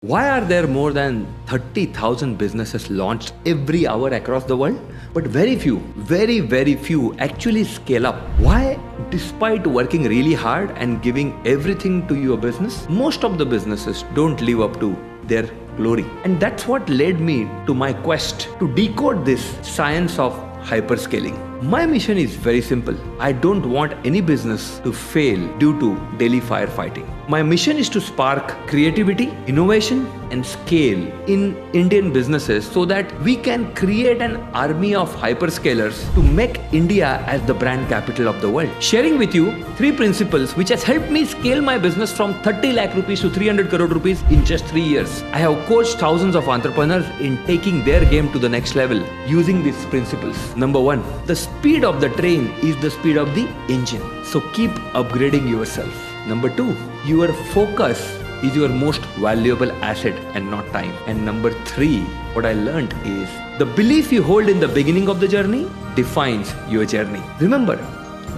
Why are there more than 30,000 businesses launched every hour across the world? But very few, very few actually scale up. Why? Despite working really hard and giving everything to your business, most of the businesses don't live up to their glory. And that's what led me to my quest to decode this science of hyperscaling. My mission is very simple. I don't want any business to fail due to daily firefighting. My mission is to spark creativity, innovation, and scale in Indian businesses so that we can create an army of hyperscalers to make India as the brand capital of the world. Sharing with you 3 principles which has helped me scale my business from 30 lakh rupees to 300 crore rupees in just 3 years. I have coached thousands of entrepreneurs in taking their game to the next level using these principles. Number 1, the speed of the train is the speed of the engine. So keep upgrading yourself. Number 2, your focus is your most valuable asset and not time. And number 3, what I learned is the belief you hold in the beginning of the journey defines your journey. Remember,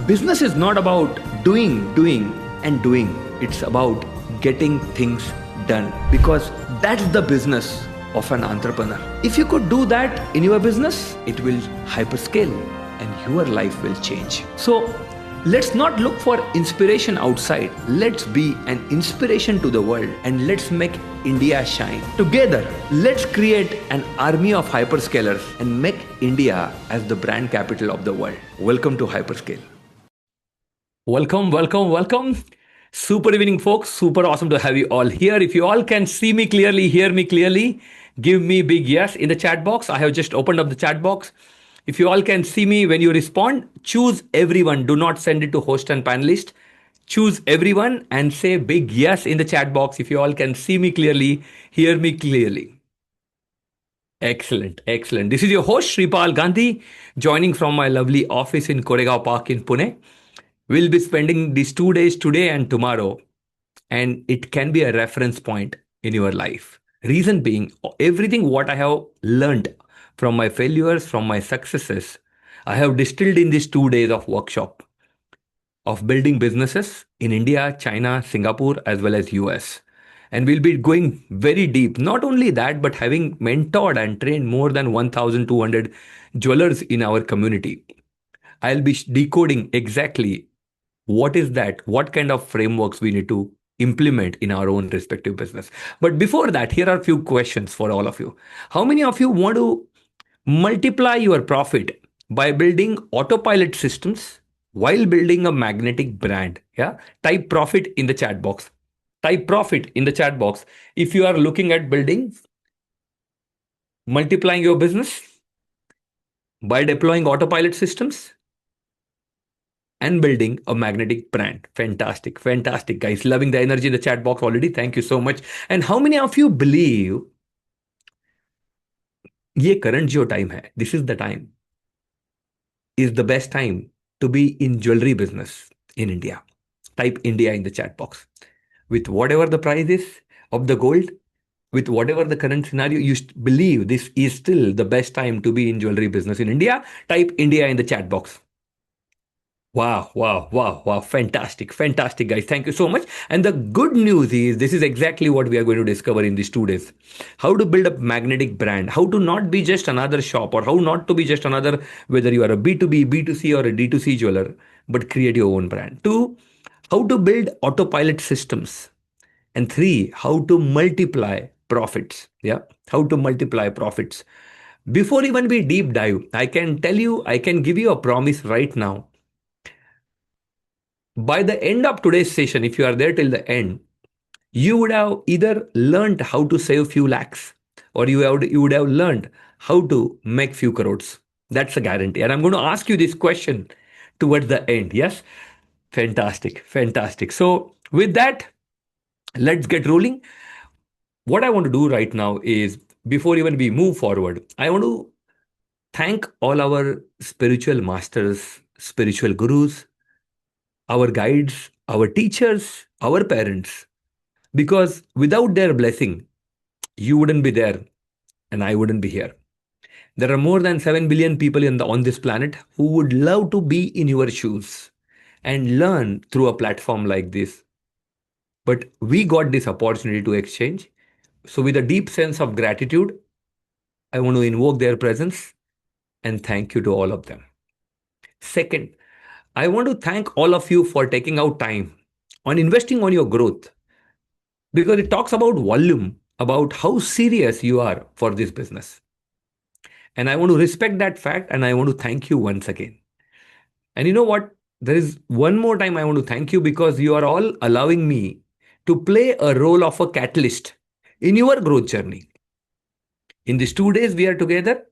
business is not about doing. It's about getting things done, because that's the business of an entrepreneur. If you could do that in your business, it will hyperscale and your life will change. So let's not look for inspiration outside. Let's be an inspiration to the world and let's make India shine. Together, let's create an army of hyperscalers and make India as the brand capital of the world. Welcome to Hyperscale. Welcome. Super evening, folks. Super awesome to have you all here. If you all can see me clearly, hear me clearly, give me big yes in the chat box. I have just opened up the chat box. If you all can see me when you respond, choose everyone. Do not send it to host and panelist. Choose everyone and say big yes in the chat box if you all can see me clearly, hear me clearly. Excellent. This is your host, Shripal Gandhi, joining from my lovely office in Koregaon Park in Pune. We'll be spending these 2 days, today and tomorrow, and it can be a reference point in your life. Reason being, everything what I have learned from my failures, from my successes, I have distilled in these 2 days of workshop of building businesses in India, China, Singapore, as well as US. And we'll be going very deep. Not only that, but having mentored and trained more than 1,200 jewelers in our community. I'll be decoding exactly what is that, what kind of frameworks we need to implement in our own respective business. But before that, here are a few questions for all of you. How many of you want to multiply your profit by building autopilot systems while building a magnetic brand? Yeah, type profit in the chat box. If you are looking at building, multiplying your business by deploying autopilot systems and building a magnetic brand. Fantastic, guys. Loving the energy in the chat box already. Thank you so much. And how many of you believe ये current जो time है, this is the time, is the best time to be in jewelry business in India? Type India in the chat box. With whatever the price is of the gold, with whatever the current scenario, you believe this is still the best time to be in jewelry business in India? Type India in the chat box. Wow. Fantastic, guys. Thank you so much. And the good news is this is exactly what we are going to discover in these 2 days. How to build a magnetic brand, how to not be just another shop, or how not to be just another, whether you are a B2B, B2C or a D2C jeweler, but create your own brand. 2, how to build autopilot systems. And 3, how to multiply profits. Yeah, how to multiply profits. Before even we deep dive, I can give you a promise right now. By the end of today's session, if you are there till the end, you would have either learned how to save few lakhs, or you would have learned how to make few crores. That's a guarantee. And I'm going to ask you this question towards the end. Yes? Fantastic. So with that, let's get rolling. What I want to do right now is, before even we move forward, I want to thank all our spiritual masters, spiritual gurus, our guides, our teachers, our parents, because without their blessing, you wouldn't be there and I wouldn't be here. There are more than 7 billion people on this planet who would love to be in your shoes and learn through a platform like this. But we got this opportunity to exchange. So, with a deep sense of gratitude, I want to invoke their presence and thank you to all of them. Second, I want to thank all of you for taking out time on investing on your growth because it talks about volume, about how serious you are for this business. And I want to respect that fact and I want to thank you once again. And you know what? There is one more time I want to thank you because you are all allowing me to play a role of a catalyst in your growth journey. In these 2 days we are together.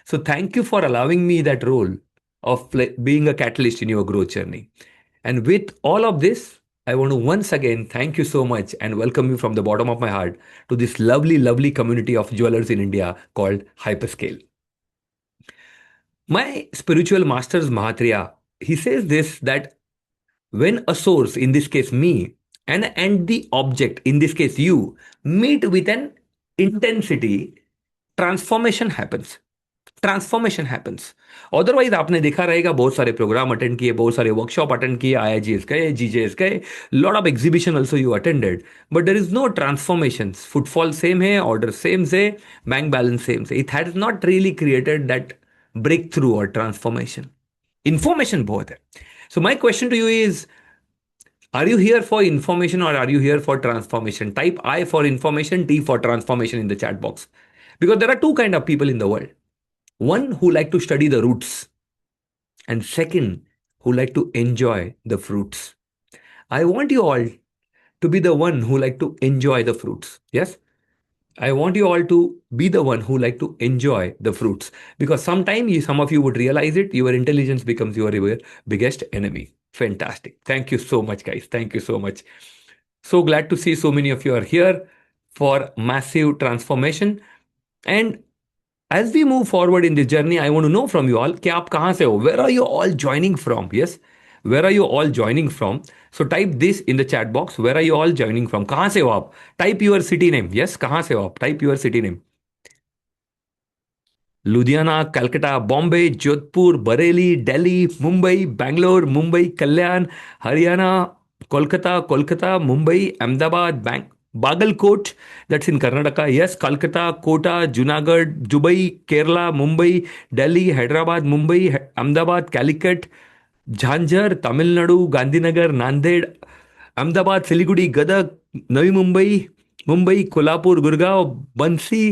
So thank you for allowing me that role of being a catalyst in your growth journey. And with all of this, I want to once again thank you so much and welcome you from the bottom of my heart to this lovely, lovely community of jewelers in India called Hyperscale. My spiritual masters Mahatria, he says this that when a source, in this case me, and the object, in this case you, meet with an intensity, transformation happens. Transformation happens otherwise आपने देखा रहेगा बहुत सारे programme attend किए बहुत सारे workshop attend किए आईआईजीएस गए जीजेएस गए lot of exhibition also you attended but there is no transformation footfall same है ऑर्डर सेम से बैंक बैलेंस सेम से it has not really created that breakthrough और ट्रांसफॉर्मेशन इंफॉर्मेशन बहुत है so my question to you is are you here for information or are you here for transformation? Type I for information, T for transformation in the chat box. Because there are two kind of people in the world. One who like to study the roots and second who like to enjoy the fruits. I want you all to be the one who like to enjoy the fruits. Yes? I want you all to be the one who like to enjoy the fruits because sometime some of you would realize it. Your intelligence becomes your biggest enemy. Fantastic. Thank you so much, guys. Thank you so much. So glad to see so many of you are here for massive transformation. And as we move forward in this journey, I want to know from you all, कि आप कहाँ से हो? Where are you all joining from? Yes, where are you all joining from? So type this in the chat box. Where are you all joining from? कहाँ से हो आप? Type your city name. Yes, कहाँ से हो आप? Type your city name. Ludhiana Calcutta Bombay Jodhpur Bareilly Delhi Mumbai Bangalore Mumbai Kalyan Haryana Kolkata Kolkata Mumbai Ahmedabad bank Bagalkot that's in Karnataka yes Calcutta Kota Junagadh Dubai Kerala Mumbai Delhi Hyderabad Mumbai Ahmedabad Calicut Jhajjar Tamil Nadu Gandhinagar Nanded Ahmedabad Siliguri Gadag Navi Mumbai Mumbai Kolhapur Gurgaon Bansi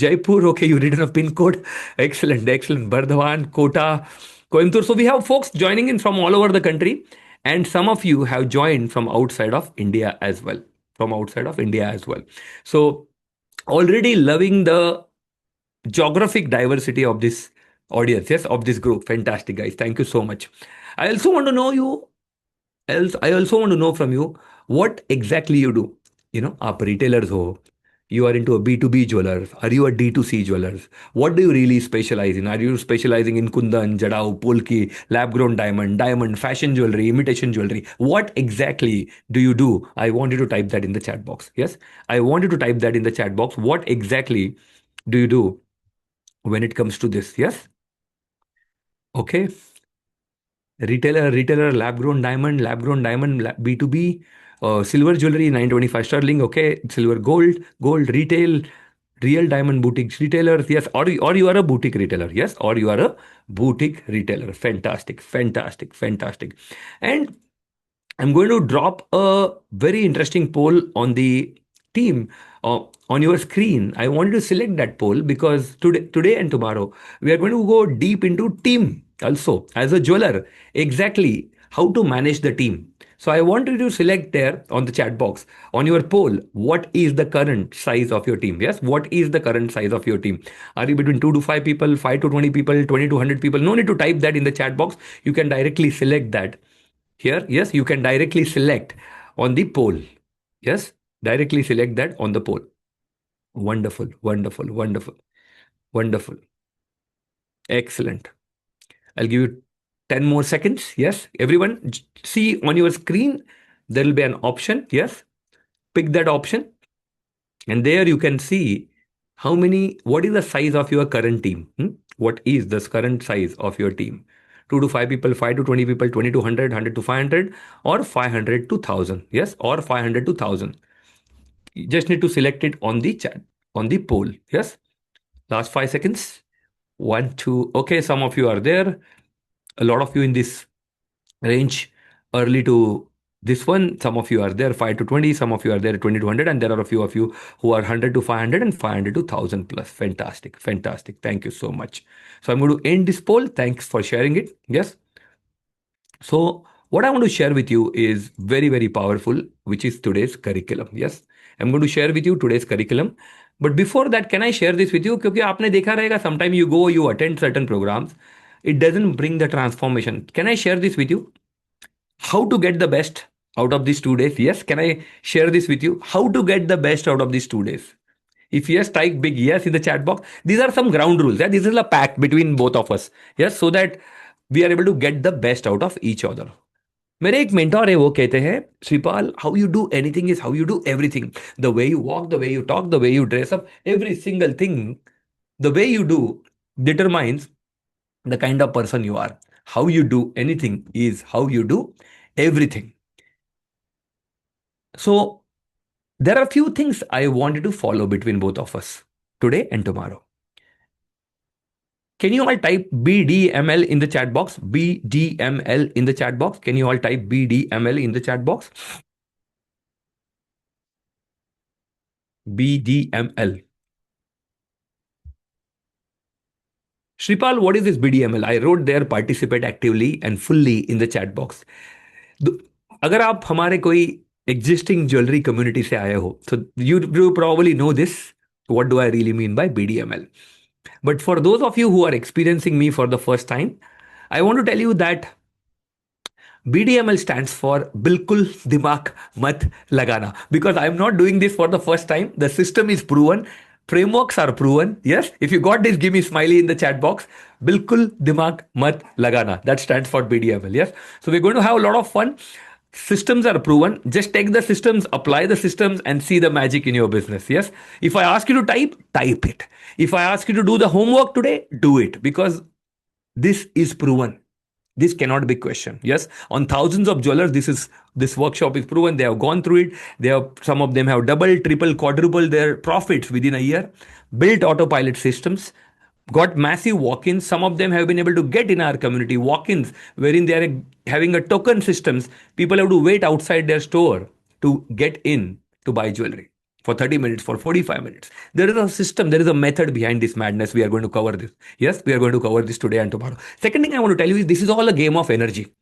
Jaipur, okay, you written a pin code. Excellent, excellent. Bardhaman, Kota, Coimbatore. So we have folks joining in from all over the country, and some of you have joined from outside of India as well. From outside of India as well. So already loving the geographic diversity of this audience, yes, of this group. Fantastic, guys. Thank you so much. I also want to know you. Else, I also want to know from you what exactly you do. आप retailers हो, you are into a B2B jeweler? Are you a D2C jeweler? What do you really specialize in? Are you specializing in Kundan, Jadao, Polki, lab grown diamond, fashion jewelry, imitation jewelry? What exactly do you do? I want you to type that in the chat box. Yes, I want you to type that in the chat box. What exactly do you do when it comes to this? Yes. Okay. Retailer, lab grown diamond, B2B, silver jewelry, 925 sterling. Okay. Silver, gold, retail, real diamond boutiques retailers. Yes. Or you are a boutique retailer. Yes. Or you are a boutique retailer. Fantastic. Fantastic. Fantastic. And I'm going to drop a very interesting poll on the team on your screen. I want you to select that poll because today and tomorrow we are going to go deep into team also as a jeweler. Exactly how to manage the team. So I want you to select there on the chat box on your poll. What is the current size of your team? Yes. What is the current size of your team? Are you between 2 to 5 people, 5 to 20 people, 20 to 100 people? No need to type that in the chat box. You can directly select that here. Yes, you can directly select on the poll. Yes, directly select that on the poll. Wonderful, wonderful, wonderful, wonderful. Excellent. I'll give you 10 more seconds. Yes, everyone see on your screen, there will be an option. Yes, pick that option. And there you can see what is the size of your current team? What is the current size of your team? 2 to 5 people, 5 to 20 people, 20 to 100, 100 to 500, or 500 to 1000. Yes, or 500 to 1000. You just need to select it on the chat, on the poll. Yes. Last 5 seconds. One, two. Okay, some of you are there. A lot of you in this range, early to this one. Some of you are there 5 to 20. Some of you are there 20 to 100. And there are a few of you who are 100 to 500 and 500 to 1000 plus. Fantastic. Fantastic. Thank you so much. So I'm going to end this poll. Thanks for sharing it. Yes. So, what I want to share with you is very, very powerful, which is today's curriculum. Yes, I'm going to share with you today's curriculum. But before that, can I share this with you? क्योंकि आपने देखा रहेगा, sometime you go, you attend certain programs, it doesn't bring the transformation. Can I share this with you? How to get the best out of these 2 days? Yes, can I share this with you? How to get the best out of these 2 days? If yes, type big yes in the chat box. These are some ground rules. Yeah? This is a pact between both of us. Yes, so that we are able to get the best out of each other. मेरे एक mentor है, वो कहते हैं, Shripal, how you do anything is how you do everything. The way you walk, the way you talk, the way you dress up, every single thing, the way you do determines the kind of person you are. How you do anything is how you do everything. So there are a few things I wanted to follow between both of us today and tomorrow. Can you all type BDML in the chat box? BDML in the chat box. Can you all type BDML in the chat box? BDML. Shripal, what is this BDML? I wrote there participate actively and fully in the chat box. अगर आप हमारे कोई existing jewelry community से आए हो, so you probably know this. What do I really mean by BDML? But for those of you who are experiencing me for the first time, I want to tell you that BDML stands for Bilkul Dimak Mat Lagana. Because I'm not doing this for the first time. The system is proven. Frameworks are proven. Yes. If you got this, give me smiley in the chat box. Bilkul Dimak Mat Lagana. That stands for BDML. Yes. So we're going to have a lot of fun. Systems are proven. Just take the systems, apply the systems, and see the magic in your business. Yes. If I ask you to type it. If I ask you to do the homework today, do it. Because this is proven. This cannot be questioned. Yes, on thousands of jewelers, this workshop is proven. They have gone through it. Some of them have doubled, triple, quadrupled their profits within a year. Built autopilot systems, got massive walk-ins. Some of them have been able to get in our community walk-ins, wherein they are having a token systems. People have to wait outside their store to get in to buy jewelry for 30 minutes, for 45 minutes. There is a system, there is a method behind this madness. We are going to cover this. Yes, we are going to cover this today and tomorrow. Second thing I want to tell you is this is all a game of energy.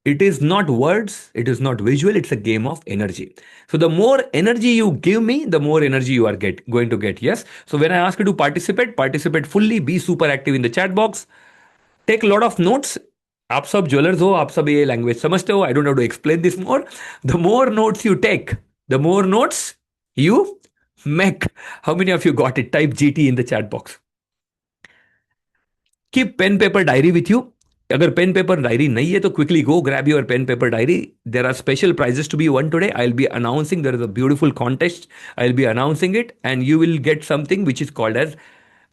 It is not words, it is not visual, it's a game of energy. So the more energy you give me, the more energy you are going to get. Yes. So when I ask you to participate fully, be super active in the chat box, take a lot of notes. आप सब jewellers हो, आप सब ये language समझते हो. I don't have to explain this more. The more notes you take, the more notes you make. How many of you got it? Type GT in the chat box. Keep pen, paper, diary with you. अगर pen paper diary नहीं है तो quickly go grab your pen paper diary. There are special prizes to be won today. I will be announcing. There is a beautiful contest. I will be announcing it and you will get something which is called as,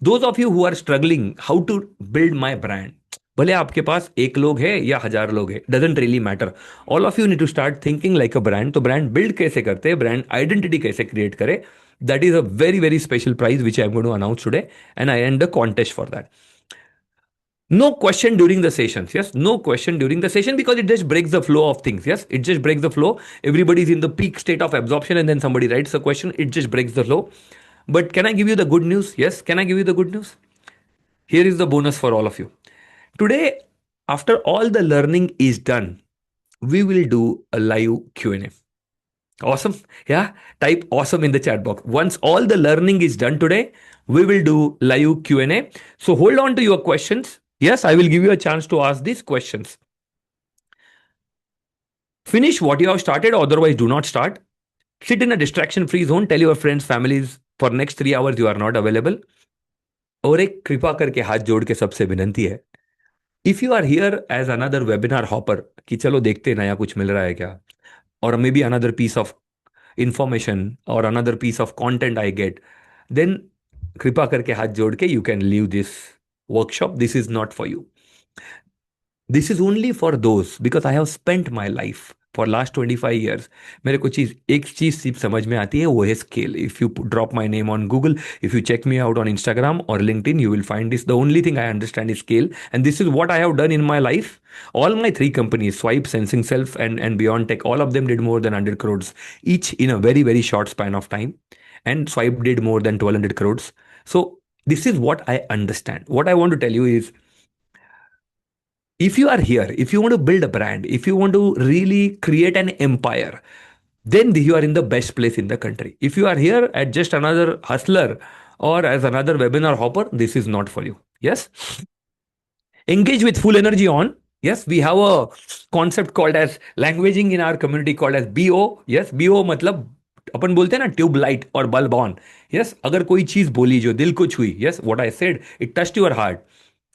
those of you who are struggling how to build my brand. भले आपके पास 1 लोग है या 1000 लोग है, doesn't really matter. All of you need to start thinking like a brand. तो brand build कैसे करते हैं, ब्रांड आइडेंटिटी कैसे क्रिएट करे, that is a very, very special prize which I'm going to announce today, and I end the contest for that. No question during the sessions. Yes, no question during the session, because it just breaks the flow of things. Yes, it just breaks the flow. Everybody's in the peak state of absorption, and then somebody writes a question. It just breaks the flow. But can I give you the good news? Yes, can I give you the good news? Here is the bonus for all of you. Today, after all the learning is done, we will do a live Q&A. Awesome. Yeah. Type awesome in the chat box. Once all the learning is done today, we will do live Q&A. So hold on to your questions. Yes, I will give you a chance to ask these questions. Finish what you have started, otherwise do not start. Sit in a distraction-free zone. Tell your friends, families, for next 3 hours you are not available. और एक कृपा करके हाथ जोड़ के सबसे विनंती है, if you are here as another webinar hopper, कि चलो देखते नया कुछ मिल रहा है क्या, or maybe another piece of information or another piece of content I get, then कृपा करके हाथ जोड़ के you can leave this workshop. This is not for you. This is only for those, because I have spent my life for last 25 years मेरे को एक चीज सिर्फ समझ में आती है, वो है scale. If you drop my name on Google, if you check me out on Instagram और LinkedIn, you will find this. The only thing I understand is scale, and this is what I have done in my life. All my three companies, Swipe, Sensing Self, and Beyond Tech, all of them did more than 100 crores each in a very, very short span of time. And Swipe did more than 1,200 crores. So this is what I understand. What I want to tell you is, if you are here, if you want to build a brand, if you want to really create an empire, then you are in the best place in the country. If you are here as just another hustler or as another webinar hopper, this is not for you. Yes. Engage with full energy on. Yes, we have a concept called as languaging in our community called as BO. Yes, BO मतलब अपन बोलते हैं ना tube light और bulb on. Yes, अगर कोई चीज बोली जो दिल को छुई, yes, what I said, it touched your heart,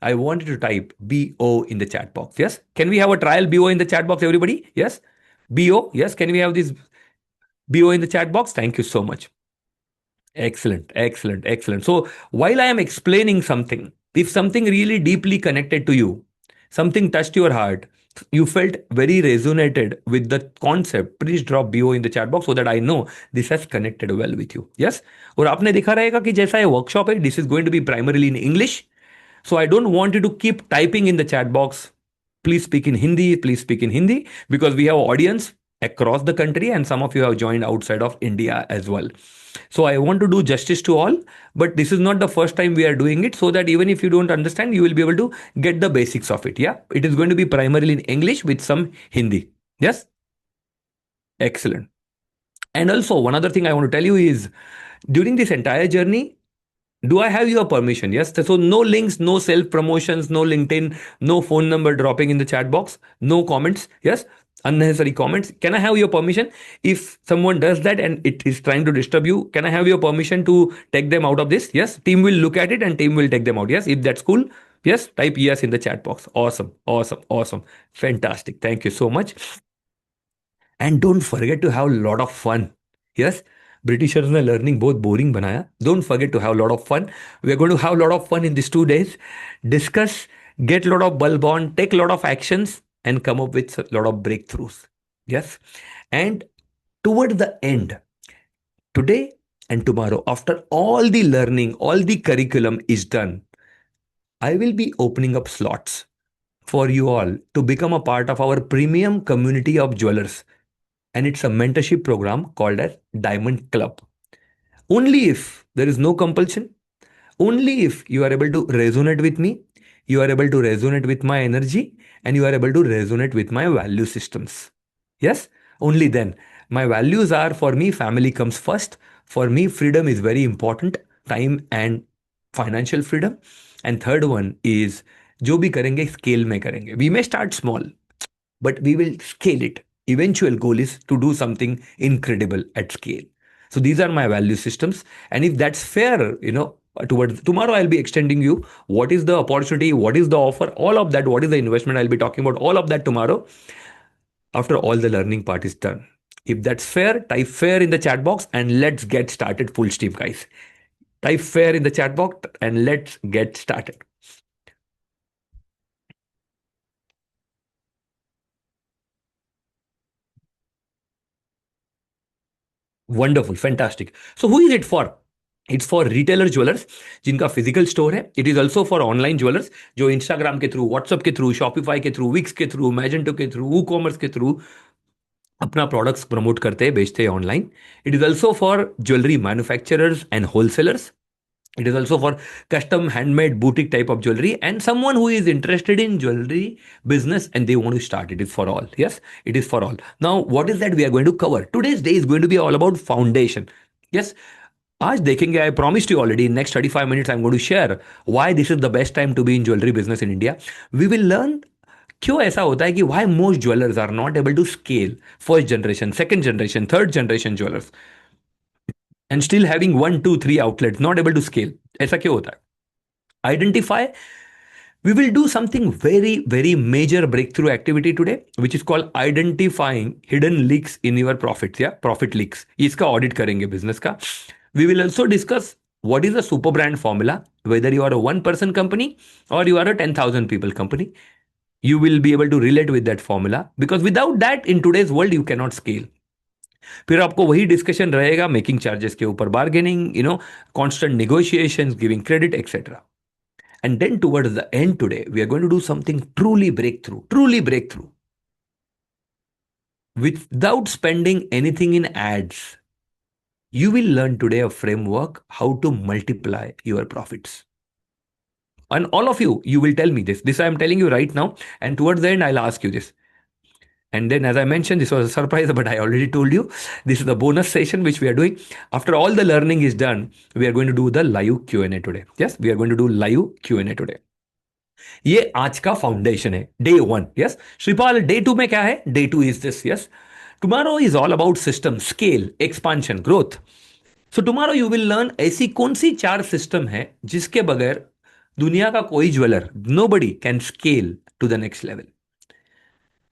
I wanted to type BO in the chat box. Yes. Can we have a trial BO in the chat box, everybody? Yes. BO. Yes. Can we have this BO in the chat box? Thank you so much. Excellent. Excellent. Excellent. So while I am explaining something, if something really deeply connected to you, something touched your heart, you felt very resonated with the concept, please drop BO in the chat box so that I know this has connected well with you. Yes. और आपने देखा रहेगा कि जैसा ये workshop है, this is going to be primarily in English. So I don't want you to keep typing in the chat box, please speak in Hindi, please speak in Hindi, because we have audience across the country and some of you have joined outside of India as well. So I want to do justice to all, but this is not the first time we are doing it, so that even if you don't understand, you will be able to get the basics of it. Yeah, it is going to be primarily in English with some Hindi. Yes, excellent. And also one other thing I want to tell you is, during this entire journey, do I have your permission? Yes. So no links, no self promotions, no LinkedIn, no phone number dropping in the chat box, no comments. Yes. Unnecessary comments. Can I have your permission? If someone does that and it is trying to disturb you, can I have your permission to take them out of this? Yes. Team will look at it and team will take them out. Yes. If that's cool. Yes. Type yes in the chat box. Awesome. Awesome. Awesome. Fantastic. Thank you so much. And don't forget to have a lot of fun. Yes. Britishers ने learning बहुत boring बनाया. Don't forget to have a lot of fun. We are going to have a lot of fun in these 2 days. Discuss, get a lot of bulb on, take a lot of actions, and come up with a lot of breakthroughs. Yes. And toward the end, today and tomorrow, after all the learning, all the curriculum is done, I will be opening up slots for you all to become a part of our premium community of jewelers. And it's a mentorship program called as Diamond Club. Only if there is no compulsion, only if you are able to resonate with me, you are able to resonate with my energy, and you are able to resonate with my value systems. Yes, only then. My values are, for me, family comes first. For me, freedom is very important, time and financial freedom. And third one is, जो भी करेंगे scale में करेंगे. We may start small, but we will scale it. Eventual goal is to do something incredible at scale. So these are my value systems. And if that's fair, towards tomorrow, I'll be extending you what is the opportunity, what is the offer, all of that, what is the investment, I'll be talking about all of that tomorrow after all the learning part is done. If that's fair, type fair in the chat box and let's get started full steam, guys. Type fair in the chat box and let's get started. Wonderful, fantastic. So who is it for? It's for retailer jewellers जिनका physical store है. It is also for online jewellers जो Instagram के through, WhatsApp के through, Shopify के through, Vicks के through, Magento के through, e commerce के through अपना प्रोडक्ट्स प्रमोट करते हैं, बेचते हैं online. It is also for jewellery manufacturers and wholesalers. It is also for custom handmade boutique type of jewelry and someone who is interested in jewelry business and they want to start. It is for all. Yes, it is for all. Now, what is that we are going to cover? Today's day is going to be all about foundation. Yes. आज देखेंगे, I promised you already, in next 35 minutes I'm going to share why this is the best time to be in jewelry business in India. We will learn क्यों ऐसा होता है कि why most jewelers are not able to scale first generation, second generation, third generation jewelers and still having 1, 2, 3 outlets, not able to scale. ऐसा क्यों होता है? Identify. We will do something very, very major breakthrough activity today, which is called identifying hidden leaks in your profits. Yeah, profit leaks. इसका audit करेंगे business का. We will also discuss what is a super brand formula, whether you are a one-person company or you are a 10,000 people company. You will be able to relate with that formula, because without that in today's world you cannot scale. फिर आपको वही discussion रहेगा making charges के ऊपर, bargaining, constant negotiations, giving credit, etcetera. And then towards the end today, we are going to do something truly breakthrough, without spending anything in ads. You will learn today a framework how to multiply your profits. And all of you will tell me this. This I am telling you right now. And towards the end, I'll ask you this. And then, as I mentioned, this was a surprise, but I already told you, this is the bonus session which we are doing. After all the learning is done, we are going to do the live Q&A today. Yes, we are going to do live Q&A today. ये आज का foundation है, day 1. Yes Shripal, day 2 में क्या है? Day 2 is this. Yes, tomorrow is all about system, scale, expansion, growth. So tomorrow you will learn ऐसी कौन सी 4 system है जिसके बगैर दुनिया का कोई jeweller, nobody can scale to the next level.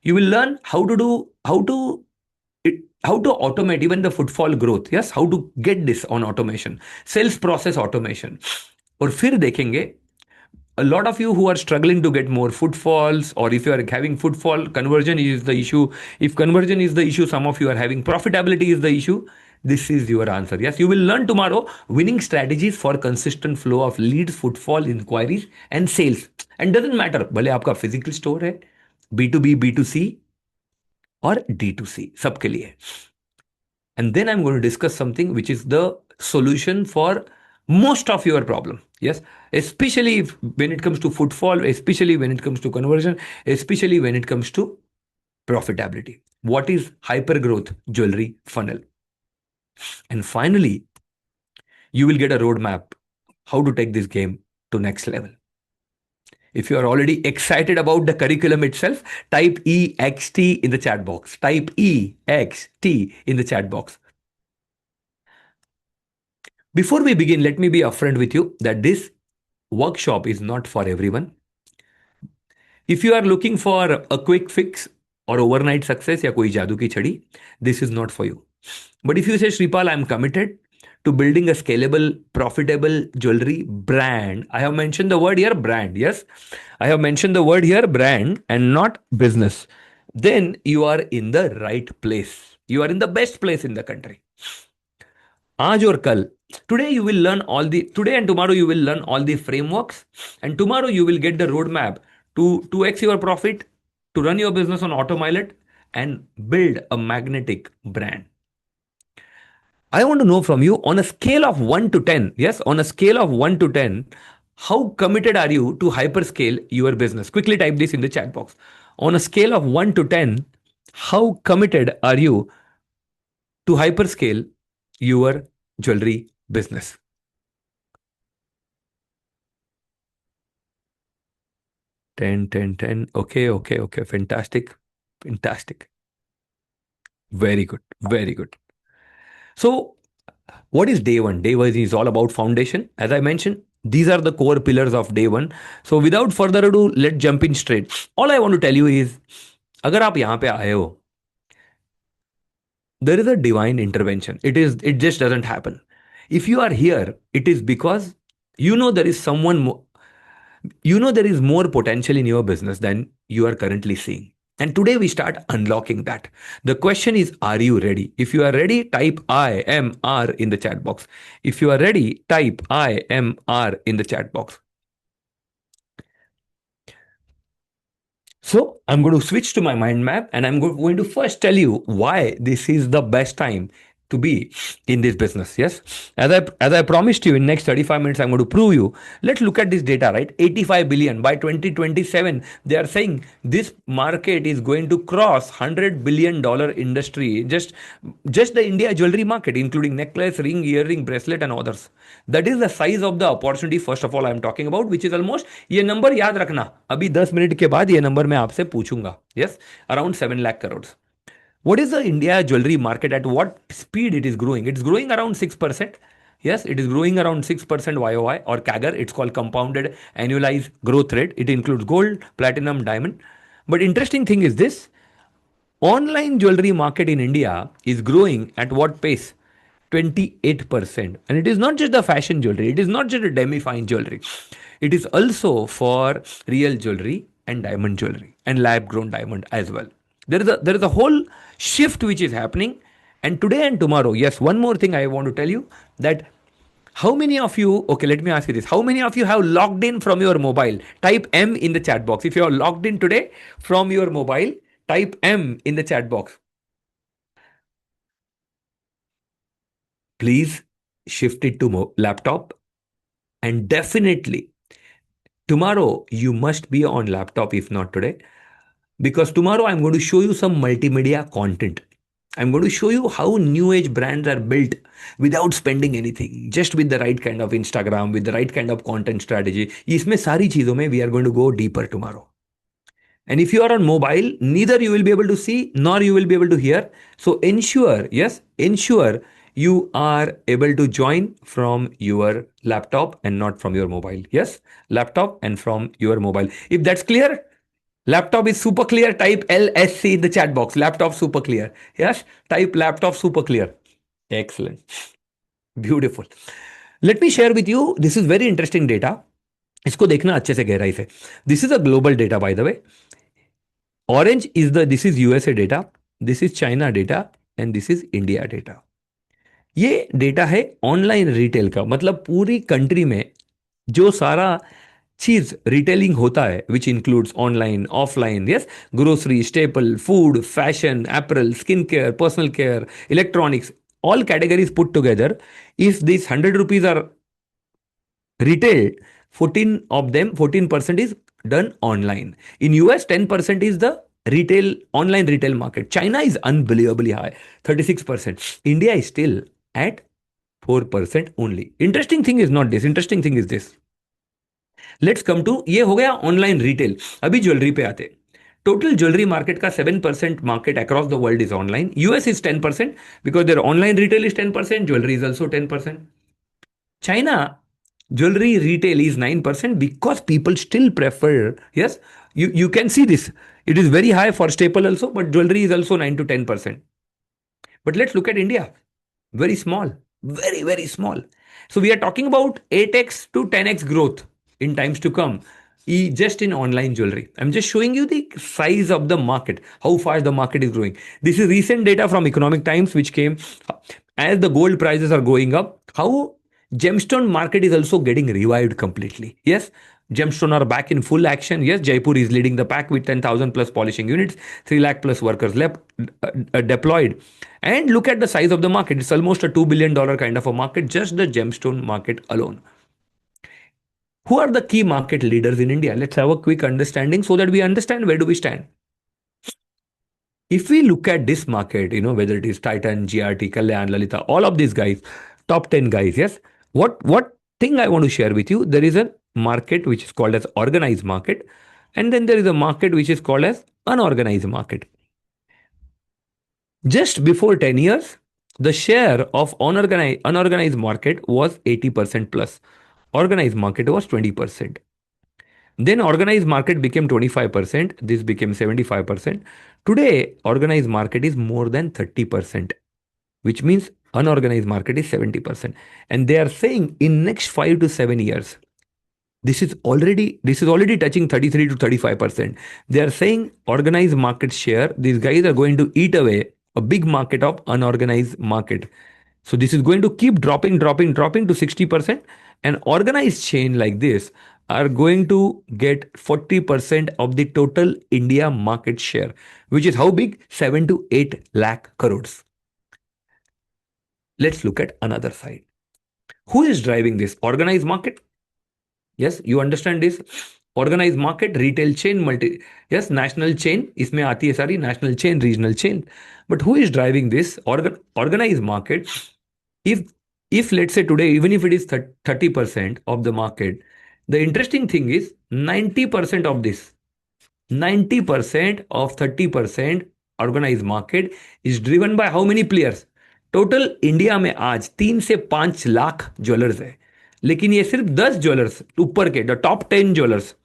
You will learn how to automate even the footfall growth. Yes, how to get this on automation, sales process automation. और फिर देखेंगे, a lot of you who are struggling to get more footfalls, or if you are having footfall, conversion is the issue. If conversion is the issue, some of you are having profitability is the issue. This is your answer. Yes, you will learn tomorrow winning strategies for consistent flow of leads, footfall, inquiries and sales. And doesn't matter भले आपका physical store है, B2B, B2C और D2C, सबके लिए. And then I'm going to discuss something which is the solution for most of your problem. Yes, especially when it comes to footfall, especially when it comes to conversion, especially when it comes to profitability. What is hyper growth jewelry funnel? And finally, you will get a roadmap how to take this game to next level. If you are already excited about the curriculum itself, type EXT in the chat box. Type EXT in the chat box. Before we begin, let me be upfront with you that this workshop is not for everyone. If you are looking for a quick fix or overnight success या कोई जादू की छड़ी, this is not for you. But if you say, Shripal, I'm committed to building a scalable, profitable jewelry brand. I have mentioned the word here, brand. Yes, I have mentioned the word here, brand, and not business. Then you are in the right place. You are in the best place in the country. Aaj or kal, today you will learn today and tomorrow you will learn all the frameworks, and tomorrow you will get the roadmap to 2x your profit, to run your business on autopilot and build a magnetic brand. I want to know from you on a scale of 1 to 10. Yes, on a scale of 1 to 10, how committed are you to hyperscale your business? Quickly type this in the chat box. On a scale of 1 to 10, how committed are you to hyperscale your jewelry business? Ten, 10, 10. Okay. Fantastic. Very good. So, what is day 1? Day 1 is all about foundation. As I mentioned, these are the core pillars of day 1. So, without further ado, let's jump in straight. All I want to tell you is, अगर आप यहाँ पे आए हो, there is a divine intervention. It just doesn't happen. If you are here, it is because there is there is more potential in your business than you are currently seeing. And today we start unlocking that. The question is, are you ready? If you are ready, type IMR in the chat box. If you are ready, type IMR in the chat box. So I'm going to switch to my mind map, and I'm going to first tell you why this is the best time to be in this business. Yes, as I promised you, in next 35 minutes I'm going to prove you. Let's look at this data, right? 85 billion by 2027. They are saying this market is going to cross $100 billion industry. Just the India jewelry market, including necklace, ring, earring, bracelet and others. That is the size of the opportunity. First of all, I am talking about, which is almost, ये number याद रखना, अभी 10 minute के बाद ये number मैं आपसे पूछूंगा. Yes, around 7 lakh crores. What is the India jewelry market? At what speed it is growing? It's growing around 6%. Yes, it is growing around 6% YOY or CAGR. It's called compounded annualized growth rate. It includes gold, platinum, diamond. But interesting thing is this: online jewelry market in India is growing at what pace? 28%. And it is not just the fashion jewelry. It is not just a demi-fine jewelry. It is also for real jewelry, and diamond jewelry and lab grown diamond as well. There is a whole shift which is happening. And today and tomorrow, yes, one more thing I want to tell you, that how many of you, okay, let me ask you this. How many of you have logged in from your mobile? Type M in the chat box. If you are logged in today from your mobile, type M in the chat box. Please shift it to laptop. And definitely tomorrow you must be on laptop if not today, because tomorrow I'm going to show you some multimedia content. I'm going to show you how new age brands are built without spending anything, just with the right kind of Instagram, with the right kind of content strategy. इसमें सारी चीजों में we are going to go deeper tomorrow. And if you are on mobile, neither you will be able to see nor you will be able to hear. So ensure, yes, ensure you are able to join from your laptop and not from your mobile. Yes, laptop and from your mobile. If that's clear, laptop is super clear. Type LSC in the chat box. Laptop super clear. Yes, type laptop super clear. Excellent. Beautiful. Let me share with you. This is very interesting data. इसको देखना अच्छे से गहराई से. This is a global data, by the way. Orange is this is USA data, this is China data and this is India data. ये data है online retail का, मतलब पूरी कंट्री में जो सारा चीज रिटेलिंग होता है, which includes online offline, yes, grocery, staple, food, fashion, apparel, skin care, personal care, electronics, all categories put together. If these 100 rupees are retailed, 14 of them, 14% is done online. In US, 10% is the retail, online retail market. China is unbelievably high, 36%. India is still at 4% only. Interesting thing is not this. Interesting thing is this. Let's come to, ये हो गया online retail. अभी jewellery पे आते. Total jewellery market का 7% market across the world is online. US is 10% because their online retail is 10%, jewellery is also 10%. China jewelry retail is 9% because people still prefer, yes, you can see this. It is very high for staple also, but jewelry is also 9 to 10%. But let's look at India. Very small, very, very small. So we are talking about 8x to 10x growth in times to come. Just in online jewelry. I'm just showing you the size of the market, how fast the market is growing. This is recent data from Economic Times, which came as the gold prices are going up. How gemstone market is also getting revived completely. Yes, gemstone are back in full action. Yes, Jaipur is leading the pack with 10,000 plus polishing units, 3 lakh plus workers deployed. And look at the size of the market. It's almost a $2 billion kind of a market, just the gemstone market alone. Who are the key market leaders in India? Let's have a quick understanding so that we understand where do we stand. If we look at this market, whether it is Titan, GRT, Kalyan, Lalita, all of these guys, top 10 guys, yes. What thing I want to share with you, there is a market which is called as organized market, and then there is a market which is called as unorganized market. Just before 10 years, the share of unorganized market was 80% plus. Organized market was 20%. Then organized market became 25%. This became 75%. Today, organized market is more than 30%, which means unorganized market is 70%. And they are saying in next 5 to 7 years, this is already touching 33 to 35%. They are saying organized market share, these guys are going to eat away a big market of unorganized market. So this is going to keep dropping to 60%. And organized chain like this are going to get 40% of the total India market share, which is how big? 7 to 8 lakh crores. Let's look at another side. Who is driving this? Organized market. Yes, you understand this. Organized market, retail chain, yes, national chain. इसमें आती है सारी national chain, regional chain. But who is driving this? Organized market. If let's say today, even if it is 30% of the market, the interesting thing is 90% of this, 90% of 30% organized market is driven by how many players? Total India में आज 3 से 5 lakh jewellers है, लेकिन ये सिर्फ 10 jewellers ऊपर के, the top 10 jewellers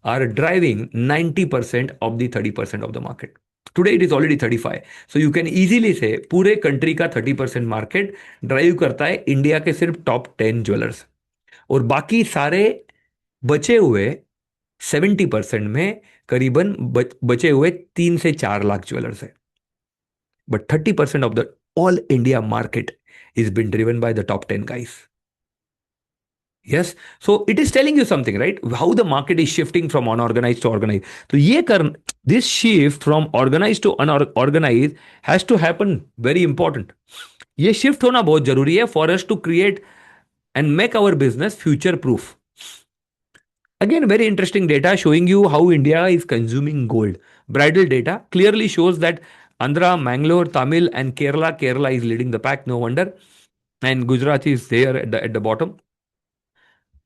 are driving 90% of the 30% of the market. Today it is already 35. So you can easily say पूरे कंट्री का 30% मार्केट ड्राइव करता है इंडिया के सिर्फ टॉप 10 ज्वेलर्स, और बाकी सारे बचे हुए 70% में करीबन बचे हुए 3 से 4 लाख ज्वेलर्स है. But 30% of the all India market is been driven by the top 10 guys. Yes. So it is telling you something, right? How the market is shifting from unorganized to organized. So this shift from organized to unorganized has to happen. Very important. ये shift होना बहुत जरूरी है for us to create and make our business future proof. Again, very interesting data showing you how India is consuming gold. Bridal data clearly shows that Andhra, Mangalore, Tamil, and Kerala is leading the pack. No wonder. And Gujarat is there at the bottom.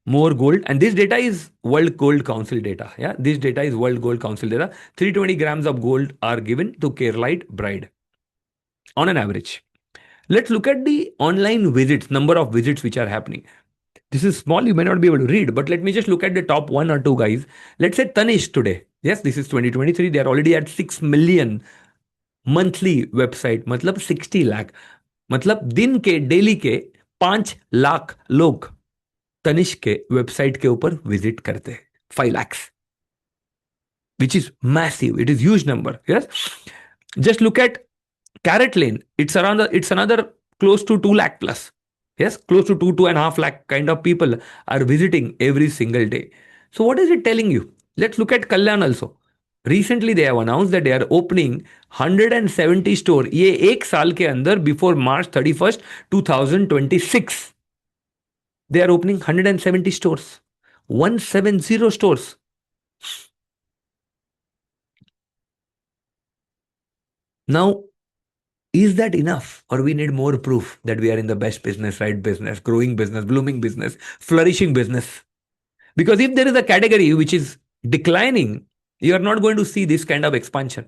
More gold, and this data is World Gold Council data. Yeah, this data is World Gold Council data. 320 grams of gold are given to Keralite bride on an average. Let's look at the online visits, number of visits which are happening. This is small, you may not be able to read, but let me just look at the top 1 or 2 guys. Let's say Tanish today. Yes, this is 2023. They are already at 6 million monthly website. मतलब 60 lakh. मतलब दिन के daily के 5 लाख लोग तनिष्क के website के ऊपर visit करते हैं. 5 lakhs, which is massive. It is huge number. Yes. Just look at Carrot Lane. It's another close to 2 lakh plus. Yes, close to 2.5 lakh kind of people are visiting every single day. So what is it telling you? Let's look at Kalyan also. Recently they have announced that they are opening 170 store. ये एक साल के अंदर before March 31st 2026. They are opening 170 stores. 170 stores. Now, is that enough? Or we need more proof that we are in the best business, right business, growing business, blooming business, flourishing business? Because if there is a category which is declining, you are not going to see this kind of expansion.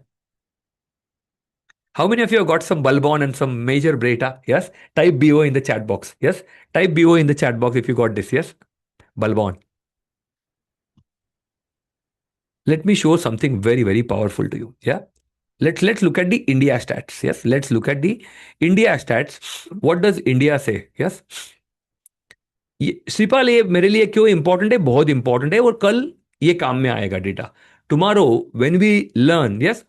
How many of you have got some Bulbon and some major Breta? Yes. Type BO in the chat box. Yes. Type BO in the chat box if you got this. Yes. Bulbon. Let me show something very, very powerful to you. Yeah. Let's look at the India stats. Yes. Let's look at the India stats. What does India say? Yes. Shripal ये मेरे लिए क्यों important है? बहुत important है और कल ये काम में आएगा data. Tomorrow when we learn, yes,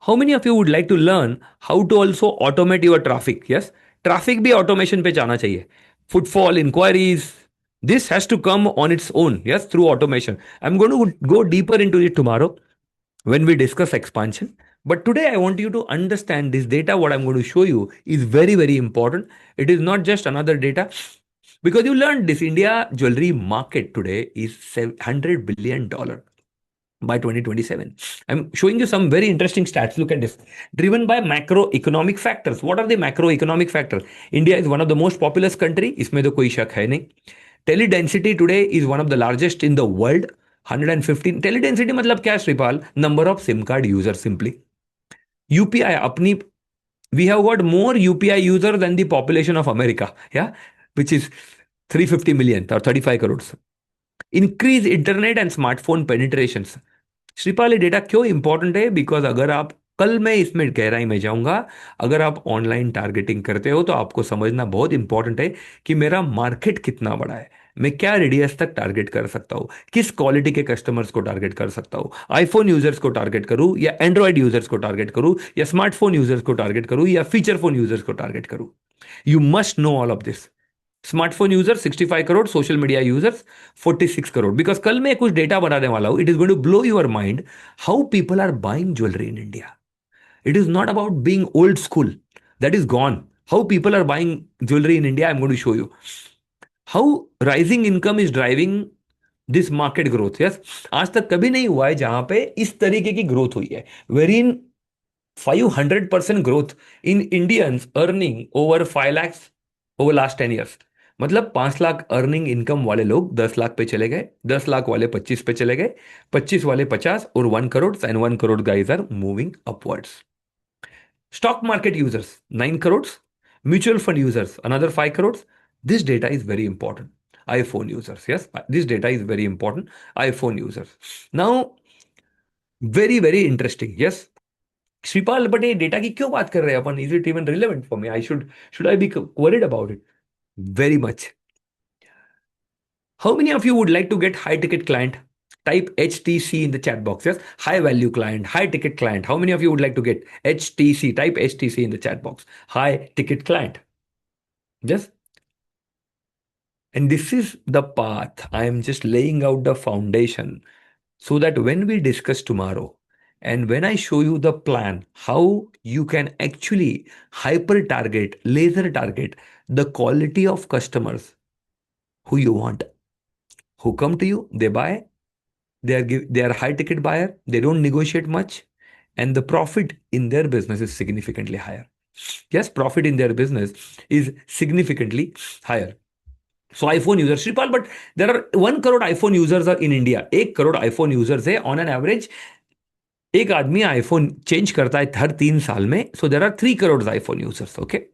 how many of you would like to learn how to also automate your traffic? Yes, traffic भी ऑटोमेशन पे जाना चाहिए. Footfall, inquiries, this has to come on its own, yes, through automation. I'm going to go deeper into it tomorrow when we discuss expansion. But today I want you to understand this data. What I'm going to show you is very, very important. It is not just another data. Because you learned this, India jewelry market today is $100 billion by 2027. I'm showing you some very interesting stats. Look at this. Driven by macroeconomic factors. What are the macroeconomic factors? India is one of the most populous country. इसमें तो कोई शक है नहीं. Teledensity today is one of the largest in the world. 115. Teledensity मतलब क्या Shripal? Number of SIM card users simply. UPI अपनी, we have got more UPI users than the population of America. Yeah, which is 350 million or 35 crores. Increase internet and smartphone penetrations. Shripal ये data क्यों important है? Because अगर आप, कल मैं इसमें गहराई में जाऊंगा, अगर आप ऑनलाइन टारगेटिंग करते हो तो आपको समझना बहुत इंपॉर्टेंट है कि मेरा मार्केट कितना बड़ा है, मैं क्या रेडियस तक टारगेट कर सकता हूं, किस क्वालिटी के कस्टमर्स को टारगेट कर सकता हूं, आईफोन यूजर्स को टारगेट करूं या एंड्रॉइड यूजर्स को टारगेट करूं या स्मार्टफोन यूजर्स को टारगेट करूं या फीचर फोन यूजर्स को टारगेट करूं. You must know all of this. Smartphone user 65 crore, social media users 46 crore. Because कल मैं कुछ डेटा बनाने वाला हूं. It is going to blow your mind how people are buying jewellery in India. It is not about being old school, that is gone. How people are buying jewellery in India, I am going to show you how rising income is driving this market growth. Yes, आज तक कभी नहीं हुआ है जहां पे इस तरीके की ग्रोथ हुई है. Very in 500% growth in Indians earning over 5 lakhs over last 10 years. मतलब 5 लाख अर्निंग इनकम वाले लोग 10 लाख पे चले गए, 10 लाख वाले 25 पे चले गए, 25 वाले 50 और 1 crore and 1 crore guys are moving upwards. Stock market users 9 crores, mutual fund users another 5 crores. This data is very important. iPhone users, yes, this data is very important. iPhone users. Now, very, very interesting. Yes, Shripal but ये data की क्यों बात कर रहे हैं अपन? Is it even relevant for me? Should I be worried about it? Very much. How many of you would like to get high ticket client? Type HTC in the chat box. Yes, high value client, high ticket client. How many of you would like to get HTC? Type HTC in the chat box. High ticket client. Yes. And this is the path. I am just laying out the foundation so that when we discuss tomorrow and when I show you the plan, how you can actually hyper target, laser target the quality of customers who you want, who come to you, they buy, they are high ticket buyer, they don't negotiate much, and the profit in their business is significantly higher. Yes, profit in their business is significantly higher. So iPhone users, Shripal, but there are 1 crore iPhone users are in India. 1 crore iPhone users है on an average. एक आदमी iPhone change करता है हर 3 साल में. So there are 3 crores iPhone users. Okay.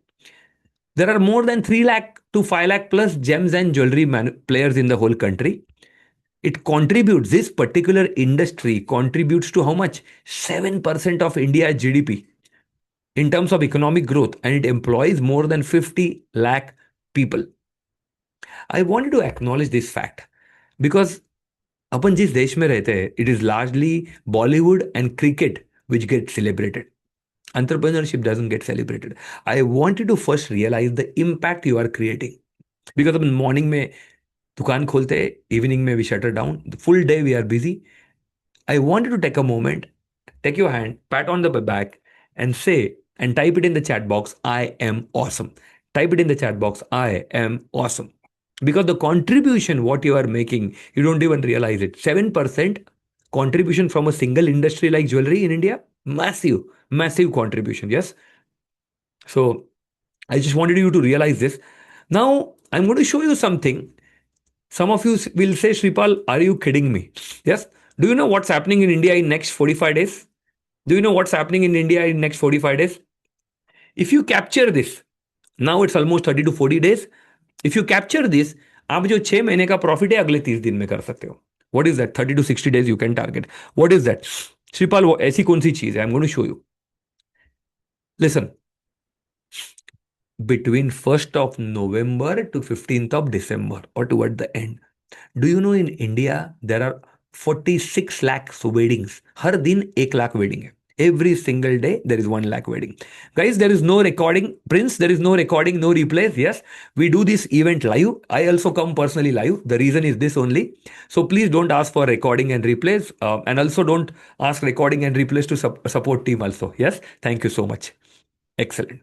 There are more than 3 lakh to 5 lakh plus gems and jewelry players in the whole country. It contributes, this particular industry contributes to how much? 7% of India's GDP in terms of economic growth, and it employs more than 50 lakh people. I wanted to acknowledge this fact because अपन जिस देश में रहते हैं, it is largely Bollywood and cricket which get celebrated. Entrepreneurship doesn't get celebrated. I wanted to first realize the impact you are creating. Because अपन morning में दुकान खोलते हैं, इवनिंग में we shutter down, full day we are busy. I wanted to take a moment, take your hand, pat on the back, and say, and type it in the chat box, I am awesome. Type it in the chat box, I am awesome. Because the contribution, what you are making, you don't even realize it. 7% contribution from a single industry like jewelry in India, massive, massive contribution. Yes. So I just wanted you to realize this. Now I'm going to show you something. Some of you will say, Shripal, are you kidding me? Yes. Do you know what's happening in India in next 45 days? Do you know what's happening in India in next 45 days? If you capture this, now it's almost 30 to 40 days. If you capture this, आप जो 6 महीने का profit है अगले 30 दिन में कर सकते हो. What is that? 30 to 60 days you can target. What is that? Shripal, वो ऐसी कौन सी चीज है? I'm going to show you. Listen. Between 1st of November to 15th of December or toward the end, do you know in India there are 46 lakh weddings. हर दिन 1 lakh wedding है. Every single day there is 1 lakh wedding. Guys, there is no recording. Prince, there is no recording, no replays. Yes, we do this event live. I also come personally live. The reason is this only. So please don't ask for recording and replays. And also don't ask recording and replays to support team also. Yes, thank you so much. Excellent.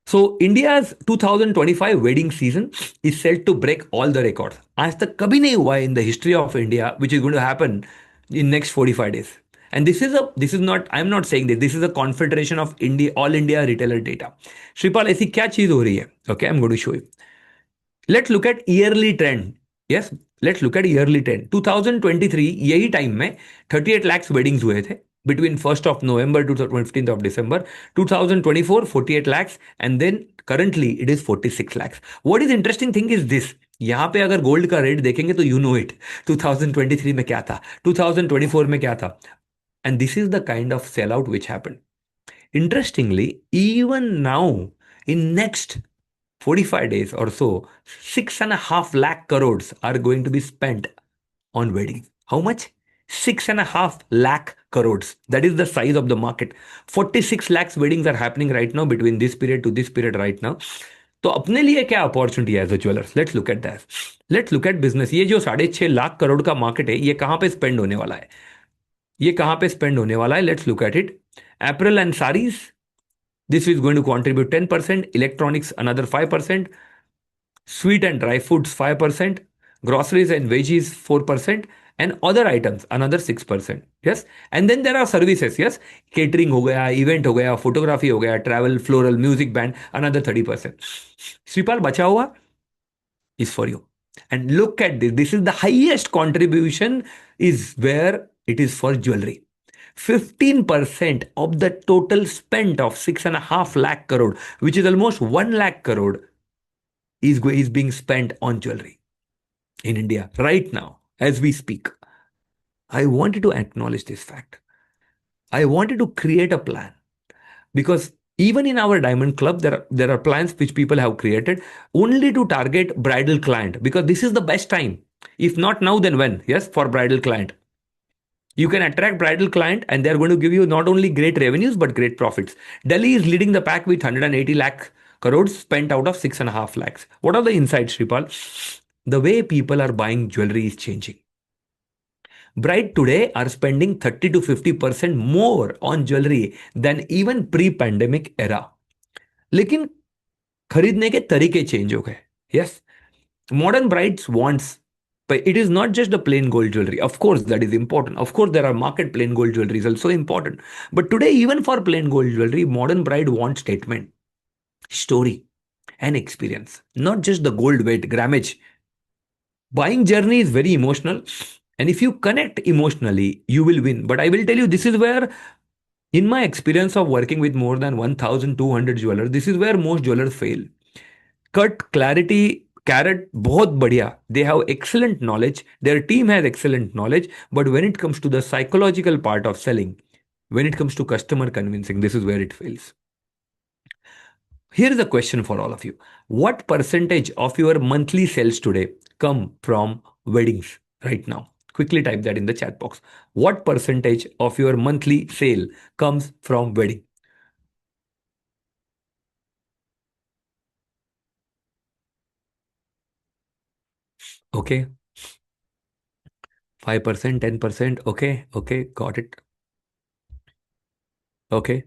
So India's 2025 wedding season is set to break all the records. आज तक कभी नहीं हुआ in the history of India, which is going to happen in next 45 days. And this is not, I'm not saying this is a confederation of India, all India retailer data. Shripal, ऐसी क्या चीज हो रही है? Okay, I'm going to show you. Let's look at yearly trend. Yes, let's look at yearly trend. 2023 यही time में 38 lakhs weddings हुए थे. Between 1st of November to 15th of December. 2024, 48 lakhs. And then currently it is 46 lakhs. What is interesting thing is this. यहाँ पे अगर gold का rate देखेंगे तो you know it. 2023 में क्या था? 2024 में क्या था? And this is the kind of sellout which happened. Interestingly, even now, in next 45 days or so, 6.5 lakh crores are going to be spent on weddings. How much? 6.5 lakh crores. That is the size of the market. 46 lakhs weddings are happening right now between this period to this period right now. तो अपने लिए क्या opportunity है as a jewellers? Let's look at that. Let's look at business. ये जो 6.5 लाख करोड़ का market है, ये कहां पे स्पेंड होने वाला है? ये कहां पे स्पेंड होने वाला है? Let's look at it. Apple and saris, this is going to contribute 10%, electronics another 5%, sweet and dry foods 5%, groceries and veggies 4%, and other items another 6%. Yes, and then there are services. Yes, catering हो गया, event हो गया, photography हो गया, travel, floral, music band another 30%. Shripal, बचा हुआ is for you. And look at this. This is the highest contribution is where it is for jewelry. 15% of the total spent of 6.5 lakh crore, which is almost 1 lakh crore, is being spent on jewelry in India right now as we speak. I wanted to acknowledge this fact. I wanted to create a plan because even in our diamond club, there are plans which people have created only to target bridal client because this is the best time. If not now, then when? Yes, for bridal client. You can attract bridal client and they're going to give you not only great revenues but great profits. Delhi is leading the pack with 180 lakh crores spent out of 6.5 lakhs. What are the insights, Sripal? The way people are buying jewelry is changing. Bride today are spending 30 to 50% more on jewelry than even pre-pandemic era. लेकिन खरीदने के तरीके change हो गए. Yes, modern brides wants, but it is not just the plain gold jewelry. Of course that is important. Of course there are market plain gold jewelry is also important. But today even for plain gold jewelry, modern bride wants statement, story and experience, not just the gold weight grammage. Buying journey is very emotional, and if you connect emotionally you will win. But I will tell you, this is where, in my experience of working with more than 1200 jewelers, this is where most jewelers fail. Cut, clarity, carrot, बहुत बढ़िया. They have excellent knowledge. Their team has excellent knowledge. But when it comes to the psychological part of selling, when it comes to customer convincing, this is where it fails. Here is a question for all of you. What percentage of your monthly sales today come from weddings right now? Quickly type that in the chat box. What percentage of your monthly sale comes from wedding? Okay, 5%, 10%. Okay, okay, got it. Okay,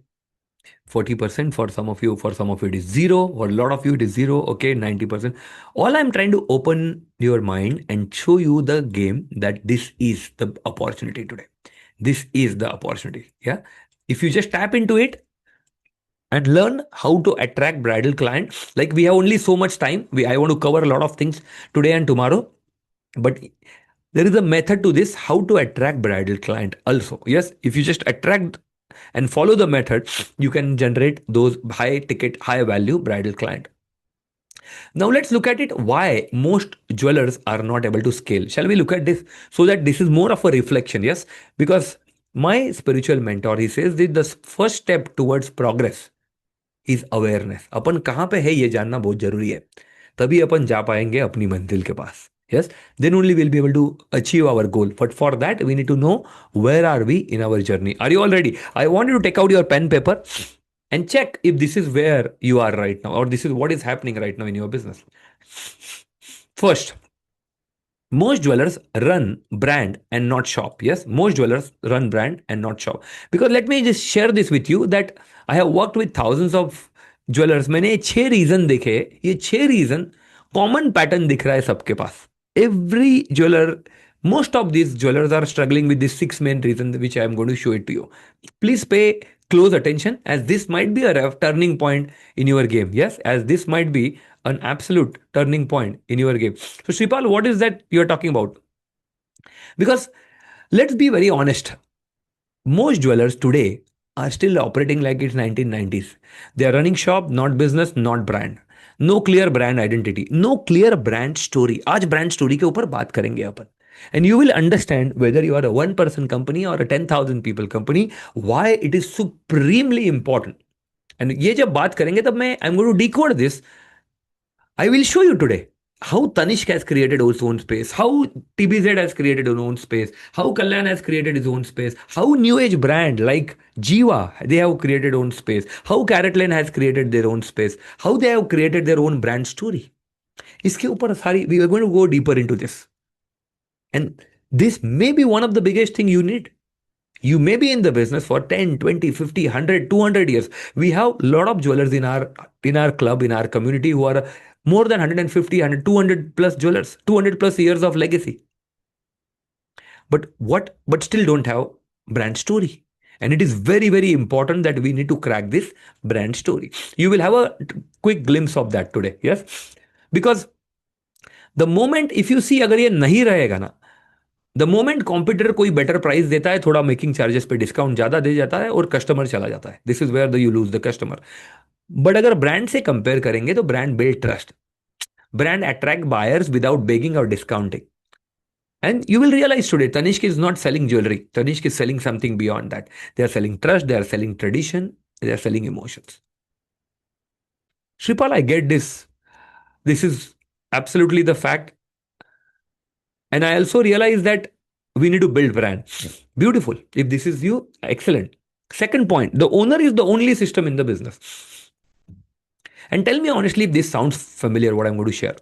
40% for some of you, for some of you it is zero, for a lot of you it is zero. Okay, 90%. All I'm trying to open your mind and show you the game that this is the opportunity today. This is the opportunity. Yeah. If you just tap into it and learn how to attract bridal clients, like we have only so much time. I want to cover a lot of things today and tomorrow, but there is a method to this, how to attract bridal client also. Yes, if you just attract and follow the method, you can generate those high ticket, high value bridal client. Now let's look at it, why most jewelers are not able to scale. Shall we look at this, so that this is more of a reflection? Yes, because my spiritual mentor, he says that the first step towards progress is awareness. अपन कहाँ पे है ये जानना बहुत जरूरी है, तभी अपन जा पाएंगे अपनी मंजिल के पास. Yes, then only we'll be able to achieve our goal. But for that, we need to know where are we in our journey. Are you all ready? I want you to take out your pen, paper, and check if this is where you are right now, or this is what is happening right now in your business. First, most jewelers run brand and not shop. Yes, most jewelers run brand and not shop. Because let me just share this with you that I have worked with thousands of jewellers. मैंने ये 6 reason देखे. ये 6 reason common pattern दिख रहा है सबके पास. Every jeweler, most of these jewelers are struggling with these 6 main reasons, which I am going to show it to you. Please pay close attention, as this might be a turning point in your game. Yes, as this might be an absolute turning point in your game. So, Sripal, what is that you're talking about? Because let's be very honest, most jewelers today are still operating like it's 1990s. They are running shop, not business, not brand. No clear brand identity, no clear brand story. आज brand story के ऊपर बात करेंगे अपन. And you will understand whether you are a one person company or a 10,000 people company, why it is supremely important. And ये जब बात करेंगे तब मैं I'm going to decode this. I will show you today how Tanishq has created his own space, how TBZ has created his own space, how Kalyan has created his own space, how new age brand like Jiva, they have created own space, how Carrot Lane has created their own space, how they have created their own brand story. इसके ऊपर सारी, we are going to go deeper into this. And this may be one of the biggest thing you need. You may be in the business for 10, 20, 50, 100, 200 years. We have a lot of jewelers in our club, in our community, who are more than 150, 100, 200 plus jewelers, 200 plus years of legacy. But still don't have brand story. And it is very, very important that we need to crack this brand story. You will have a quick glimpse of that today. Yes. Because the moment, if you see, अगर ये नहीं रहेगा ना, the moment competitor कोई better price देता है, थोड़ा making charges पे डिस्काउंट ज्यादा दे जाता है और कस्टमर चला जाता है, this is where the you lose the customer. But अगर ब्रांड से कंपेयर करेंगे तो brand build trust, brand attract buyers without begging or discounting. And you will realize today, Tanishq is not selling jewelry. Tanishq is selling something beyond that. They are selling trust, they are selling tradition, they are selling emotions. Shripal, I get this. This is absolutely the fact. And I also realized that we need to build brand. Beautiful. If this is you, excellent. Second point, the owner is the only system in the business. And tell me honestly if this sounds familiar, what I'm going to share.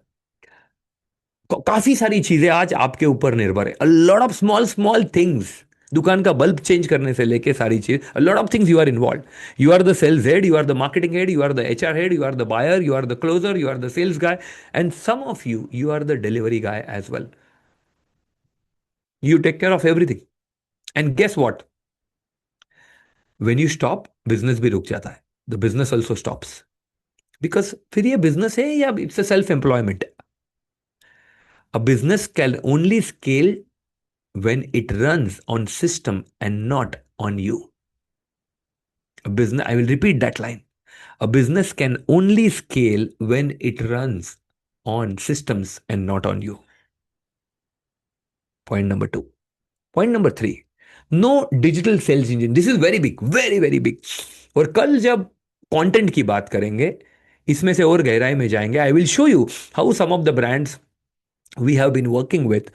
काफी सारी चीजें आज आपके ऊपर निर्भर है. A lot of small small things. दुकान का बल्ब चेंज करने से लेके सारी चीज, a lot of things you are involved. You are the sales head, you are the marketing head, you are the HR head, you are the buyer, you are the closer, you are the sales guy, and some of you are the delivery guy as well. You take care of everything. And guess what? When you stop, business भी रुक जाता है. The business also stops. Because फिर ये business है या it's a self employment. A business can only scale when it runs on system and not on you. A business, I will repeat that line. A business can only scale when it runs on systems and not on you. Point number 2. Point number 3. No digital sales engine. This is very big, very very big. और कल जब content की बात करेंगे, इसमें से और गहराई में जाएंगे. I will show you how some of the brands we have been working with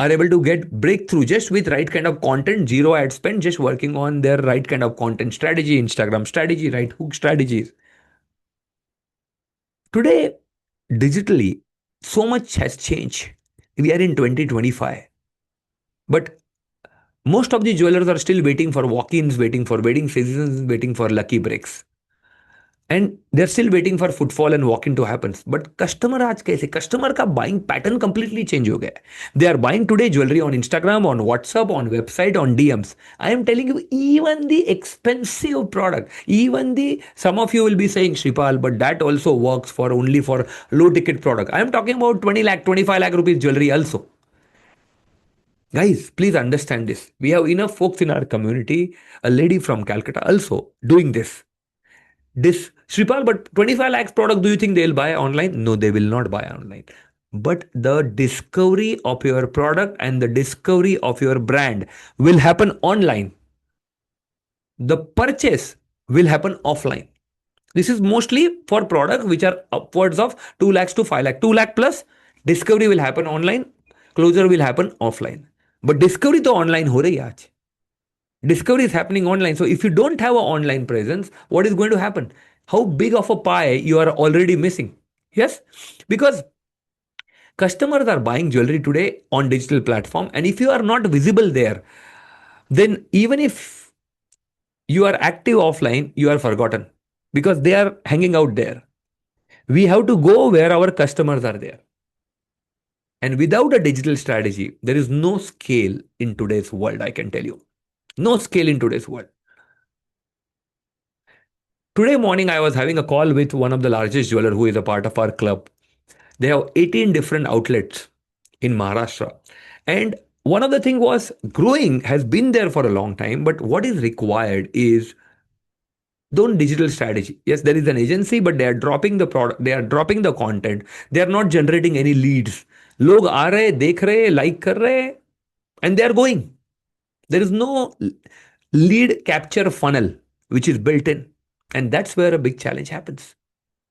are able to get breakthrough just with right kind of content, zero ad spend, just working on their right kind of content strategy, Instagram strategy, right hook strategies. Today, digitally, so much has changed. We are in 2025, but most of the jewelers are still waiting for walk-ins, waiting for wedding seasons, waiting for lucky breaks. And they're still waiting for footfall and walk-in to happen. But customer आज कैसे? Customer का buying pattern completely change हो गया. They are buying today jewelry on Instagram, on WhatsApp, on website, on DMs. I am telling you, even the expensive product, even the some of you will be saying Shripal, but that also works for only for low ticket product. I am talking about 20 lakh, 25 lakh rupees jewelry also. Guys, please understand this. We have enough folks in our community. A lady from Calcutta also doing this. This Sripal, but 25 lakhs product, do you think they'll buy online? No, they will not buy online. But the discovery of your product and the discovery of your brand will happen online. The purchase will happen offline. This is mostly for products which are upwards of 2 lakhs to 5 lakh. 2 lakh plus discovery will happen online, closure will happen offline. But discovery to online हो रही है आज. Discovery is happening online. So if you don't have an online presence, what is going to happen? How big of a pie you are already missing? Yes, because customers are buying jewelry today on digital platform, and if you are not visible there, then even if you are active offline, you are forgotten because they are hanging out there. We have to go where our customers are there. And without a digital strategy, there is no scale in today's world, I can tell you. No scale in today's world. Today morning, I was having a call with one of the largest jeweler who is a part of our club. They have 18 different outlets in Maharashtra. And one of the thing was growing has been there for a long time, but what is required is don't digital strategy. Yes, there is an agency, but they are dropping the product, they are dropping the content, they are not generating any leads. लोग आ रहे, देख रहे, like कर रहे, and they are going. There is no lead capture funnel which is built in. And that's where a big challenge happens.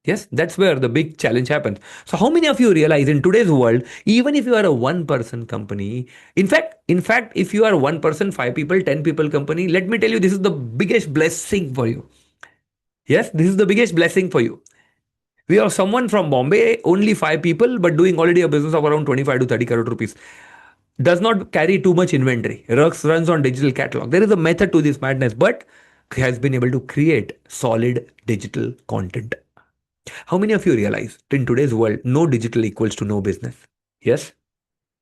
Yes, that's where the big challenge happens. So how many of you realize in today's world, even if you are a one person company, in fact, if you are one person, 5 people, 10 people company, let me tell you, this is the biggest blessing for you. Yes, this is the biggest blessing for you. We have someone from Bombay, only 5 people, but doing already a business of around 25 to 30 crore rupees. Does not carry too much inventory, runs on digital catalog. There is a method to this madness, but has been able to create solid digital content. How many of you realize in today's world, no digital equals to no business? Yes?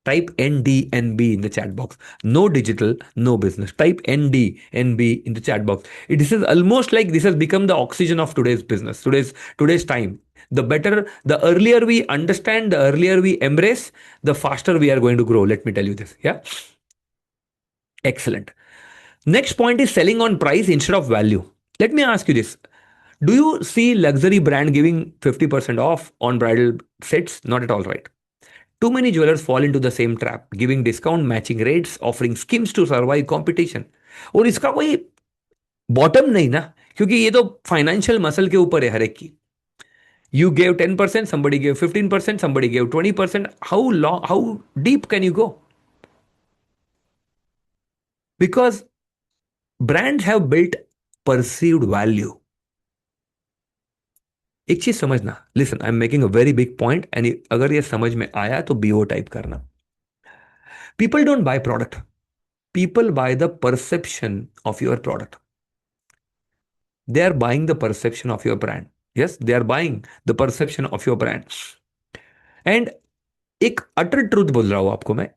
Type NDNB in the chat box. No digital, no business. Type NDNB in the chat box. This is almost like this has become the oxygen of today's business, today's time. The better, the earlier we understand, the earlier we embrace, the faster we are going to grow. Let me tell you this. Yeah. Excellent. Next point is selling on price instead of value. Let me ask you this. Do you see luxury brand giving 50% off on bridal sets? Not at all, right? Too many jewelers fall into the same trap, giving discount, matching rates, offering schemes to survive competition. और इसका कोई bottom नहीं ना, क्योंकि ये तो financial muscle के ऊपर है हर एक की. You gave 10%, somebody gave 15%, somebody gave 20%. How long, how deep can you go? Because brands have built perceived value. एक चीज समझना, listen, I am making a very big point, and अगर ये समझ में आया तो बीओ टाइप करना. People don't by product, people buy the perception of your product. They are buying the perception of your brand. Yes, they are buying the perception of your brand. And एक अटर truth बोल रहा हूं आपको मैं.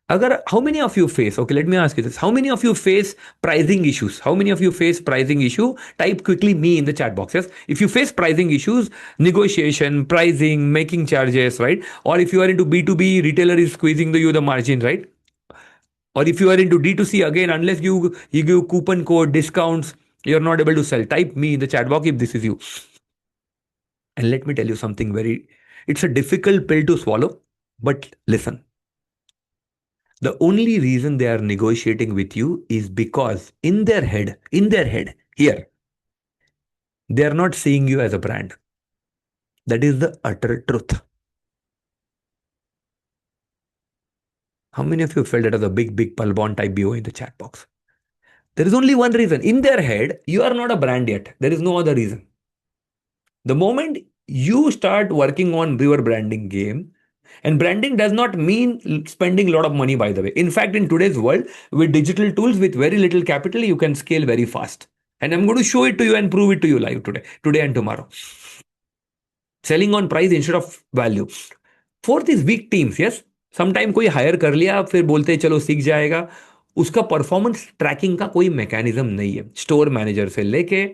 अगर how many of you face, okay let me ask you this, how many of you face pricing issues, how many of you face pricing issue, type quickly me in the chat box. Yes, if you face pricing issues, negotiation, pricing, making charges, right? Or if you are into B2B, retailer is squeezing you the margin, right? Or if you are into D2C, again, unless you give coupon code discounts, you're not able to sell. Type me in the chat box if this is you. And let me tell you something very, it's a difficult pill to swallow, but listen. The only reason they are negotiating with you is because in their head, here, they are not seeing you as a brand. That is the utter truth. How many of you felt that as a big, big Palbon type BO in the chat box? There is only one reason. In their head, you are not a brand yet. There is no other reason. The moment you start working on your branding game, and branding does not mean spending a lot of money, by the way. In fact, in today's world, with digital tools, with very little capital, you can scale very fast. And I'm going to show it to you and prove it to you live today and tomorrow. Selling on price instead of value. Fourth is weak teams. Yes, sometime कोई hire कर लिया, फिर बोलते हैं चलो सीख जाएगा. उसका परफॉर्मेंस ट्रैकिंग का कोई मैकेनिज्म नहीं है. स्टोर मैनेजर से लेके,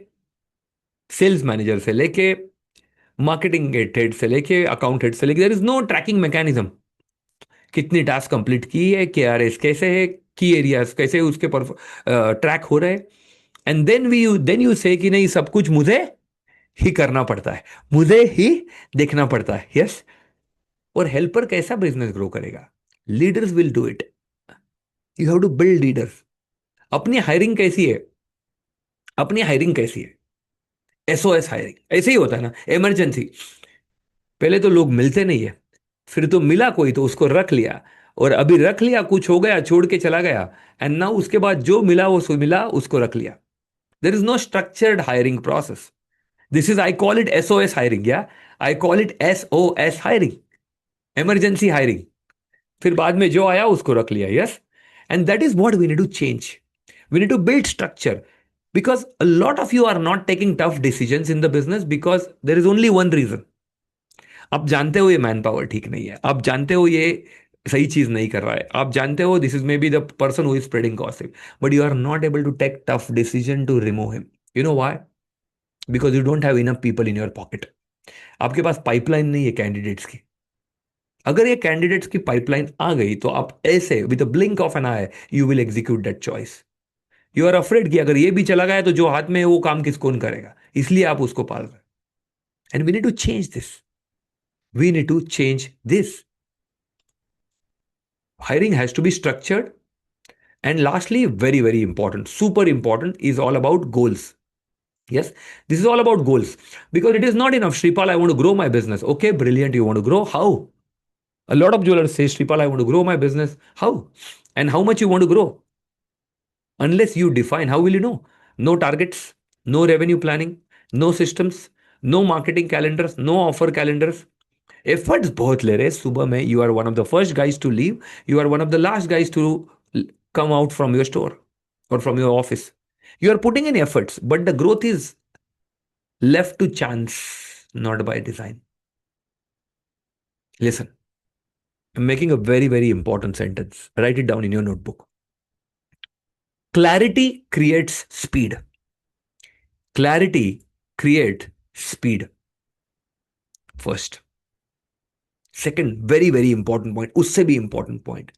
सेल्स मैनेजर से लेके, मार्केटिंग हेड से लेके, अकाउंट हेड से लेके, there is no tracking mechanism. कितनी टास्क कंप्लीट की है, के आर एस कैसे है, की एरियाज कैसे उसके पर ट्रैक हो रहे हैं. एंड देन यू से कि नहीं, सब कुछ मुझे ही करना पड़ता है, मुझे ही देखना पड़ता है. यस. और हेल्पर कैसा बिजनेस ग्रो करेगा? Leaders will do it. You have to build leaders. अपनी हायरिंग कैसी है? अपनी हायरिंग कैसी है? एसओएस हायरिंग ऐसे ही होता है ना, इमरजेंसी. पहले तो लोग मिलते नहीं है, फिर तो मिला कोई तो उसको रख लिया, और अभी रख लिया, कुछ हो गया छोड़ के चला गया, एंड नाउ उसके बाद जो मिला वो सो मिला, उसको रख लिया. There is no structured hiring process. This is, I call it SOS hiring. या I call it SOS hiring, emergency hiring. फिर बाद में जो आया उसको रख लिया. Yes. And that is what we need to change. We need to build structure. Because a lot of you are not taking tough decisions in the business because there is only one reason. आप जानते हो ये man power ठीक नहीं है, आप जानते हो ये सही चीज नहीं कर रहा है, आप जानते हो this is maybe the person who is spreading gossip, but you are not able to take tough decision to remove him. You know why? Because you don't have enough people in your pocket. आपके पास pipeline नहीं है candidates की. अगर ये candidates की pipeline आ गई तो आप ऐसे with blink of an eye you will execute that choice. You are afraid कि अगर ये भी चला गया तो जो हाथ में है वो काम किस कौन करेगा, इसलिए आप उसको पाल रहे. And we need to change this. We need to change this. Hiring has to be structured. And lastly, very, very important, super important, is all about goals. Yes, this is all about goals. Because it is not enough, Shripal, I want to grow my business. Okay, brilliant. You want to grow? How? A lot of jewelers say, Shripal, I want to grow my business. How? And how much you want to grow? Unless you define, how will you know? No targets, no revenue planning, no systems, no marketing calendars, no offer calendars. Efforts बहुत ले रहे हैं. सुबह में you are one of the first guys to leave, you are one of the last guys to come out from your store or from your office. You are putting in efforts, but the growth is left to chance, not by design. Listen, I'm making a very, very important sentence. Write it down in your notebook. Clarity creates speed. Clarity creates speed. First. Second, very, very important point. उससे भी important point.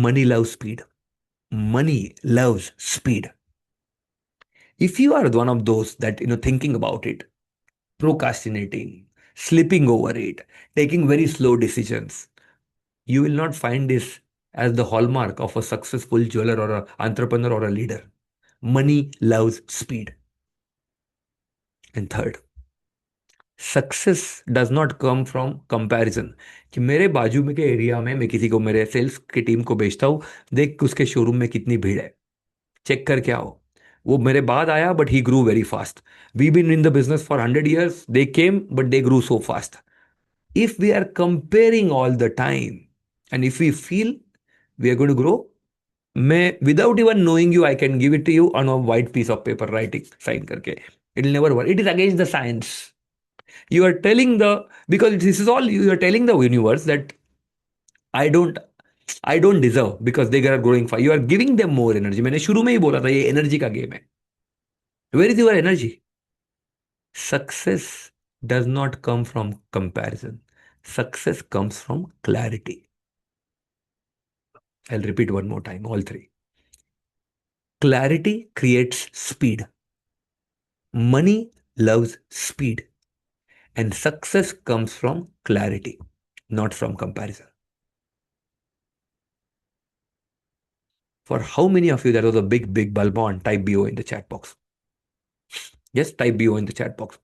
Money loves speed. Money loves speed. If you are one of those that, thinking about it, procrastinating, slipping over it, taking very slow decisions, you will not find this as the hallmark of a successful jeweler or an entrepreneur or a leader. Money loves speed. And third, success does not come from comparison, कि मेरे बाजू में के area में मैं किसी को, मेरे सेल्स की टीम को बेचता हूँ, देख उसके शोरूम में कितनी भीड़ है, चेक करके आओ। वो मेरे बाद आया but he grew very fast. We been in the business for 100 years, they came but they grew so fast. If we are comparing all the time and if we feel we are going to grow, मैं without even knowing you, I can give it to you on a white piece of paper, writing, sign करके, it will never work. It is against the science. You are telling the, because this is all, you are telling the universe that I don't, I don't deserve because they are growing fast. You are giving them more energy. मैंने शुरू में ही बोला था ये energy का game है. Where is your energy? Success does not come from comparison. Success comes from clarity. I'll repeat one more time, all three. Clarity creates speed. Money loves speed. And success comes from clarity, not from comparison. For how many of you that was a big, big bulb on, type BO in the chat box. Yes, type BO in the chat box.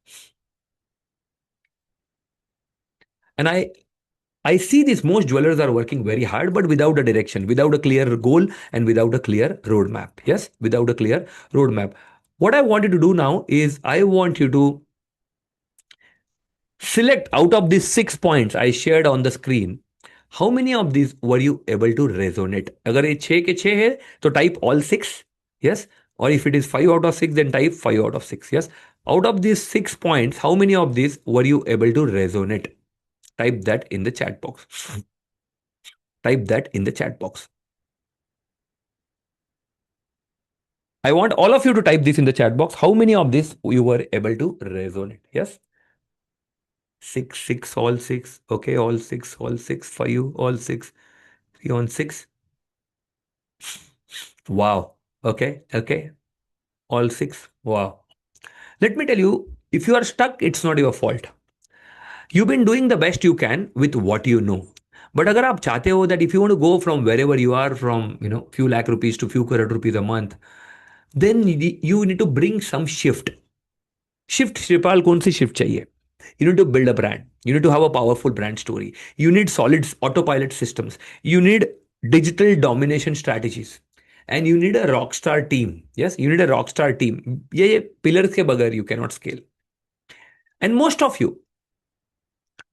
And I see this, most jewelers are working very hard, but without a direction, without a clear goal, and without a clear roadmap. Yes, without a clear roadmap. What I want you to do now is I want you to select out of these 6 points I shared on the screen. How many of these were you able to resonate? अगर ये 6 के 6 है तो type all 6. Yes. Or if it is 5 out of 6, then type 5 out of 6. Yes. Out of these 6 points, how many of these were you able to resonate? Type that in the chat box. Type that in the chat box. I want all of you to type this in the chat box. How many of this you were able to resonate? Yes. 6, 6, all 6. Okay, all 6, all 6. 5, all 6. 3 on 6. Wow. Okay. Okay. All 6. Wow. Let me tell you, if you are stuck, it's not your fault. You've been doing the best you can with what you know. But अगर आप चाहते हो that if you want to go from wherever you are, from few lakh rupees to few crore rupees a month, then you need to bring some shift. Shift, Shripal, कौन सी shift चाहिए? You need to build a brand. You need to have a powerful brand story. You need solid autopilot systems. You need digital domination strategies. And you need a rock star team. Yes, you need a rock star team. ये pillars के बगैर you cannot scale. And most of you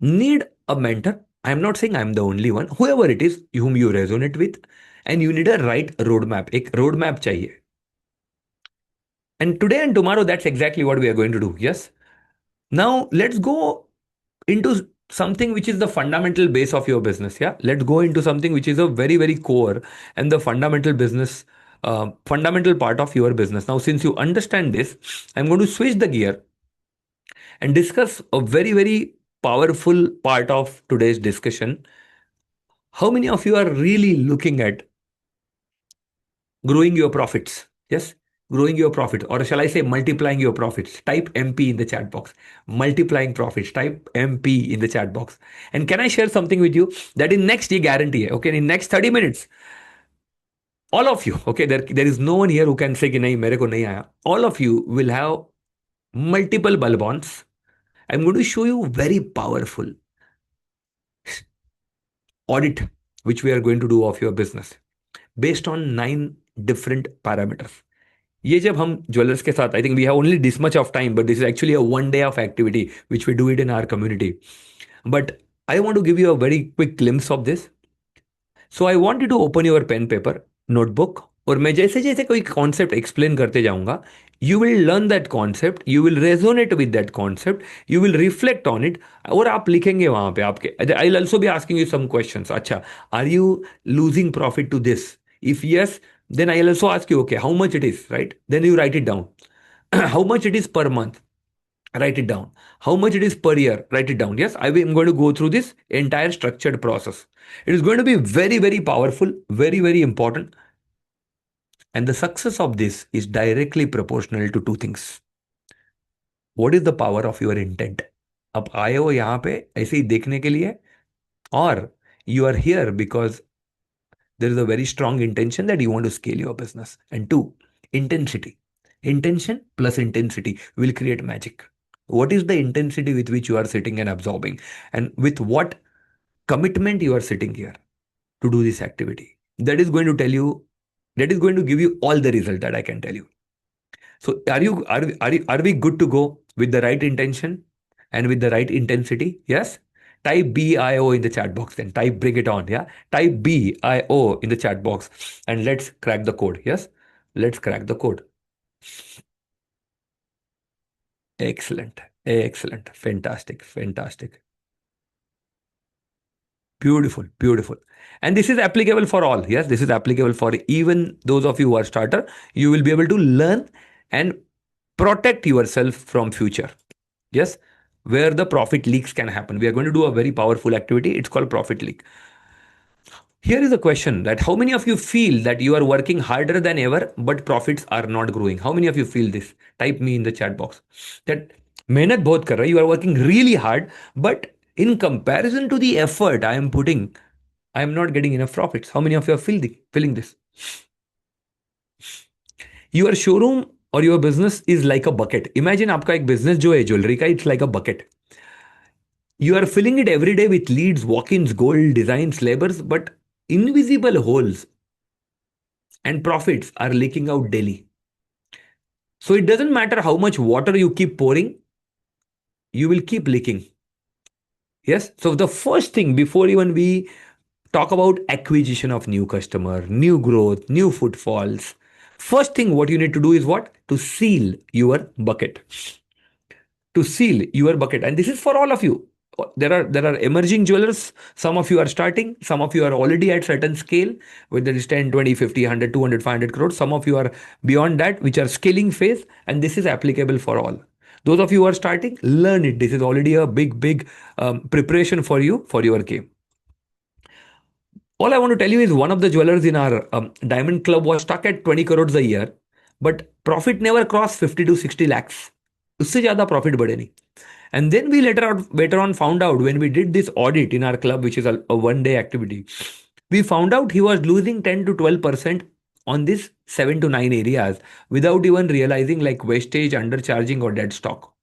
need a mentor. I'm not saying I'm the only one. Whoever it is whom you resonate with, and you need a right roadmap. एक roadmap चाहिए. And today and tomorrow, that's exactly what we are going to do. Yes. Now let's go into something which is the fundamental base of your business. Yeah, let's go into something which is a very, very core and the fundamental business, fundamental part of your business. Now, since you understand this, I'm going to switch the gear and discuss a very, very powerful part of today's discussion. How many of you are really looking at growing your profits? Yes, growing your profits, or shall I say multiplying your profits? Type MP in the chat box. Multiplying profits, type MP in the chat box. And can I share something with you that in next year guarantee hai, okay, in next 30 minutes, all of you, okay, there is no one here who can say कि नहीं मेरे को नहीं आया. All of you will have multiple bulb ons. I'm going to show you very powerful audit which we are going to do of your business based on 9 different parameters. ये जब हम jewellers के साथ, I think we have only this much of time, but this is actually a 1 day of activity which we do it in our community. But I want to give you a very quick glimpse of this. So I want you to open your pen paper, notebook, और मैं जैसे जैसे कोई concept explain करते जाऊंगा, you will learn that concept, you will resonate with that concept, you will reflect on it, और आप लिखेंगे वहां पे आपके. I will also be asking you some questions. अच्छा, are you losing profit to this? If yes, then I'll also ask you, okay, how much it is, right? Then you write it down. How much it is per month? Write it down. How much it is per year? Write it down. Yes, I'm going to go through this entire structured process. It is going to be very, very powerful, very, very important. And the success of this is directly proportional to two things. What is the power of your intent? आप आए हो यहाँ पे ऐसे ही देखने के लिए, और you are here because there is a very strong intention that you want to scale your business. And two, intensity. Intention plus intensity will create magic. What is the intensity with which you are sitting and absorbing? And with what commitment you are sitting here to do this activity? That is going to tell you, that is going to give you all the result that I can tell you. So are we good to go with the right intention and with the right intensity? Yes. Type BIO in the chat box then. Type bring it on. Yeah. Type BIO in the chat box and let's crack the code. Yes. Let's crack the code. Excellent. Excellent. Fantastic. Fantastic. Beautiful. Beautiful. And this is applicable for all. Yes. This is applicable for even those of you who are starter. You will be able to learn and protect yourself from future. Yes, where the profit leaks can happen. We are going to do a very powerful activity. It's called profit leak. Here is a question that how many of you feel that you are working harder than ever, but profits are not growing? How many of you feel this? Type me in the chat box. That मेहनत बहुत कर रहा है, you are working really hard, but in comparison to the effort I am putting, I am not getting enough profits. How many of you are feeling this? Your showroom or your business is like a bucket. Imagine आपका एक business जो है jewellery का, it's like a bucket. You are filling it every day with leads, walk-ins, gold, designs, labors, but invisible holes and profits are leaking out daily. So it doesn't matter how much water you keep pouring, you will keep leaking. Yes. So the first thing before even we talk about acquisition of new customer, new growth, new footfalls, first thing what you need to do is what? To seal your bucket. To seal your bucket, and this is for all of you. There are emerging jewelers. Some of you are starting, some of you are already at certain scale, whether it's 10, 20, 50, 100, 200, 500 crores. Some of you are beyond that, which are scaling phase, and this is applicable for all. Those of you who are starting, learn it. This is already a big preparation for you for your game. All I want to tell you is one of the jewelers in our diamond club was stuck at 20 crores a year, but profit never crossed 50 to 60 lakhs. उससे ज्यादा profit बढ़े नहीं. And then we later on found out when we did this audit in our club, which is a 1 day activity, we found out he was losing 10 to 12% on this 7 to 9 areas without even realizing like wastage, undercharging or dead stock.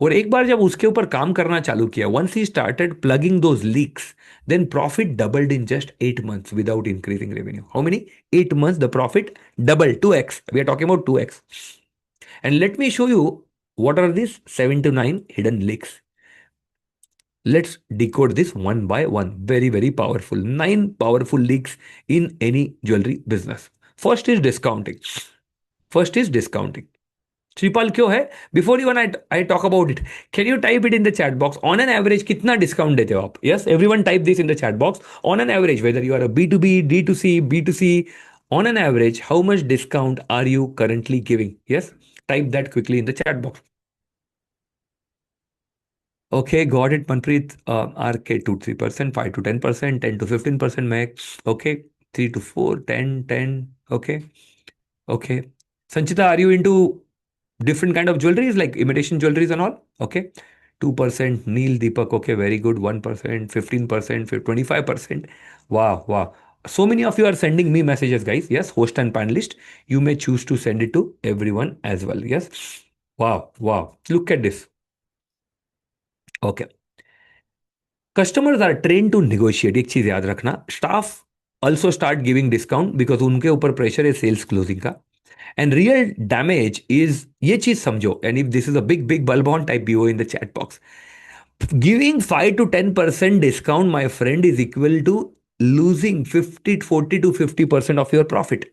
और एक बार जब उसके ऊपर काम करना चालू किया, once he started plugging those leaks, then profit doubled in just 8 months without increasing revenue. How many? 8 months, the profit doubled, 2x. We are talking about 2x. And let me show you what are these 7 to 9 hidden leaks. Let's decode this one by one. Very, very powerful. 9 powerful leaks in any jewelry business. First is discounting. First is discounting. Shripal क्यों है? Before even I talk about it, can you type it in the chat box? On an average, कितना discount देते हो आप? Yes, everyone type this in the chat box. On an average, whether you are a B2B, D2C, B2C, on an average, how much discount are you currently giving? Yes, type that quickly in the chat box. Okay, got it, Manpreet. RK 2-3%, 5 to 10%, 10 to 15% max. Okay, 3 to 4, 10, 10. Okay, okay. Sanchita, are you into different kind of jewelries like imitation jewelries and all? Okay, 2%. Neil Deepak. Okay, very good. 1%, 15%, 25%. Wow, wow. So many of you are sending me messages, guys. Yes, host and panelist. You may choose to send it to everyone as well. Yes. Wow, wow. Look at this. Okay. Customers are train to negotiate. एक चीज याद रखना, staff also start giving discount because उनके ऊपर pressure है sales closing का. And real damage is, ये चीज समझो, and if this is a big big bulb on type BO in the chat box. Giving 5 to 10% discount, my friend, is equal to losing 40 to 50% of your profit.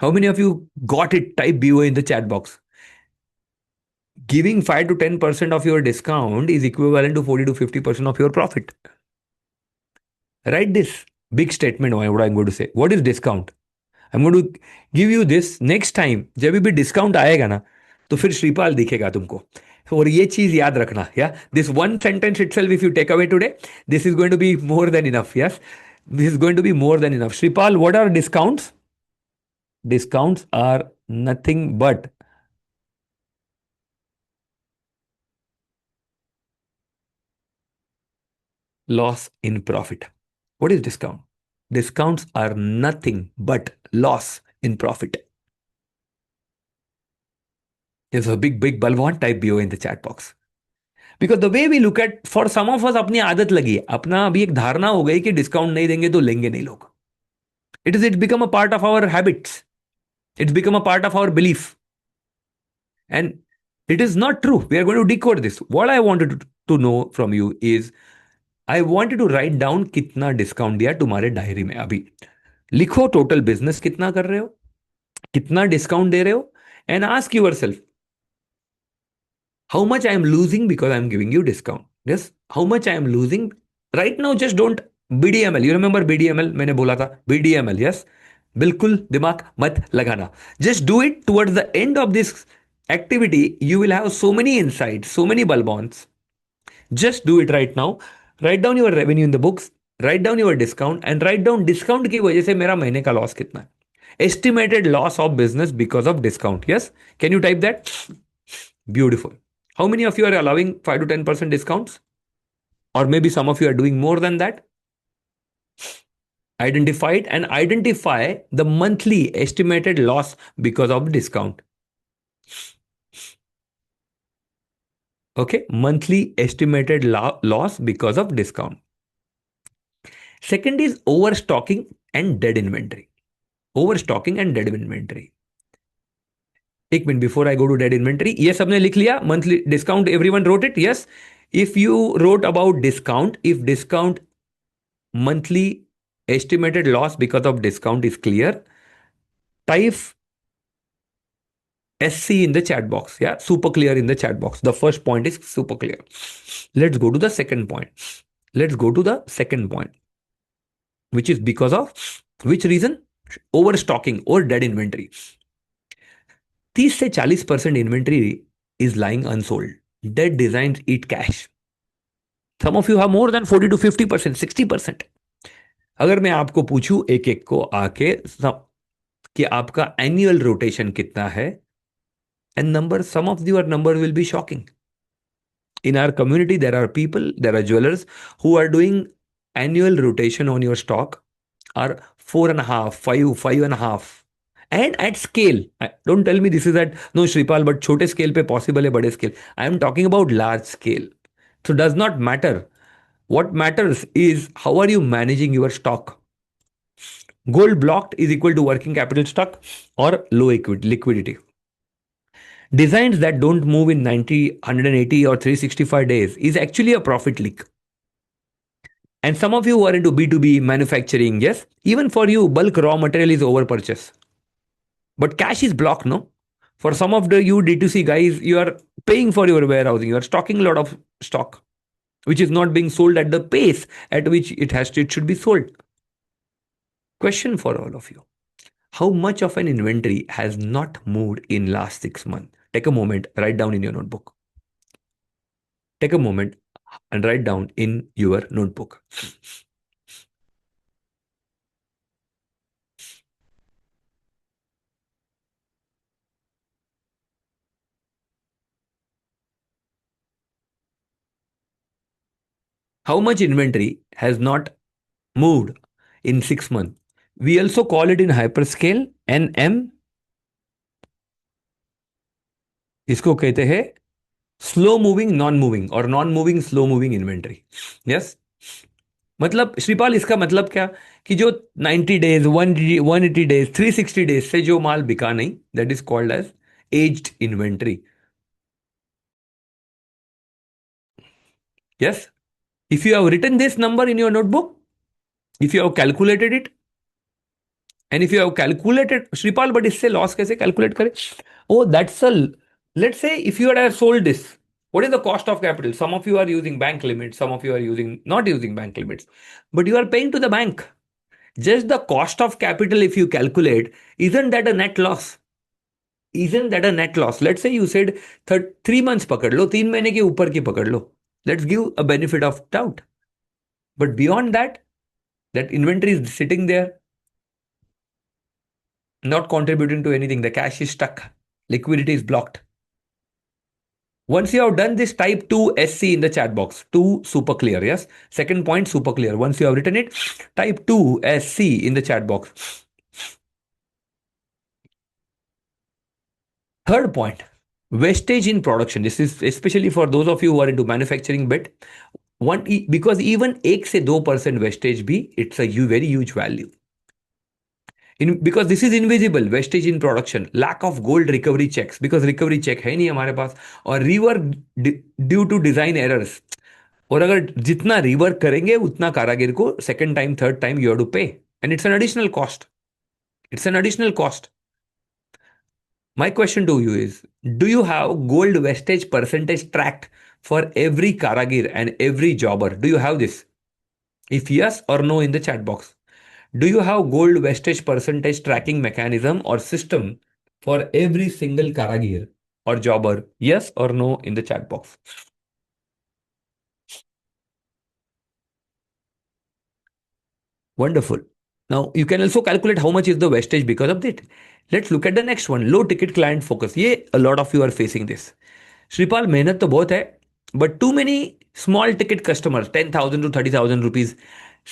How many of you got it? Type BO in the chat box. Giving 5 to 10% of your discount is equivalent to 40 to 50% of your profit. Write this big statement. What I'm going to say. What is discount? I'm going to give you this next time. जब भी discount आएगा ना, तो फिर श्रीपाल दिखेगा तुमको. और ये चीज याद रखना. या this one sentence itself, if you take away today, this is going to be more than enough. Yes, this is going to be more than enough. Shripal, what are discounts? Discounts are nothing but loss in profit. What is discount? Discounts are nothing but loss in profit. There's a big Balwan type BO in the chat box. Because the way we look at for some of us अपनी आदत लगी है, अपना अभी एक धारणा हो गई कि डिस्काउंट नहीं देंगे तो लेंगे नहीं लोग. It become a part of our habits. It's become a part of our belief. And it is not true. We are going to decode this. What I wanted to know from you is, I wanted to write down कितना discount दिया तुम्हारे diary में अभी. लिखो total business कितना कर रहे हो, कितना डिस्काउंट दे रहे हो, and ask yourself how much I am losing because I am giving you discount. Yes, how much I am losing right now. Just don't BDML. You remember BDML? मैंने बोला था BDML. Yes, बिल्कुल दिमाग मत लगाना. Just do it towards the end of this activity. You will have so many insights, so many bulbons. Just do it right now. Write down your revenue in the books. Write down your discount and write down discount की वजह से मेरा महीने का loss कितना है. Estimated loss of business because of discount. Yes, can you type that? Beautiful. How many of you are allowing 5 to 10% discounts? Or maybe some of you are doing more than that. Identify it and identify the monthly estimated loss because of discount. Okay, monthly estimated loss because of discount. Second is overstocking and dead inventory. Overstocking and dead inventory. एक minute before I go to dead inventory, ये सबने लिख लिया monthly discount, everyone wrote it. Yes, if you wrote about discount, if discount monthly estimated loss because of discount is clear, type SC in the chat box. Yeah, super clear in the chat box. The first point is super clear. Let's go to the second point. Which is because of which reason? Overstocking or dead inventory. 30 से 40% inventory is lying unsold. Dead designs eat cash. Some of you have more than 40 to 50%, 60%. अगर मैं आपको पूछूं एक एक को आके कि आपका एनुअल रोटेशन कितना है, and number, some of your number will be shocking. In our community, there are people, there are jewelers who are doing annual rotation on your stock are 4.5, 5, 5.5, and at scale. Don't tell me this is at no Shripal, but छोटे scale पे possible है, बड़े scale. I am talking about large scale. So does not matter. What matters is how are you managing your stock. Gold blocked is equal to working capital stuck or low liquidity. Designs that don't move in 90, 180 or 365 days is actually a profit leak. And some of you who are into B2B manufacturing, yes, even for you, bulk raw material is over purchase. But cash is blocked, no? For some of the you D2C guys, you are paying for your warehousing, you are stocking a lot of stock, which is not being sold at the pace at which it should be sold. Question for all of you. How much of an inventory has not moved in last 6 months? Take a moment, write down in your notebook. Take a moment and write down in your notebook. How much inventory has not moved in 6 months? We also call it in hyperscale NM. इसको कहते हैं slow moving non moving और non moving slow moving inventory. Yes, मतलब श्रीपाल इसका मतलब क्या कि जो 90 डेज 180 डेज 360 डेज से जो माल बिका नहीं, that is called as aged inventory. Yes, if you have written this number in your notebook, if you have calculated it, and if you have calculated, Shripal, but इससे loss कैसे calculate करें? Oh, that's a, let's say if you had sold this, what is the cost of capital? Some of you are using bank limits, some of you are not using bank limits, but you are paying to the bank. Just the cost of capital, if you calculate, isn't that a net loss? Isn't that a net loss? Let's say you said 3 months पकड़ लो, 3 महीने के ऊपर की पकड़ लो. Let's give a benefit of doubt. But beyond that, that inventory is sitting there, not contributing to anything. The cash is stuck. Liquidity is blocked. Once you have done this, type 2 SC in the chat box. 2 super clear. Yes. Second point, super clear. Once you have written it, type 2 SC in the chat box. Third point, Wastage in production. This is especially for those of you who are into manufacturing bit. Because even 1 से 2% wastage भी, it's a very huge value. Because this is invisible wastage in production, lack of gold recovery checks, because recovery check है नहीं हमारे पास, और rework due to design errors. और अगर जितना rework करेंगे उतना कारागिर को second time third time you have to pay, and it's an additional cost. It's an additional cost. My question to you is, do you have gold vestage percentage tracked for every karagir and every jobber? Do you have this? If yes or no in the chat box. Do you have gold vestage percentage tracking mechanism or system for every single karagir or jobber? Yes or no in the chat box. Wonderful. Now you can also calculate how much is the wastage because of that. Let's look at the next one. Low ticket client focus. ये a lot of you are facing this. Shripal मेहनत तो बहुत है, but too many small ticket customer, 10,000 to 30,000 rupees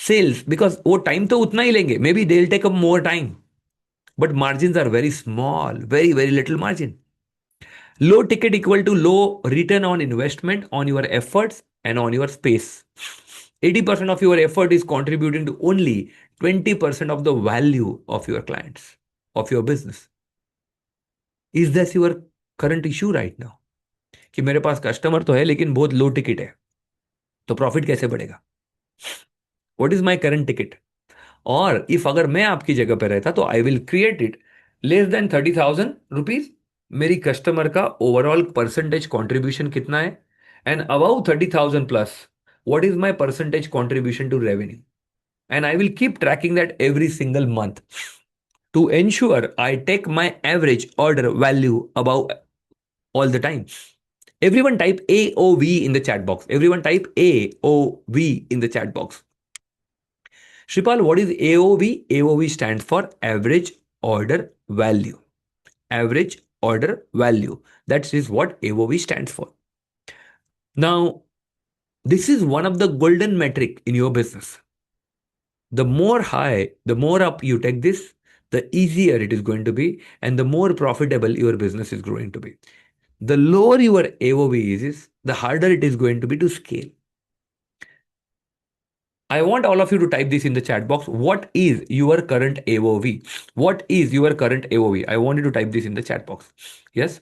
sales, because वो time तो उतना ही लेंगे, maybe they take up more time, but margin are very small, very very little margin. Low ticket equal to low return on investment on your efforts and on your space. 80% of your effort is contributing to only 20% of the value of your clients, of your business. Is this your current issue right now? कि मेरे पास customer तो है लेकिन बहुत लो ticket है, तो profit कैसे बढ़ेगा? What is my current ticket? और इफ अगर मैं आपकी जगह पे रहता तो I will create it less than 30,000 rupees. मेरी कस्टमर का ओवरऑल परसेंटेज कॉन्ट्रीब्यूशन कितना है, and above 30,000 plus what is my percentage contribution to revenue, and I will keep tracking that every single month to ensure I take my average order value above all the time. Everyone type AOV in the chat box. Everyone type AOV in the chat box. Shripal, what is AOV? AOV stands for average order value. Average order value. That is what AOV stands for. Now, this is one of the golden metric in your business. The more high, the more up you take this, the easier it is going to be, and the more profitable your business is going to be. The lower your AOV is, the harder it is going to be to scale. I want all of you to type this in the chat box. What is your current AOV? What is your current AOV? I want you to type this in the chat box. Yes?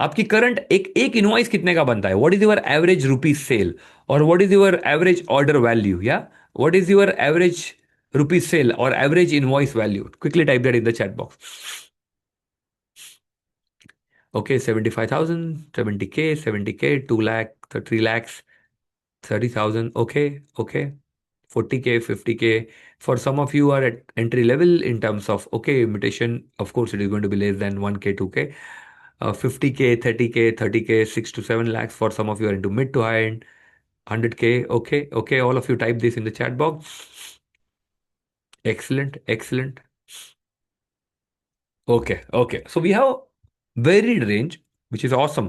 आपकी current एक invoice कितने का बनता है? What is your average rupees sale, और what is your average order value, या what is your average rupees sale और average invoice value? Quickly type that in the chat box. Okay, 75,000, 70K, 70K, 2 lakh, 3 lakhs, 30,000. Okay. 40K, 50K. For some of you are at entry level in terms of, okay, imitation, of course, it is going to be less than 1K, 2K. 50K, 30K, 30K, 6 to 7 lakhs. For some of you are into mid to high end, 100K. Okay. All of you type this in the chat box. Excellent. Okay. So we have varied range, which is awesome.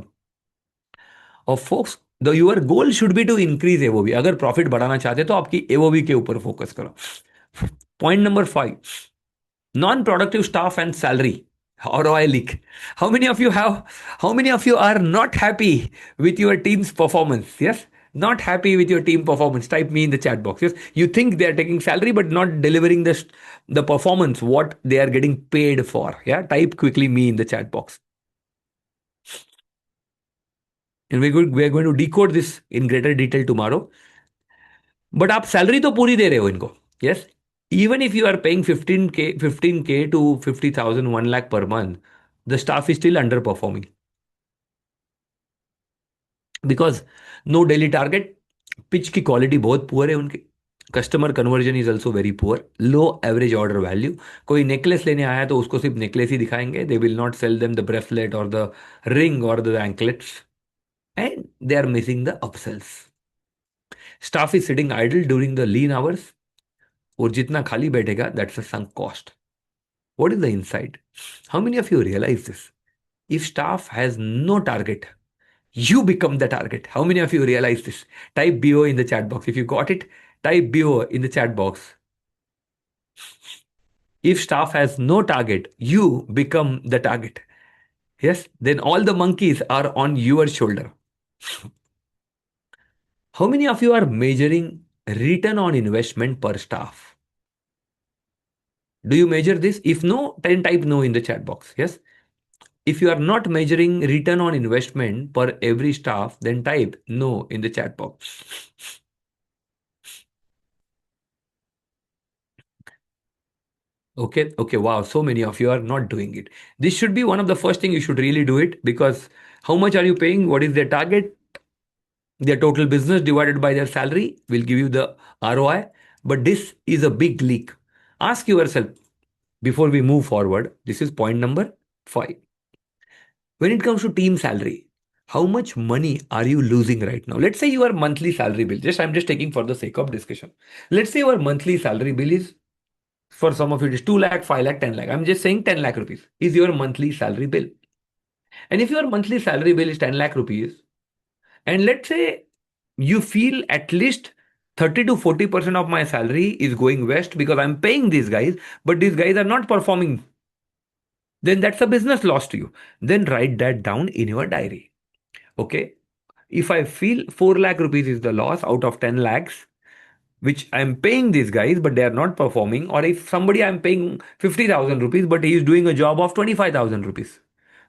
Of folks, your goal should be to increase AOV. अगर profit बढ़ाना चाहते हो तो आपकी AOV के ऊपर focus करो. Point number 5, non productive staff and salary. How do I leak? How many of you are not happy with your team's performance? Yes, not happy with your team performance. Type me in the chat box. Yes, you think they are taking salary but not delivering the performance what they are getting paid for. Yeah, type quickly me in the chat box. And we're going to decode this in greater detail tomorrow. But आप salary तो पूरी दे रहे हो इनको. Yes, even if you are paying 15K to 50,000, 1 lakh per month, the staff is still underperforming because no daily target, pitch की quality बहुत poor है उनकी, customer conversion is also very poor, low average order value. कोई necklace लेने आया तो उसको सिर्फ नेकलेस ही दिखाएंगे, they will not sell them the bracelet और द रिंग और the anklets, and they are missing the upsells. Staff is sitting idle during the lean hours, और जितना खाली बैठेगा that's a sunk cost. What is the insight? How many of you realize this? If staff has no target, you become the target. How many of you realize this? Type BO in the chat box. If you got it, type BO in the chat box. If staff has no target, you become the target. Yes, then all the monkeys are on your shoulder. How many of you are measuring return on investment per staff? Do you measure this? If no, then type no in the chat box. Yes. If you are not measuring return on investment per every staff, then type no in the chat box. Okay. Okay. Wow. So many of you are not doing it. This should be one of the first thing you should really do it, because how much are you paying? What is their target? Their total business divided by their salary will give you the ROI. But this is a big leak. Ask yourself before we move forward. This is point number 5. When it comes to team salary, how much money are you losing right now? Let's say your monthly salary bill. Just I'm just taking for the sake of discussion. Let's say your monthly salary bill is, for some of you, it is 2 lakh, 5 lakh, 10 lakh. I'm just saying 10 lakh rupees is your monthly salary bill. And if your monthly salary bill is 10 lakh rupees, and let's say you feel at least 30 to 40% of my salary is going west because I'm paying these guys, but these guys are not performing, then that's a business loss to you. Then write that down in your diary. Okay. If I feel 4 lakh rupees is the loss out of 10 lakhs, which I'm paying these guys, but they are not performing, or if somebody I'm paying 50,000 rupees, but he is doing a job of 25,000 rupees,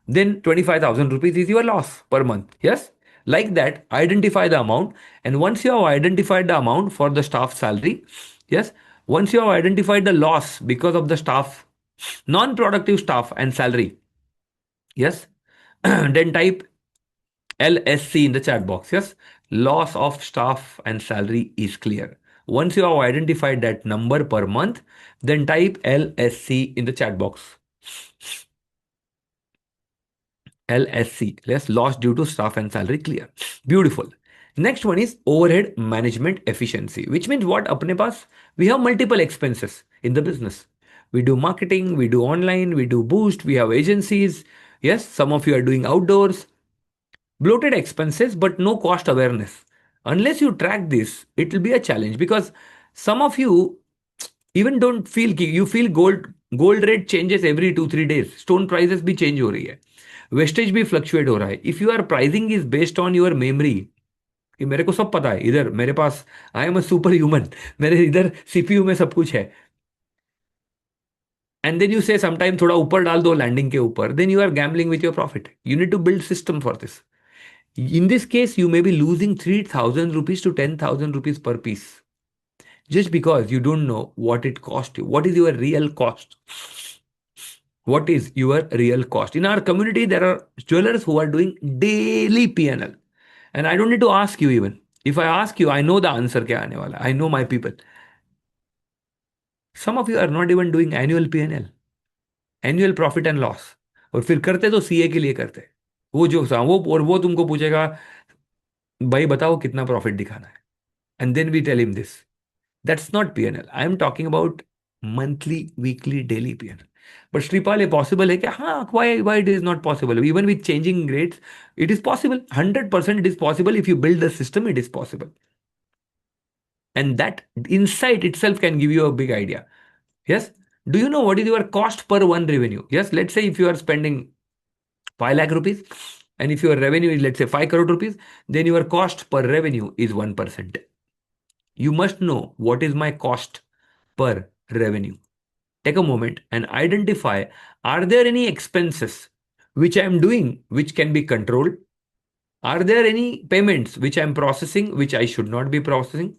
then 25,000 rupees is your loss per month. Yes. Like that, identify the amount. And once you have identified the amount for the staff salary, yes, once you have identified the loss because of the staff, non productive staff and salary, yes, then type LSC in the chat box. Yes, loss of staff and salary is clear. Once you have identified that number per month, then type LSC in the chat box. LSC, less loss due to staff and salary, clear. Beautiful. Next one is overhead management efficiency, which means what? Apne paas, we have multiple expenses in the business. We do marketing, we do online, we do boost, we have agencies. Yes, some of you are doing outdoors. Bloated expenses, but no cost awareness. Unless you track this, it will be a challenge, because some of you even don't feel you feel gold rate changes every 2 3 days. Stone prices भी change हो रही है. Wastage भी fluctuate हो रहा है. If your pricing is based on your memory, कि मेरे को सब पता है, इधर मेरे पास I am a super human, मेरे इधर सीपीयू में सब कुछ है, and then you say sometime थोड़ा ऊपर डाल दो लैंडिंग के ऊपर, then you are gambling with your profit. You need to build system for this. In this case, you may be losing 3,000 rupees to 10,000 rupees per piece, just because you don't know what it cost you. What is your real cost? What is your real cost? In our community, there are jewelers who are doing daily PNL. And I don't need to ask you even. If I ask you, I know the answer kya aane wala. I know my people. Some of you are not even doing annual PNL, annual profit and loss. और फिर करते तो CA के लिए करते. वो जो वो और वो तुमको पूछेगा, भाई बताओ कितना प्रॉफिट दिखाना है. And then we tell him this. That's not PNL. I am talking about monthly, weekly, daily PNL. But Sripal, ये possible है क्या? हाँ, why it is not possible? Even with changing rates, it is possible. 100% it is possible. If you build the system, it is possible. And that insight itself can give you a big idea. Yes. Do you know what is your cost per one revenue? Yes. Let's say if you are spending 5 lakh rupees, and if your revenue is, let's say, 5 crore rupees, then your cost per revenue is 1%. You must know what is my cost per revenue. Take a moment and identify, are there any expenses which I am doing which can be controlled? Are there any payments which I am processing which I should not be processing?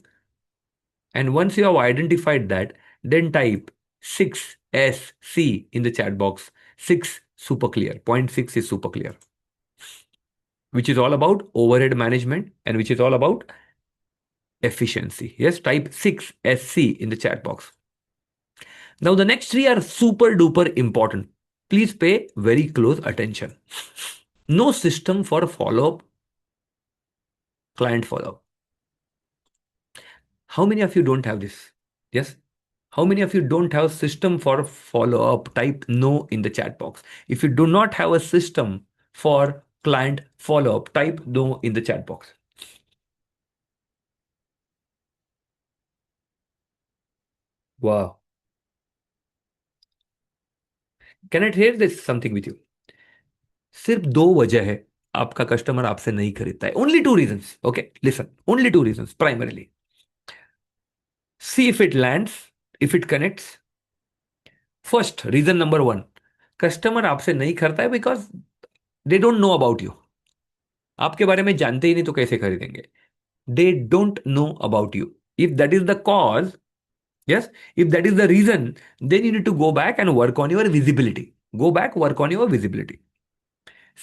And once you have identified that, then type 6SC in the chat box. 6 super clear. Point 6 is super clear, which is all about overhead management and which is all about efficiency. Yes, type 6SC in the chat box. Now, the next three are super duper important. Please pay very close attention. No system for follow up, client follow up. How many of you don't have this? Yes. How many of you don't have system for follow up? Type no in the chat box. If you do not have a system for client follow up, type no in the chat box. Wow. Can I share this something with you? सिर्फ दो वजह है आपका customer आपसे नहीं खरीदता है. Only two reasons. Okay listen, only two reasons primarily. See if it lands, if it connects. First reason number one, customer आपसे नहीं खरीदता है because they don't know about you. आपके बारे में जानते ही नहीं तो कैसे खरीदेंगे. They don't know about you. If that is the cause, yes, if that is the reason, then you need to go back and work on your visibility. Go back, work on your visibility.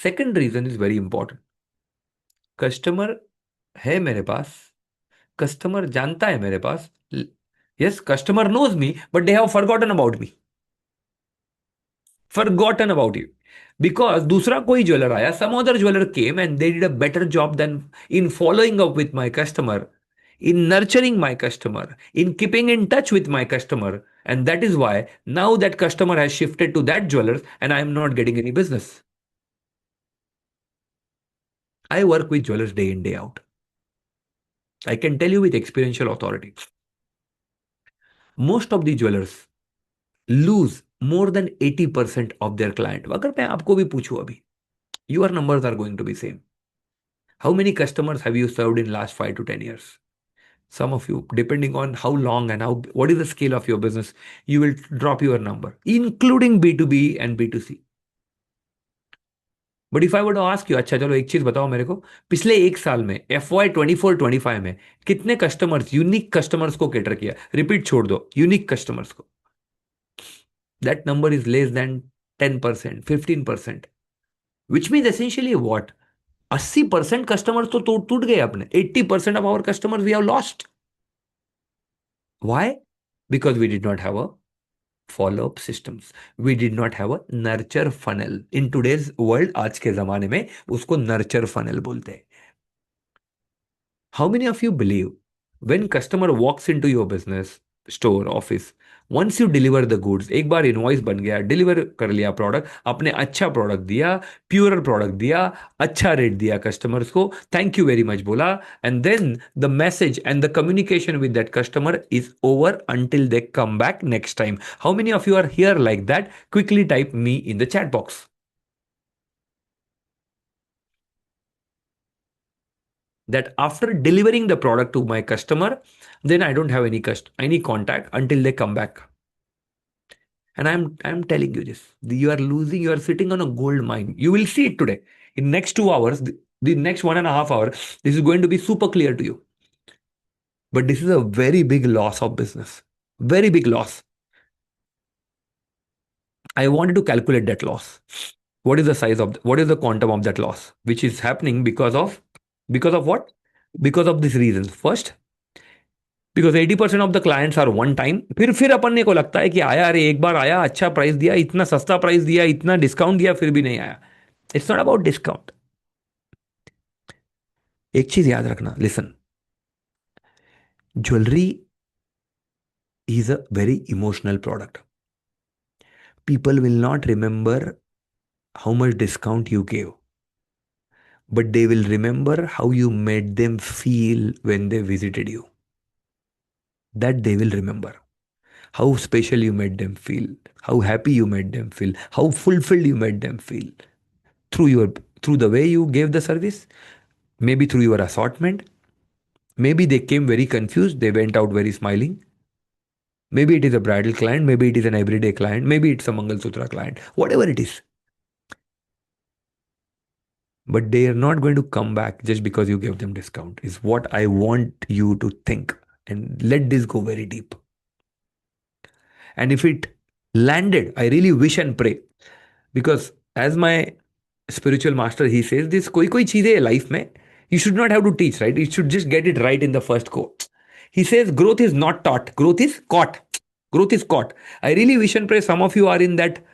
Second reason is very important. Customer है मेरे पास, customer जानता है मेरे पास. Yes, customer knows me but they have forgotten about me. Forgotten about you. Because दूसरा कोई jeweller आया, some other jeweler came and they did a better job than in following up with my customer, in nurturing my customer, in keeping in touch with my customer. And that is why now that customer has shifted to that jeweler and I am not getting any business. I work with jewelers day in, day out. I can tell you with experiential authority. Most of the jewelers lose more than 80% of their client. अगर मैं आपको भी पूछूं अभी, your numbers are going to be same. How many customers have you served in last 5 to 10 years? Some of you, depending on how long and how what is the scale of your business, you will drop your number, including B2B and B2C. But if I would ask you, अच्छा चलो एक चीज बताओ मेरे को, पिछले एक साल में FY 24-25 में कितने कस्टमर्स, यूनिक कस्टमर्स को कैटर किया. रिपीट छोड़ दो, यूनिक कस्टमर्स को. That number is less than 10%, 15%. Which means essentially what, 80% customers तो टूट गए अपने. 80% of our customers we have lost. Why? Because we did not have a follow-up systems. We did not have a nurture funnel. In today's world, आज के जमाने में उसको nurture funnel बोलते हैं. How many of you believe when customer walks into your business, store, office, once you deliver the goods, एक बार invoice बन गया, डिलीवर कर लिया प्रोडक्ट, आपने अच्छा प्रोडक्ट दिया, प्योर प्रोडक्ट दिया, अच्छा रेट दिया कस्टमर्स को, थैंक यू वेरी मच बोला, and then the message and the communication with that customer is over until they come back next time. How many of you are here like that? Quickly type me in the chat box. That after delivering the product to my customer, then I don't have any contact until they come back. And I'm telling you this. You are losing, you are sitting on a gold mine. You will see it today. In next 2 hours, the next 1.5 hours, this is going to be super clear to you. But this is a very big loss of business. Very big loss. I wanted to calculate that loss. What is the size of what is the quantum of that loss, which is happening because of what? Because of these reasons. First, because 80% of the clients are one time. फिर अपन को लगता है कि आया, अरे एक बार आया, अच्छा प्राइस दिया, इतना सस्ता प्राइस दिया, इतना डिस्काउंट दिया, फिर भी नहीं आया. It's not about discount. एक चीज याद रखना, listen, jewellery is a very emotional product. People will not remember how much discount you gave, but they will remember how you made them feel when they visited you. That they will remember. How special you made them feel, how happy you made them feel, how fulfilled you made them feel through your through the way you gave the service, maybe through your assortment. Maybe they came very confused, they went out very smiling. Maybe it is a bridal client, maybe it is an everyday client, maybe it's a Mangal Sutra client, whatever it is. But they are not going to come back just because you gave them discount, is what I want you to think. And let this go very deep. And if it landed, I really wish and pray. Because as my spiritual master, he says this, koi cheeze hai life mein, you should not have to teach, right? You should just get it right in the first go. He says growth is not taught, growth is caught. Growth is caught. I really wish and pray some of you are in that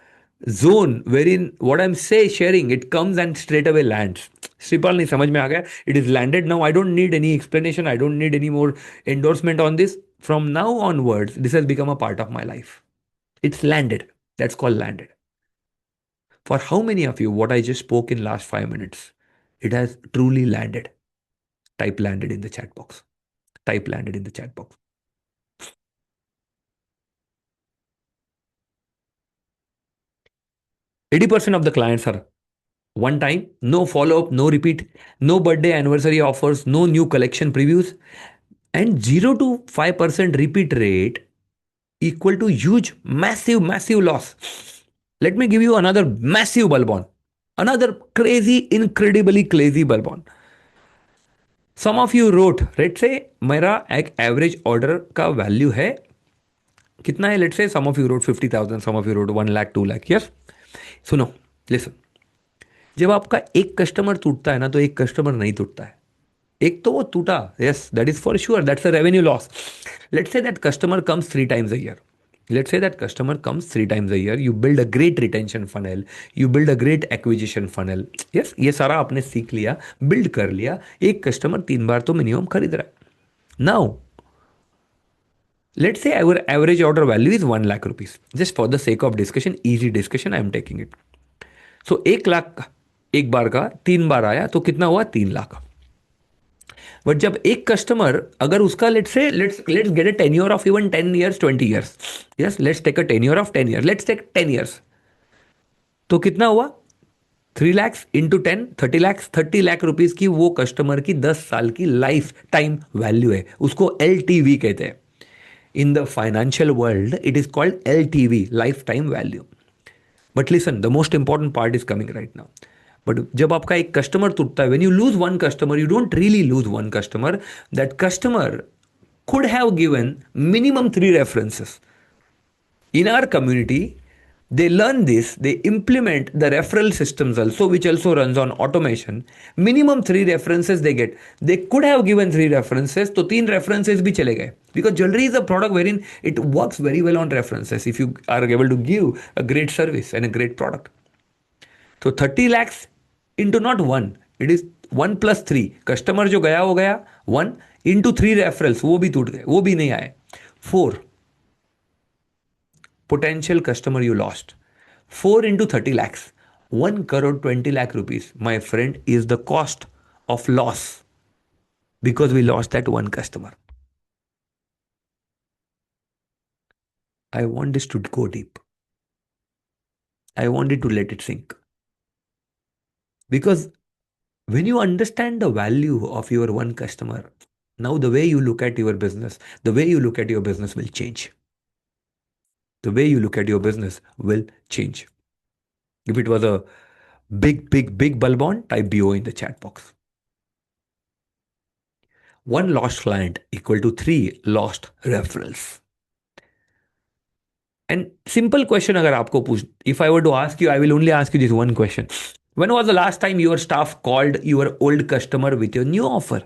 zone wherein what I'm sharing, it comes and straight away lands. Sripal nahi samajh mein aa gaya. It is landed now. I don't need any explanation. I don't need any more endorsement on this. From now onwards, this has become a part of my life. It's landed. That's called landed. For how many of you, what I just spoke in last 5 minutes, it has truly landed? Type landed in the chat box. Type landed in the chat box. 80% of the clients are one time, no follow up, no repeat, no birthday anniversary offers, no new collection previews, and 0 to 5% repeat rate equal to huge, massive, massive loss. Let me give you another massive bulb on, another crazy, incredibly crazy bulb on. Some of you wrote, let's say मेरा एक average order का value है कितना है, let's say some of you wrote 50,000, some of you wrote 1 lakh 2 lakh, yes. सुनो, listen. जब आपका एक कस्टमर टूटता है ना, तो एक कस्टमर नहीं टूटता है. एक तो वो टूटा, yes, that is for sure, that's a revenue loss. Let's say that customer comes 3 times a year. Let's say that customer comes 3 times a year. You build a great retention funnel. You build a great acquisition funnel. Yes, ये सारा आपने सीख लिया, build कर लिया. एक customer 3 बार तो minimum खरीद रहा है. Now let's say our average order value is 1 lakh rupees. Just for the sake of discussion, easy discussion, I am taking it. So 1 lakh एक बार का 3 बार आया तो कितना हुआ, 3 लाख. बट जब एक कस्टमर, अगर उसका let's get a tenure of even 10 years 20 years, yes, let's take a tenure of 10 years, let's take 10 years, तो कितना हुआ, 3 lakhs into 10, 30 lakhs, 30 lakh rupees की वो कस्टमर की 10 साल की लाइफ टाइम वैल्यू है. उसको LTV कहते हैं. In the financial world, it is called LTV, lifetime value. But listen, the most important part is coming right now. But जब आपका एक कस्टमर टूटता है, when you lose one customer, you don't really lose one customer. That customer could have given minimum 3 references. In our community, they learn this, they implement the referral systems also, which also runs on automation. Minimum 3 references they get. They could have given 3 references, तो 3 references भी चले गए. Because jewelry is a product wherein it works very well on references if you are able to give a great service and a great product. So 30 lakhs into not one, it is 1 plus 3. Customer जो गया वो गया, 1 into 3 referrals वो भी टूट गए, वो भी नहीं आए. 4 potential customer you lost. 4 into 30 lakhs. 1 crore 20 lakh rupees, my friend, is the cost of loss because we lost that one customer. I want this to go deep. I wanted to let it sink. Because when you understand the value of your one customer, now the way you look at your business, the way you look at your business will change. The way you look at your business will change. If it was a big, big, big bulb on, type BO in the chat box. One lost client equal to 3 lost referrals. And simple question अगर आपको पूछ, if I were to ask you, I will only ask you this one question. When was the last time your staff called your old customer with your new offer?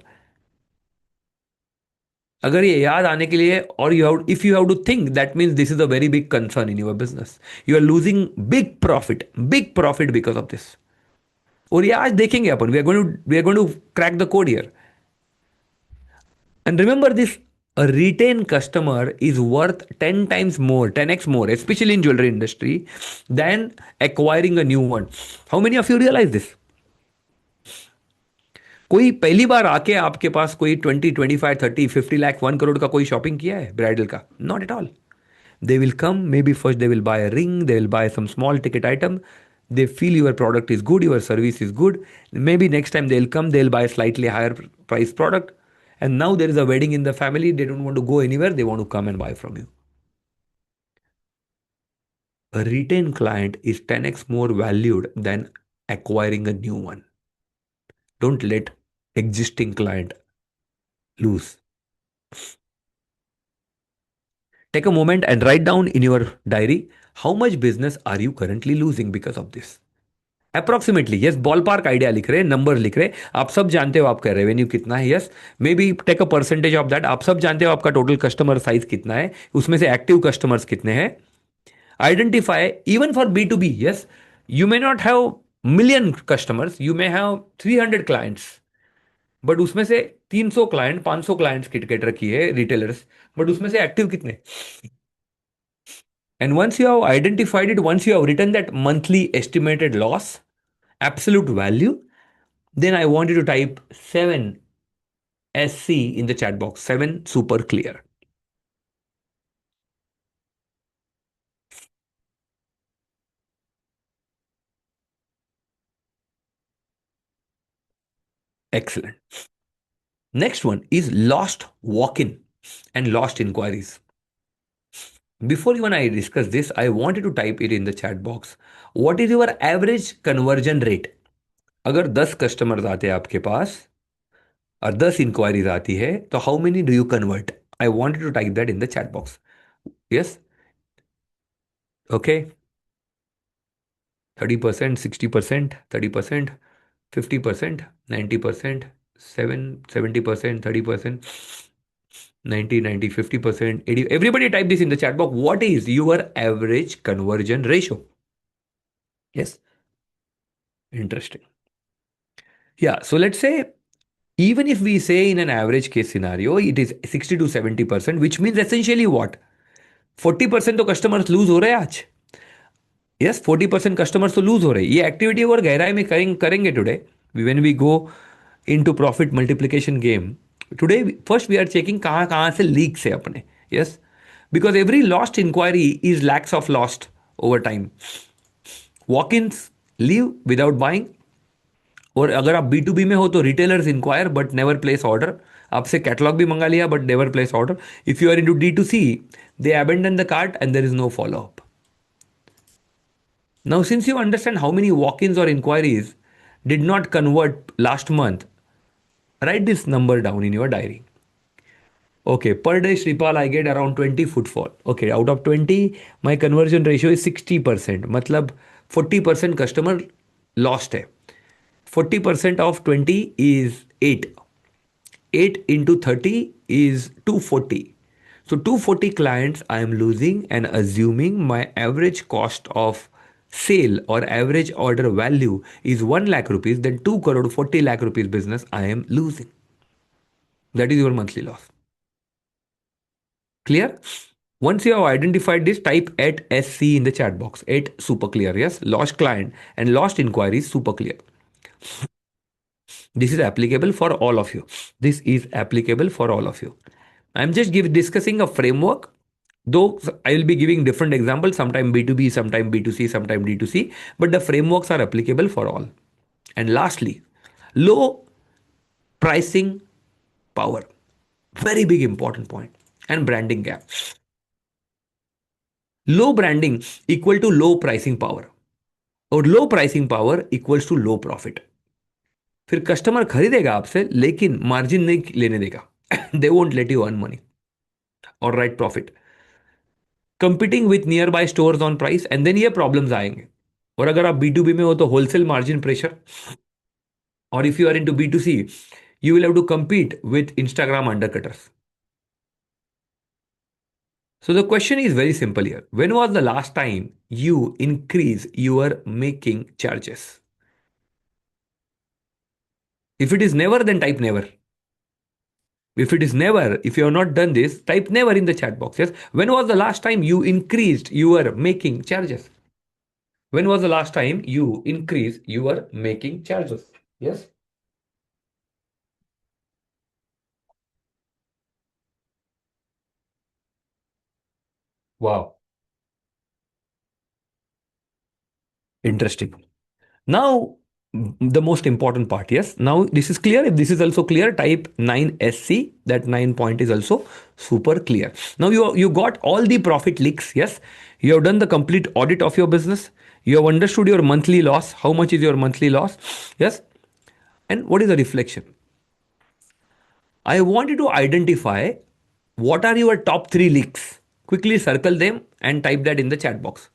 अगर ये याद आने के लिए, और if you have to think, that means this is a very big concern in your business. You are losing big profit because of this. और ये आज देखेंगे अपन, we are going to crack the code here. And remember this, a retained customer is worth 10 times more, 10x more, especially in jewelry industry, than acquiring a new one. How many of you realize this? कोई पहली बार आके आपके पास कोई 20 25 30 50 लाख 1 करोड़ का कोई shopping किया है bridal का? Not at all. They will come, maybe first they will buy a ring, they will buy some small ticket item. They feel your product is good, your service is good. Maybe next time they'll come, they'll buy a slightly higher price product. And now there is a wedding in the family, they don't want to go anywhere, they want to come and buy from you. A retained client is 10x more valued than acquiring a new one. Don't let existing client lose. Take a moment and write down in your diary how much business are you currently losing because of this. Approximately, yes, ball park idea लिख रहे हैं, number लिख रहे हैं. आप सब जानते हो आपका रेवेन्यू कितना है, yes. Maybe take a percentage of that. आप सब जानते हो आपका टोटल कस्टमर साइज कितना है, उसमें से एक्टिव कस्टमर्स कितने हैं. Identify even for B2B, yes. You may not have million customers, you may have 300 clients, but उसमें से 300 क्लाइंट, 500 क्लाइंट्स किट रखी है रिटेलर्स, बट उसमें से एक्टिव कितने. And once you have identified it, once you have written that monthly estimated loss, absolute value, then I want you to type 7SC in the chat box. 7 super clear. Excellent. Next one is lost walk-in and lost inquiries. Before even I discuss this, I wanted to type it in the chat box. What is your average conversion rate? अगर 10 customers आते हैं आपके पास और 10 inquiries आती है तो how many do you convert? I wanted to type that in the chat box. Yes. Okay. 30%, 60%, 30%, 50%, 90%, 70%, 30%, 90, 90, 50%, 80. Everybody type this in the chat box. What is your average conversion ratio? Yes. Interesting. Yeah. So let's say, even if we say in an average case scenario, it is 60 to 70%, which means essentially what? 40% तो customers loose हो रहे हैं आज. Yes, 40% customers तो loose हो रहे हैं. ये एक्टिविटी और गहराई में करेंगे today when we go into profit multiplication game. Today first we are checking कहाँ कहाँ से लीक्स है अपने. Yes. Because every lost inquiry is lakhs of lost over time. Walk ins leave without buying. और अगर आप B2B में हो तो retailers inquire but never place order. आपसे कैटलॉग भी मंगा लिया but never place order. If you are into D2C, they abandon the cart and there is no follow up. Now, since you understand how many walk ins or inquiries did not convert last month, write this number down in your diary. Okay, per day, Shripal, I get around 20 footfall. Okay, out of 20, my conversion ratio is 60%. मतलब 40% customer lost है. 40% of 20 is 8. 8 into 30 is 240. So 240 clients I am losing, and assuming my average cost of sale or average order value is 1 lakh rupees, then 2 crore 40 lakh rupees business I am losing. That is your monthly loss. Clear? Once you have identified this, type at SC in the chat box. At super clear. Yes, lost client and lost inquiries super clear. This is applicable for all of you. This is applicable for all of you. I'm just discussing a framework. Though I will be giving different examples, sometime B2B, sometime B2C, sometime D2C, but the frameworks are applicable for all. And lastly, low pricing power. Very big important point. And branding gap. Low branding equal to low pricing power. और low pricing power equals to low profit. फिर customer खरीदेगा आपसे लेकिन margin नहीं लेने देगा. They won't let you earn money और right profit. Competing with nearby stores on price, and then ये प्रॉब्लम्स आएंगे. और अगर आप B2B में हो तो होलसेल मार्जिन प्रेशर. और if you are into B2C, you will have to compete with Instagram undercutters. So the question is very simple here. When was the last time you increase your making charges? If it is never, then type never. If it is never, if you have not done this, type never in the chat box. Yes. When was the last time you increased your making charges? When was the last time you increased your making charges? Yes. Wow. Interesting. Now, the most important part, yes. Now, this is clear. If this is also clear, type 9SC. That 9 point is also super clear. Now, you got all the profit leaks, yes. You have done the complete audit of your business. You have understood your monthly loss. How much is your monthly loss? Yes. And what is the reflection? I want you to identify what are your top 3 leaks. Quickly circle them and type that in the chat box.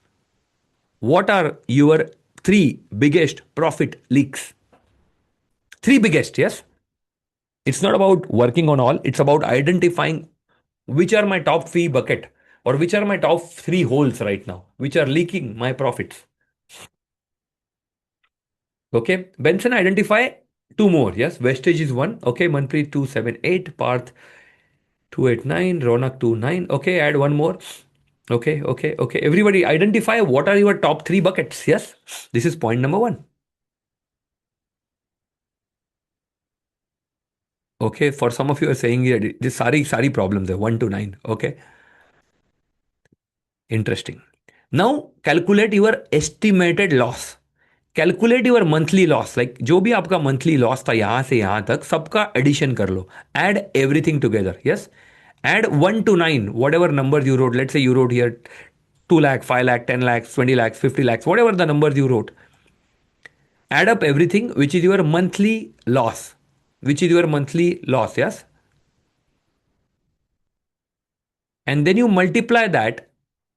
What are your 3 biggest profit leaks? 3 biggest, yes? It's not about working on all. It's about identifying which are my top 3 bucket or which are my top 3 holes right now, which are leaking my profits. Okay. Benson, identify 2 more. Yes. Vestage is 1. Okay. Manpreet 278. Parth 289. Ronak 29. Okay. Add 1 more. Okay. Okay. Okay. Everybody identify what are your top 3 buckets. Yes. This is point number 1. Okay. For some of you are saying this sari problems are 1 to 9. Okay. Interesting. Now calculate your estimated loss. Calculate your monthly loss, like जो भी आपका monthly loss था यहां से यहां तक सबका addition कर लो. Add everything together. Yes. Add 1 to 9 whatever number you wrote. Let say you wrote here 2 lakh, 5 lakh, 10 lakhs, 20 lakhs, 50 lakhs, whatever the numbers you wrote. Add up everything which is your monthly loss. Which is your monthly loss, yes? And then you multiply that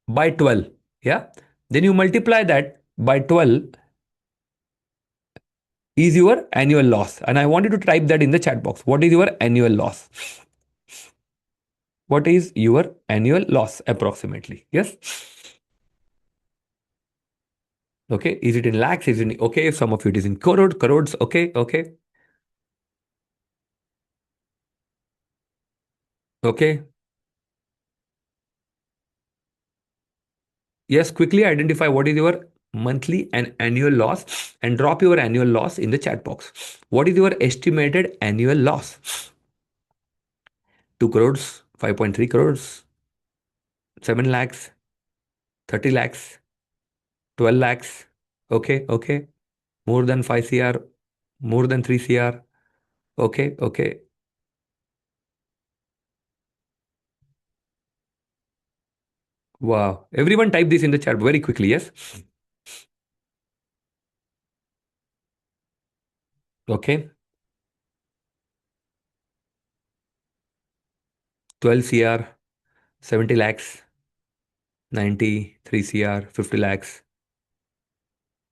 by 12. Yeah. Then you multiply that by 12 is your annual loss. And I want you to type that in the chat box. What is your annual loss? What is your annual loss approximately? Yes. Okay. Is it in lakhs? Is it in, okay? Some of it is in crores. Okay. Okay. Okay. Yes, quickly identify what is your monthly and annual loss and drop your annual loss in the chat box. What is your estimated annual loss? 2 crores, 5.3 crores, 7 lakhs, 30 lakhs, 12 lakhs. Okay, okay. More than 5 CR, more than 3 CR. Okay, okay. Wow. Everyone type this in the chat very quickly, yes? Okay. 12 CR, 70 lakhs, 93 CR, 50 lakhs.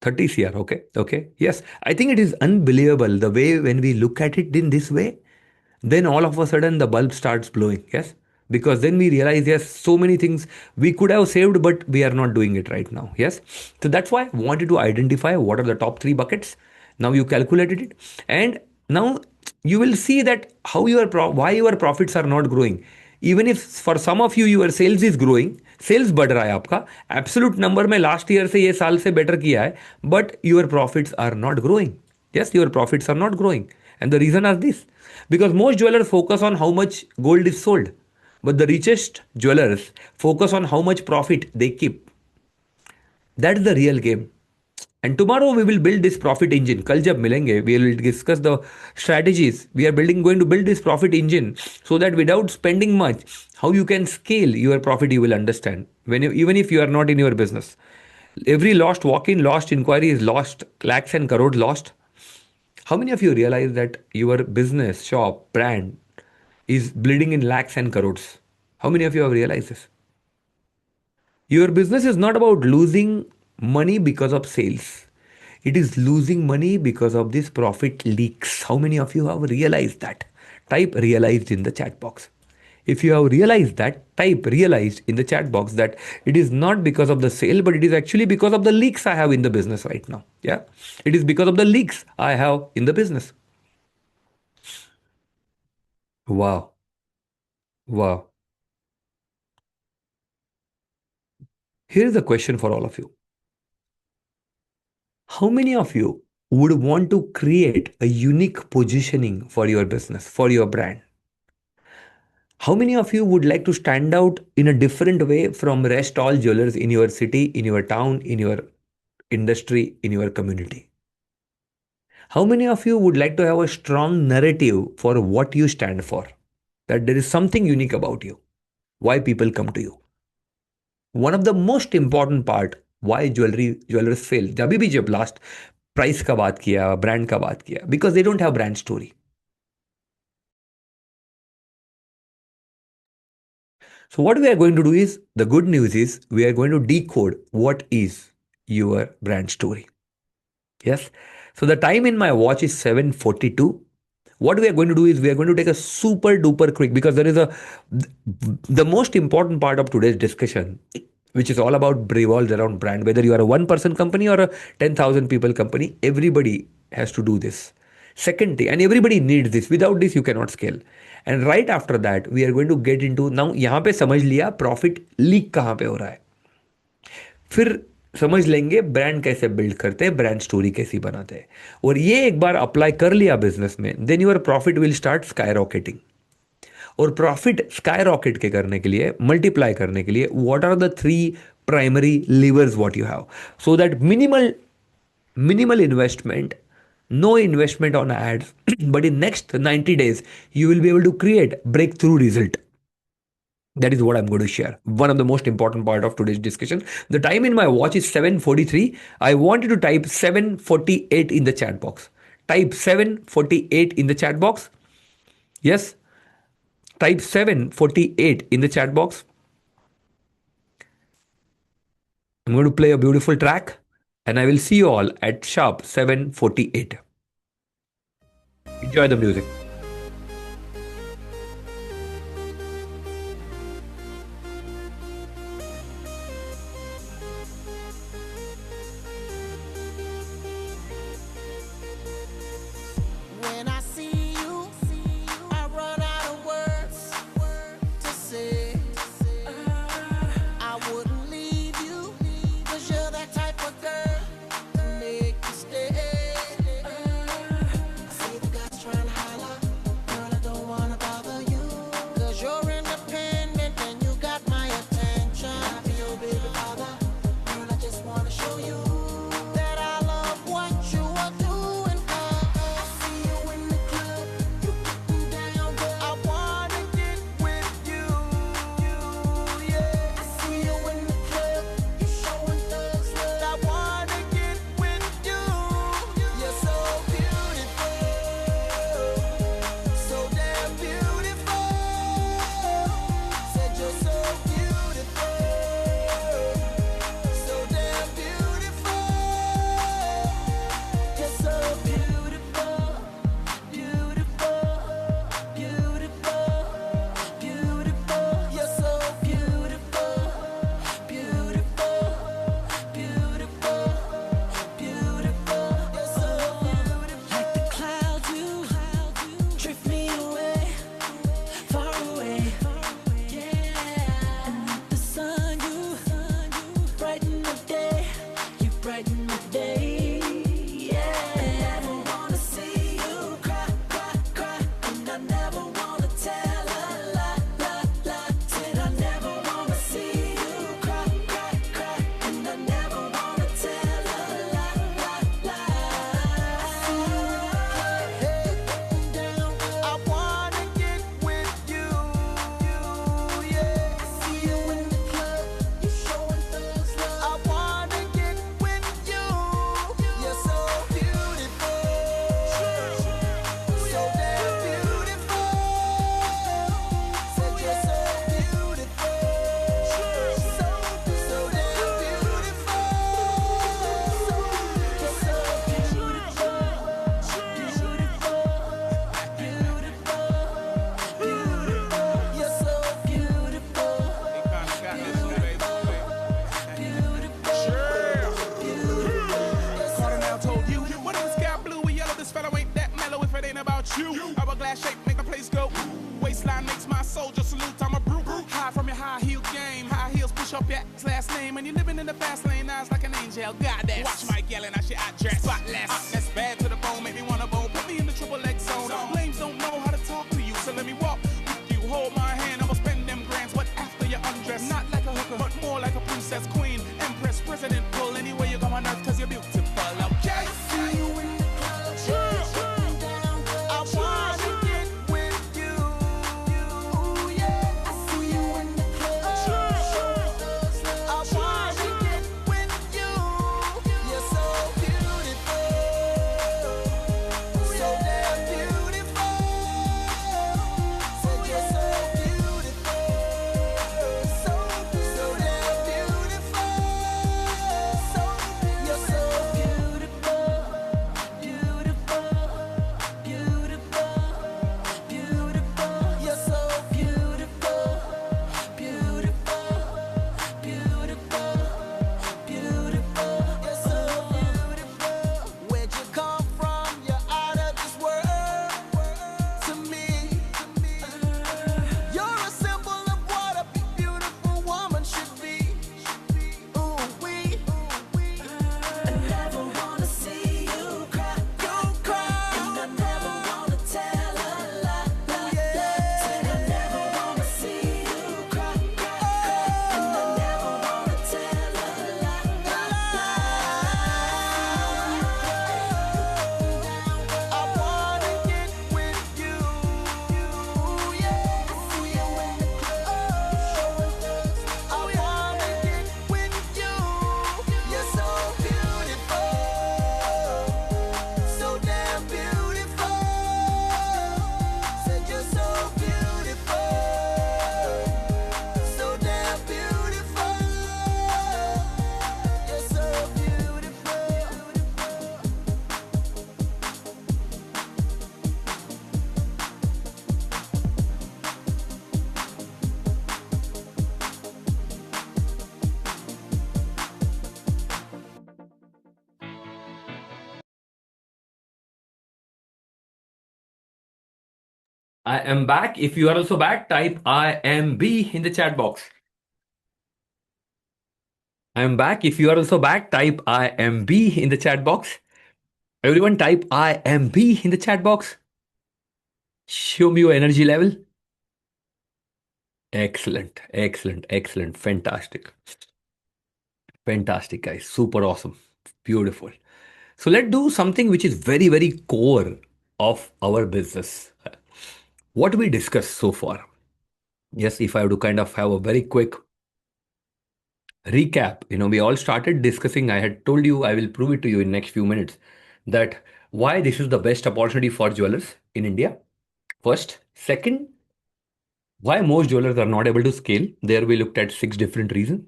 30 CR. Okay. Okay. Yes. I think it is unbelievable the way when we look at it in this way, then all of a sudden the bulb starts blowing. Yes. Because then we realize, yes, so many things we could have saved, but we are not doing it right now. Yes. So that's why I wanted to identify what are the top three buckets. Now you calculated it. And now you will see that how why your profits are not growing. Even if for some of you your sales is growing, sales बढ़ रहा है आपका, absolute number में last year से ये साल से better किया है, but your profits are not growing. Yes, your profits are not growing. And the reason is this. Because most jewelers focus on how much gold is sold. But the richest jewelers focus on how much profit they keep. That's the real game. And tomorrow we will build this profit engine. कल जब मिलेंगे, we will discuss the strategies. We are going to build this profit engine so that without spending much, how you can scale your profit, you will understand. Even if you are not in your business. Every lost walk-in, lost inquiry is lost, lakhs and crores lost. How many of you realize that your business, shop, brand is bleeding in lakhs and crores? How many of you have realized this? Your business is not about losing money because of sales. It is losing money because of these profit leaks. How many of you have realized that? Type realized in the chat box. If you have realized that, type realized in the chat box that it is not because of the sale, but it is actually because of the leaks I have in the business right now. Yeah. It is because of the leaks I have in the business. Wow. Wow. Here is a question for all of you. How many of you would want to create a unique positioning for your business, for your brand? How many of you would like to stand out in a different way from rest all jewelers in your city, in your town, in your industry, in your community? How many of you would like to have a strong narrative for what you stand for? That there is something unique about you, why people come to you. One of the most important part why jewelers fail. जब भी जब last price का बात किया, brand का बात किया, because they don't have brand story. So what we are going to do is, the good news is we are going to decode what is your brand story. Yes. So the time in my watch is 7:42. What we are going to do is we are going to take a super duper quick, because there is the most important part of today's discussion, which is all about revolves around brand. Whether you are a one person company or a 10,000 people company, everybody has to do this. Second thing, and everybody needs this. Without this, you cannot scale. And right after that, we are going to get into, now यहाँ पे समझ लिया profit leak कहाँ पे हो रहा है, फिर समझ लेंगे ब्रांड कैसे बिल्ड करते हैं, ब्रांड स्टोरी कैसी बनाते हैं. और ये एक बार अप्लाई कर लिया बिजनेस में, then your profit will start skyrocketing. और प्रॉफिट स्काई रॉकेट के करने के लिए, मल्टीप्लाई करने के लिए, what are the three primary levers what you have, so that minimal Minimal investment, no investment on ads, but in next 90 days, you will be able to create breakthrough result. That is what I'm going to share. One of the most important part of today's discussion. The time in my watch is 7:43. I wanted to type 7:48 in the chat box. Type 7:48 in the chat box. Yes. Type 7:48 in the chat box. I'm going to play a beautiful track and I will see you all at sharp 7:48. Enjoy the music. When I see you, I run out of words to say. I wouldn't leave you, 'cause you're that type of girl to make you stay. I see the guys trying to holler, girl, I don't wanna bother you, 'cause you're independent and you got my attention. I be your baby father, girl, I just wanna show you that I love what you are doing. I see you in the club, you getting down, girl. I wanna get with you, yeah. I see you in the club, you showing thugs love. I wanna get with you. You're so beautiful, so damn beautiful. Said you're so beautiful, so damn beautiful. You're so beautiful, beautiful, beautiful, beautiful. You're so beautiful, beautiful, beautiful, beautiful. You're so beautiful. Like the clouds, you drift me away, far away. Yeah. And like the sun, you brighten the day, you brighten the day. Yeah. I never wanna see you cry, cry, cry, and I never wanna tell a lie, lie, lie. Said I never wanna see you cry, cry, cry, and I never wanna tell a lie, lie, lie. Hey, down, I wanna get with you, yeah. I see you in the club, you showing thugs love. I wanna get with you. You're so beautiful, so damn beautiful. Said you're so beautiful, so damn beautiful. You're so beautiful, beautiful, beautiful. You're so beautiful, Cardinal told you, what if the sky blue or yellow? This fellow ain't that mellow if it ain't about you. Hourglass shape make the place go. Waistline makes my soldier salute. I'm a brute. High from your high heel game. High heels push up your last name. And you're living in the fast lane. Eyes like an angel. Goddess. Watch Mike yelling. I shit I dress. Spotless. That's bad to the bone. Make me wanna bone. Put me in the triple X zone. Lames don't know how to talk to you. So let me walk with you. Hold my hand. I'ma spend them grands. But after you undress. Not like a hooker. But more like a princess, queen, empress, president. Pull anywhere you go on earth. Cause you're beautiful. Okay? see you in the club, getting down, girl. I wanna get with you, yeah. I see you in the club, showing thugs love. I wanna get with you. You're so beautiful, so damn beautiful. Said you're so beautiful, so damn beautiful. So I am back. If you are also back, type I am B in the chat box. I am back. If you are also back, type I am B in the chat box. Everyone type I am B in the chat box. Show me your energy level. Excellent, excellent, excellent. Fantastic. Fantastic, guys. Super awesome. Beautiful. So let's do something which is very, very core of our business. What we discussed so far. Yes, if I have to kind of have a very quick recap, we all started discussing. I had told you, I will prove it to you in next few minutes, that why this is the best opportunity for jewelers in India. First. Second, why most jewelers are not able to scale. There we looked at 6 different reasons.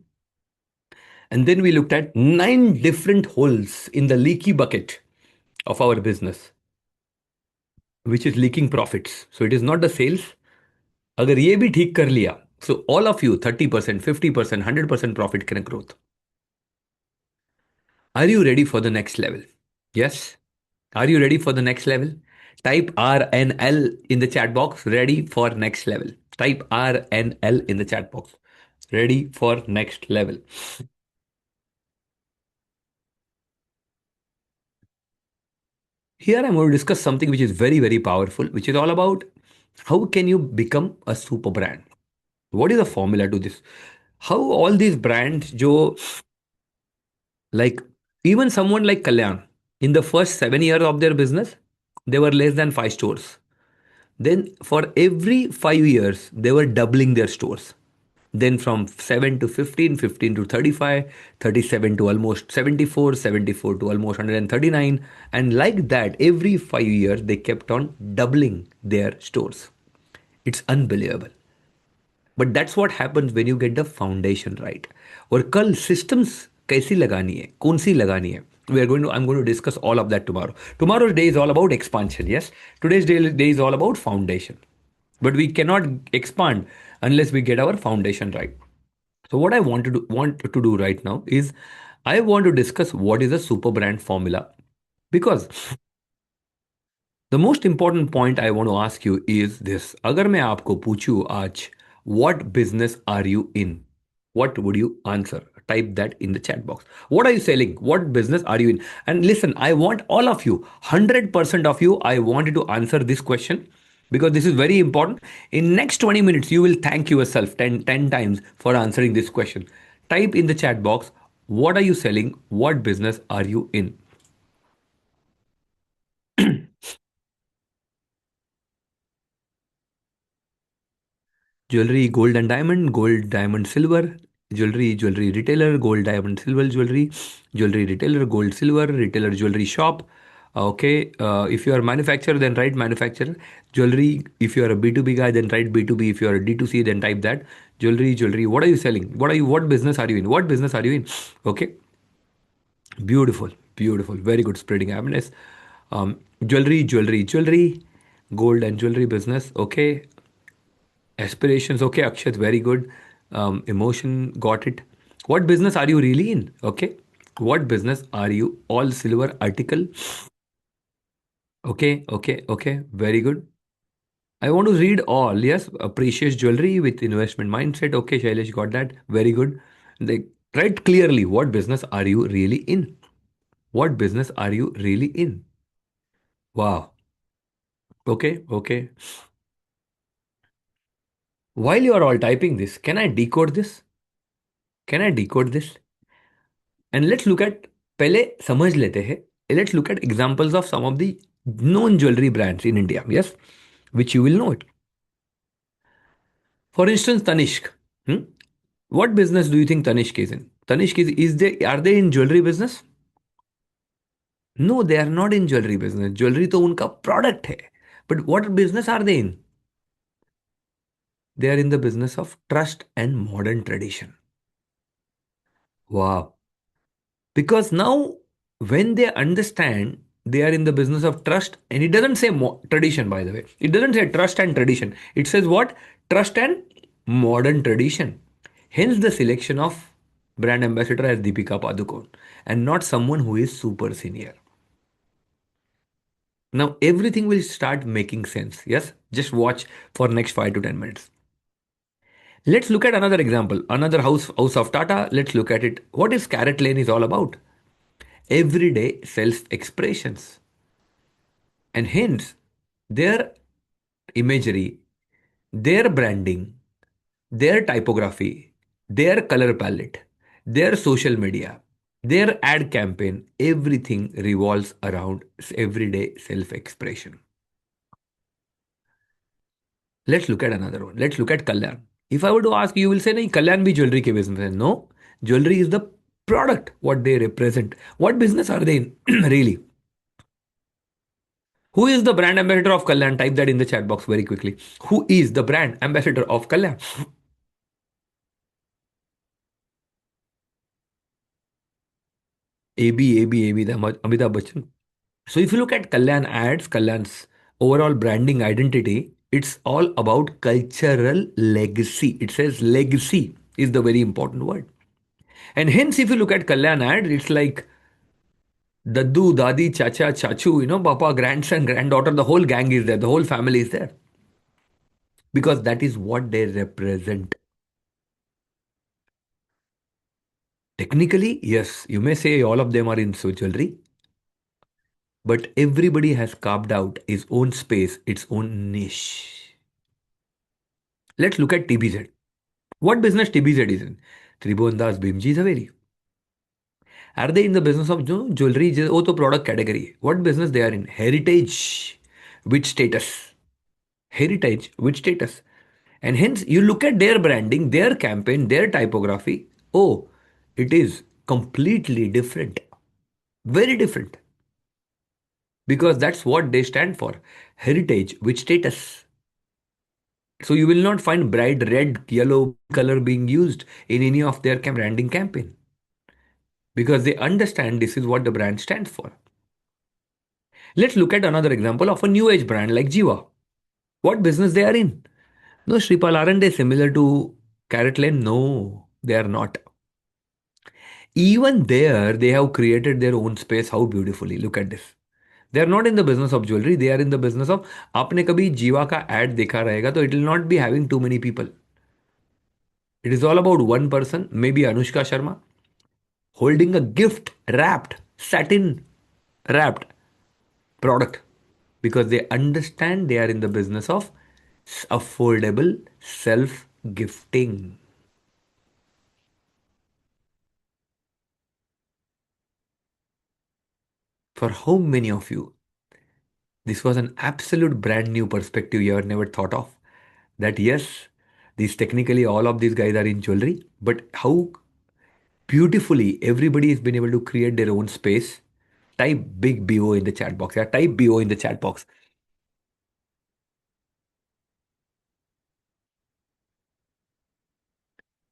And then we looked at 9 different holes in the leaky bucket of our business, which is leaking profits. So it is not the sales. अगर ये भी ठीक कर लिया, so all of you 30%, 50%, 100% profit can growth. Are you ready for the next level? Yes. Are you ready for the next level? Type RNL in the chat box. Ready for next level. Type RNL in the chat box. Ready for next level. Here I'm going to discuss something which is very, very powerful, which is all about how can you become a super brand? What is the formula to this? How all these brands, Joe, like even someone like Kalyan, in the first 7 years of their business, they were less than 5 stores. Then for every 5 years, they were doubling their stores. Then from 7 to 15, 15 to 35, 37 to almost 74, 74 to almost 139. And like that, every 5 years, they kept on doubling their stores. It's unbelievable. But that's what happens when you get the foundation right. और कल systems कैसी लगानी है, कौन सी लगानी है, I'm going to discuss all of that tomorrow. Tomorrow's day is all about expansion. Yes, today's day is all about foundation. But we cannot expand unless we get our foundation right. So what I want to do right now is I want to discuss what is a super brand formula, because the most important point I want to ask you is this. अगर मैं आपको पूछूं आज, what business are you in? What would you answer? Type that in the chat box. What are you selling? What business are you in? And listen, I want all of you, 100% of you, I want you to answer this question, because this is very important. In next 20 minutes, you will thank yourself 10 times for answering this question. Type in the chat box, what are you selling? What business are you in? Jewelry, gold and diamond, gold, diamond, silver, jewelry retailer, gold, diamond, silver, jewelry retailer, gold, silver, retailer, jewelry shop. Okay, if you are manufacturer, then write manufacturer. Jewelry, if you are a B2B guy, then write B2B. If you are a D2C, then type that. Jewelry. What are you selling? What business are you in? What business are you in? Okay, beautiful, beautiful, very good, spreading happiness. Jewelry, gold and jewelry business. Okay, aspirations. Okay, Akshat, very good. Emotion, got it. What business are you really in? Okay, what business are you? All silver article. Okay, very good. I want to read all. Yes, precious jewelry with investment mindset. Okay, Shailesh, got that. Very good. They write clearly, what business are you really in? What business are you really in? Wow. Okay. While you are all typing this, can I decode this? Can I decode this? And let's look at, पहले समझ लेते हैं. Let's look at examples of some of the known jewelry brands in India. Yes, which you will know it. For instance, Tanishq. Hmm? What business do you think Tanishq is in? Tanishq is they, are they in jewelry business? No, they are not in jewelry business. Jewelry तो उनका product है. But what business are they in? They are in the business of trust and modern tradition. Wow. Because now, when they understand they are in the business of trust, and it doesn't say tradition, by the way, it doesn't say trust and tradition, it says what? Trust and modern tradition. Hence, the selection of brand ambassador as Deepika Padukone and not someone who is super senior. Now everything will start making sense. Yes, just watch for next 5 to 10 minutes. Let's look at another example, another house of Tata. Let's look at it. What is Carrot Lane is all about? Everyday self expressions, and hence their imagery, their branding, their typography, their color palette, their social media, their ad campaign, everything revolves around everyday self expression. Let's look at another one. Let's look at Kalyan. If I were to ask you, you will say, nahi, Kalyan bhi jewelry ke business hai. No, jewelry is the product, what they represent. What business are they in, really? Who is the brand ambassador of Kalyan? Type that in the chat box very quickly. Who is the brand ambassador of Kalyan? AB, the Amitabh Bachchan. So if you look at Kalyan ads, Kalyan's overall branding identity, it's all about cultural legacy. It says legacy is the very important word. And hence, if you look at Kalyan ad, it's like Daddu, Dadi, Chacha, Chachu, Papa, grandson, granddaughter, the whole gang is there, the whole family is there. Because that is what they represent. Technically, yes, you may say all of them are in jewelry, but everybody has carved out his own space, its own niche. Let's look at TBZ. What business TBZ is in? Tribhuvan Das Bhimji Zaveri. Are they in the business of jewelry? Oh, to product category. What business they are in? Heritage. Which status? Heritage. Which status? And hence, you look at their branding, their campaign, their typography. Oh, it is completely different. Very different. Because that's what they stand for. Heritage. Which status? So you will not find bright red, yellow color being used in any of their branding campaign. Because they understand this is what the brand stands for. Let's look at another example of a new age brand like Jiva. What business they are in? No, Shripal, aren't they similar to Carrot Lane? No, they are not. Even there, they have created their own space. How beautifully. Look at this. They are not in the business of jewelry. They are in the business of आपने कभी जीवा का ad देखा रहेगा तो it will not be having too many people. It is all about one person, maybe Anushka Sharma, holding a gift wrapped, satin wrapped product because they understand they are in the business of affordable self gifting. For how many of you, this was an absolute brand new perspective you have never thought of? That yes, these technically all of these guys are in jewelry, but how beautifully everybody has been able to create their own space. Type big BO in the chat box. Yeah, type BO in the chat box.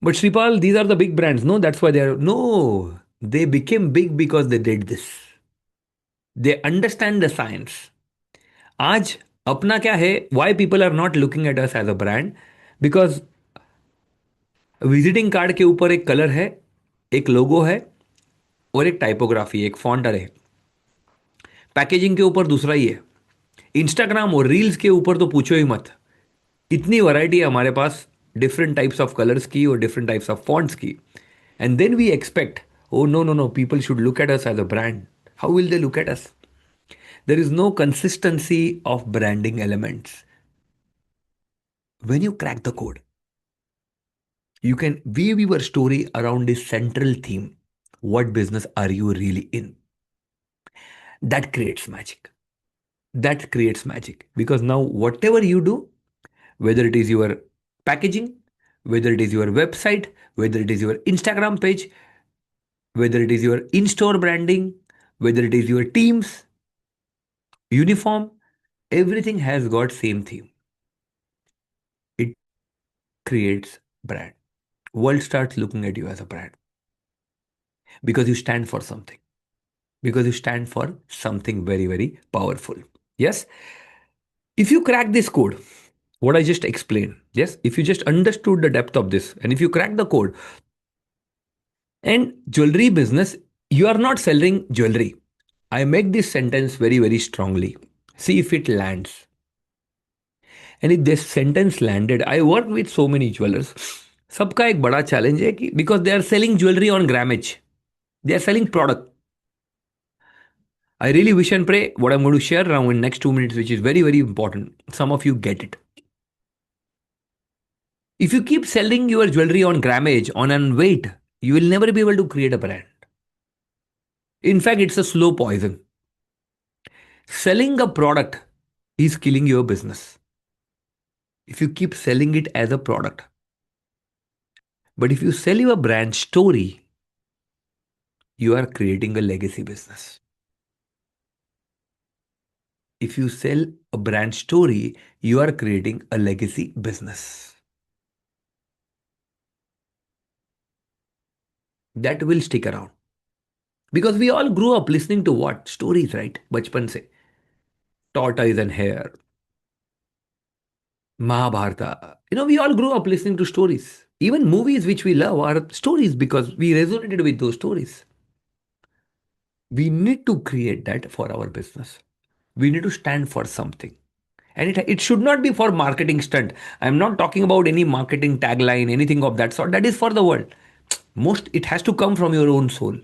But Sripal, these are the big brands. No, that's why they are. No, they became big because they did this. They understand the science. आज अपना क्या है? Why people are not looking at us as a brand? Because visiting card के ऊपर एक colour है, एक लोगो है और एक टाइपोग्राफी, एक फॉन्टर है. पैकेजिंग के ऊपर दूसरा ही है. इंस्टाग्राम और रील्स के ऊपर तो पूछो ही मत. इतनी वैरायटी है हमारे पास डिफरेंट टाइप्स ऑफ कलर्स की और डिफरेंट टाइप्स ऑफ फॉन्ट्स की. And then we expect, oh no, no, no, people should look at us as a brand. How will they look at us? There is no consistency of branding elements. When you crack the code, you can weave your story around this central theme. What business are you really in? That creates magic. That creates magic. Because now, whatever you do, whether it is your packaging, whether it is your website, whether it is your Instagram page, whether it is your in store branding, whether it is your teams, uniform, everything has got same theme. It creates brand. World starts looking at you as a brand because you stand for something, because you stand for something very, very powerful. Yes. If you crack this code, what I just explained, yes, if you just understood the depth of this, and if you crack the code, and jewelry business, you are not selling jewelry. I make this sentence very, very strongly. See if it lands. And if this sentence landed, I work with so many jewelers. सबका एक बड़ा challenge है कि because they are selling jewelry on grammage, they are selling product. I really wish and pray what I'm going to share now in next 2 minutes, which is very, very important. Some of you get it. If you keep selling your jewelry on grammage, on an weight, you will never be able to create a brand. In fact, it's a slow poison. Selling a product is killing your business. If you keep selling it as a product. But if you sell your brand story, you are creating a legacy business. If you sell a brand story, you are creating a legacy business. That will stick around. Because we all grew up listening to what? Stories, right? Bachpan se. Tortoise and hare. Mahabharata. We all grew up listening to stories. Even movies which we love are stories because we resonated with those stories. We need to create that for our business. We need to stand for something. And it should not be for marketing stunt. I'm not talking about any marketing tagline, anything of that sort. That is for the world. It has to come from your own soul.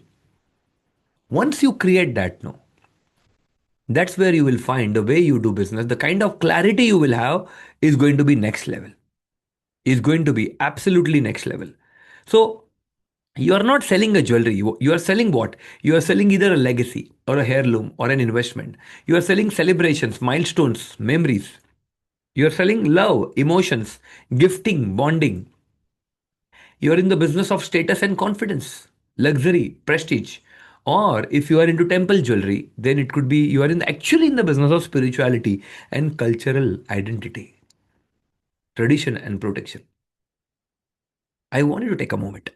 Once you create that, no, that's where you will find the way you do business, the kind of clarity you will have is going to be next level. Is going to be absolutely next level. So you are not selling a jewelry. You are selling what? You are selling either a legacy or a heirloom or an investment. You are selling celebrations, milestones, memories. You are selling love, emotions, gifting, bonding. You are in the business of status and confidence, luxury, prestige. Or if you are into temple jewelry, then it could be you are actually in the business of spirituality and cultural identity, tradition and protection. I want you to take a moment.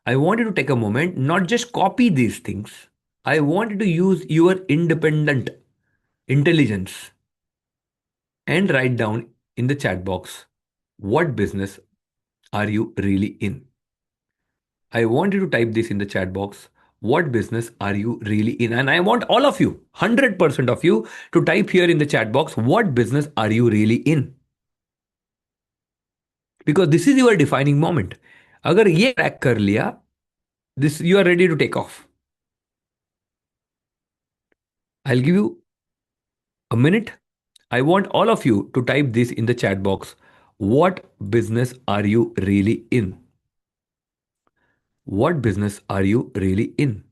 I want you to take a moment, not just copy these things. I want you to use your independent intelligence and write down in the chat box what business are you really in? I want you to type this in the chat box. What business are you really in? And I want all of you, 100% of you, to type here in the chat box, what business are you really in? Because this is your defining moment. अगर ये crack कर लिया, this you are ready to take off. I'll give you a minute. I want all of you to type this in the chat box. What business are you really in? What business are you really in?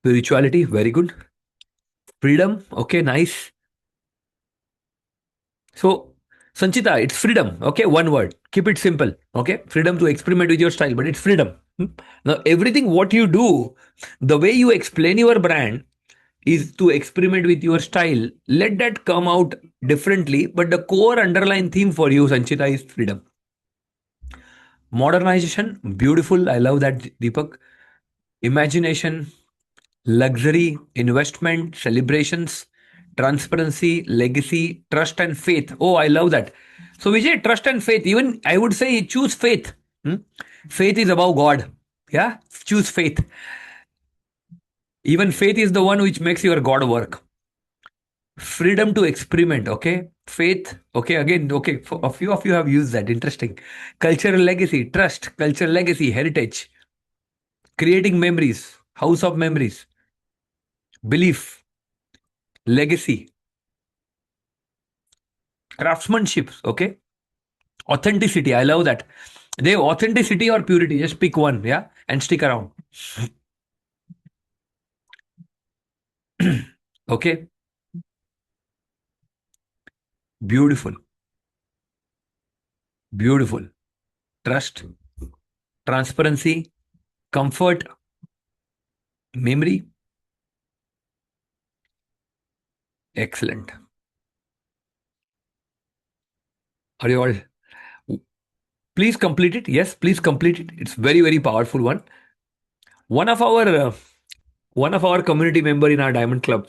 Spirituality, very good. Freedom, okay, nice. So, Sanchita, it's freedom, okay, one word. Keep it simple, okay? Freedom to experiment with your style, but it's freedom. Now, everything what you do, the way you explain your brand is to experiment with your style. Let that come out differently, but the core underlying theme for you, Sanchita, is freedom. Modernization, beautiful. I love that, Deepak. Imagination, luxury, investment, celebrations, transparency, legacy, trust and faith. Oh, I love that. So, Vijay, trust and faith. Even I would say choose faith. Faith is above God. Yeah, choose faith. Even faith is the one which makes your God work. Freedom to experiment. Okay, faith. Okay, again. Okay, a few of you have used that. Interesting. Cultural legacy, trust, cultural legacy, heritage, creating memories, house of memories, belief, legacy, craftsmanship. Okay, authenticity. I love that. They authenticity or purity. Just pick one. Yeah, and stick around. Okay, beautiful, beautiful. Trust, transparency, comfort, memory. Excellent. Are you all? Please complete it. Yes, please complete it. It's very, very powerful one. One of our community member in our Diamond Club,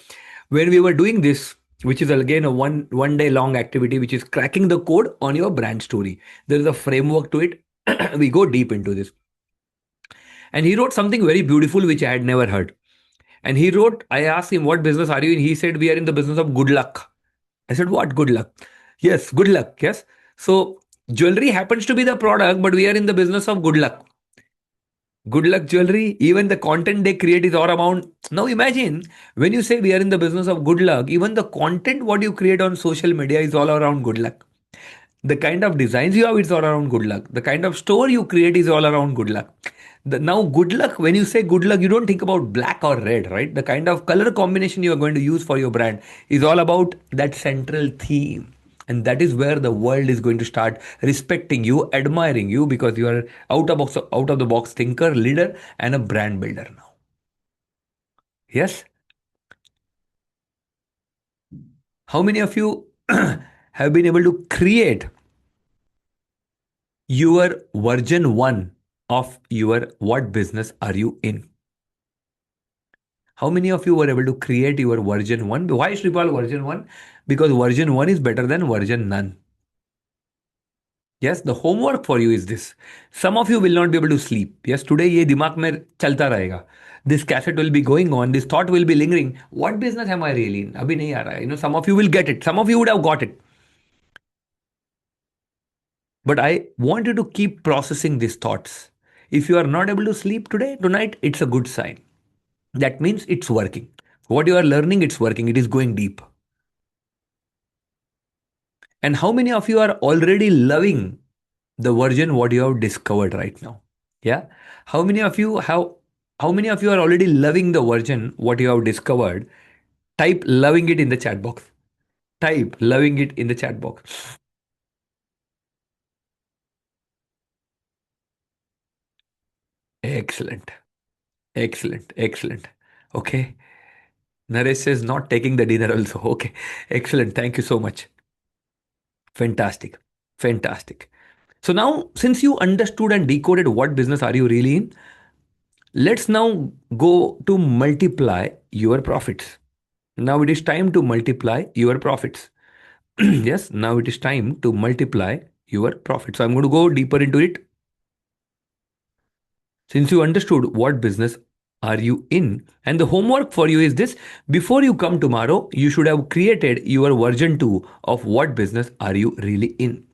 when we were doing this, which is again a one day long activity, which is cracking the code on your brand story. There is a framework to it. We go deep into this. And he wrote something very beautiful, which I had never heard. And he wrote, I asked him, what business are you in? He said, we are in the business of good luck. I said, what good luck? Yes, good luck. Yes. So jewelry happens to be the product, but we are in the business of good luck. Good luck jewelry, even the content they create is all around. Now imagine when you say we are in the business of good luck, even the content what you create on social media is all around good luck. The kind of designs you have, it's all around good luck. The kind of store you create is all around good luck. Now, good luck, when you say good luck, you don't think about black or red, right? The kind of color combination you are going to use for your brand is all about that central theme. And that is where the world is going to start respecting you, admiring you, because you are out of the box thinker, leader, and a brand builder now. Yes? How many of you have been able to create your version 1 of your what business are you in? How many of you were able to create your version 1? Why Shripal version 1? Because version 1 is better than version none. Yes, the homework for you is this. Some of you will not be able to sleep. Yes, today ये दिमाग में चलता रहेगा. This cassette will be going on. This thought will be lingering. What business am I really in? अभी नहीं आ रहा है. Some of you will get it. Some of you would have got it. But I want you to keep processing these thoughts. If you are not able to sleep today, tonight, it's a good sign. That means it's working. What you are learning, it's working. It is going deep. And how many of you are already loving the version what you have discovered right now? Yeah. How many of you have how many of you are already loving the version what you have discovered? Type loving it in the chat box. Type loving it in the chat box. Excellent. Excellent. Excellent. Okay. Naresh says not taking the dinner also. Okay. Excellent. Thank you so much. Fantastic. Fantastic. So now, since you understood and decoded what business are you really in, let's now go to multiply your profits. Now it is time to multiply your profits. Yes, now it is time to multiply your profits. So I'm going to go deeper into it. Since you understood what business are you in, and the homework for you is this: before you come tomorrow, you should have created your version 2 of what business are you really in.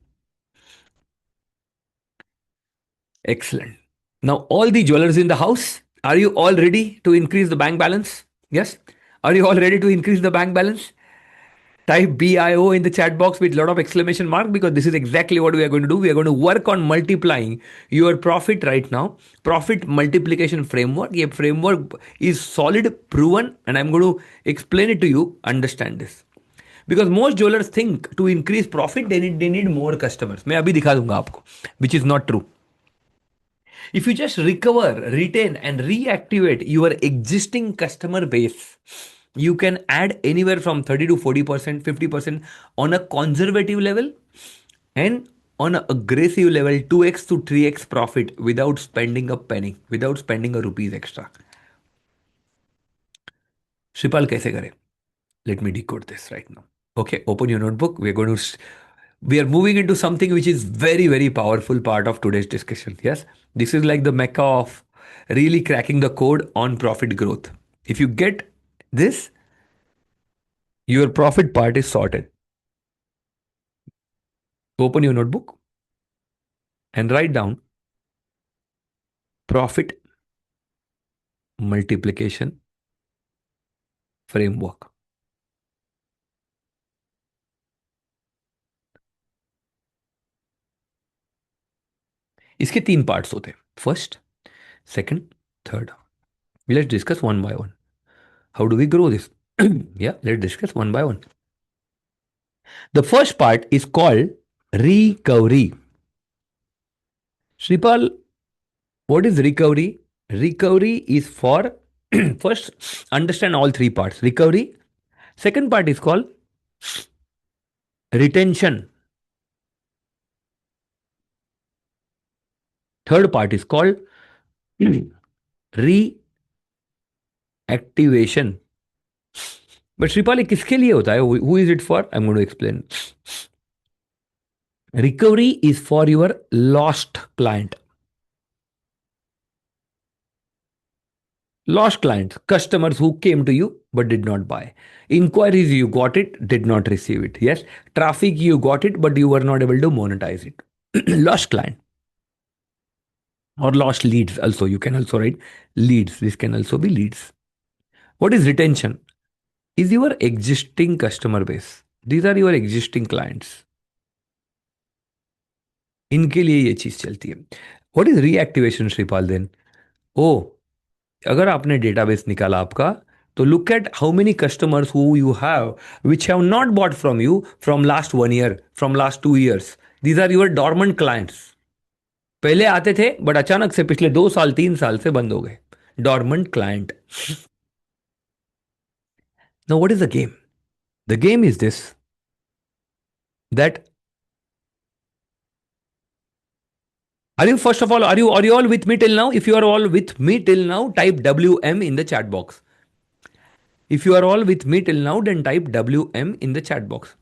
Excellent. Now, all the jewelers in the house, are you all ready to increase the bank balance? Yes. Are you all ready to increase the bank balance? Type BIO in the chat box with a lot of exclamation mark, because this is exactly what we are going to do. We are going to work on multiplying your profit right now. Profit multiplication framework. A framework is solid, proven, and I'm going to explain it to you. Understand this. Because most jewelers think to increase profit, they need more customers. मैं अभी दिखा दूंगा आपको, which is not true. If you just recover, retain, and reactivate your existing customer base, you can add anywhere from 30 to 40%, 50% on a conservative level, and on an aggressive level, 2x to 3x profit without spending a penny, without spending a rupees extra. Shipal kaise kare? Let me decode this right now. Okay, open your notebook. We are moving into something which is very, very powerful part of today's discussion. Yes, this is like the mecca of really cracking the code on profit growth. If you get this, your profit part is sorted. Open your notebook and write down profit multiplication framework. इसके तीन parts होते हैं. First, second, third. Let's discuss one by one. How do we grow this? Yeah, let's discuss one by one. The first part is called recovery. Sripal, what is recovery? Recovery is for first understand all three parts. Recovery. Second part is called retention. Third part is called reactivation. बट श्रीपाल ये किसके लिए होता है? Who is it for? I am going to explain. Recovery is for your lost client. Lost clients, customers who came to you but did not buy. Inquiries you got it, did not receive it. Yes. Traffic you got it, but you were not able to monetize it. Lost client or lost leads. Also, you can also write leads. This can also be leads. What is retention? Is your existing customer base. These are your existing clients. इनके लिए ये चीज चलती है. What is reactivation Shripal then? ओ, अगर आपने database निकाला आपका, तो look at how many customers who you have which have not bought from you from last 1 year, from last 2 years. These are your dormant clients. पहले आते थे बट अचानक से पिछले 2 साल 3 साल से बंद हो गए. Dormant client. Now what is the game? The game is this, that are you, first of all, are you all with me till now? If you are all with me till now, type WM in the chat box. If you are all with me till now, then type WM in the chat box.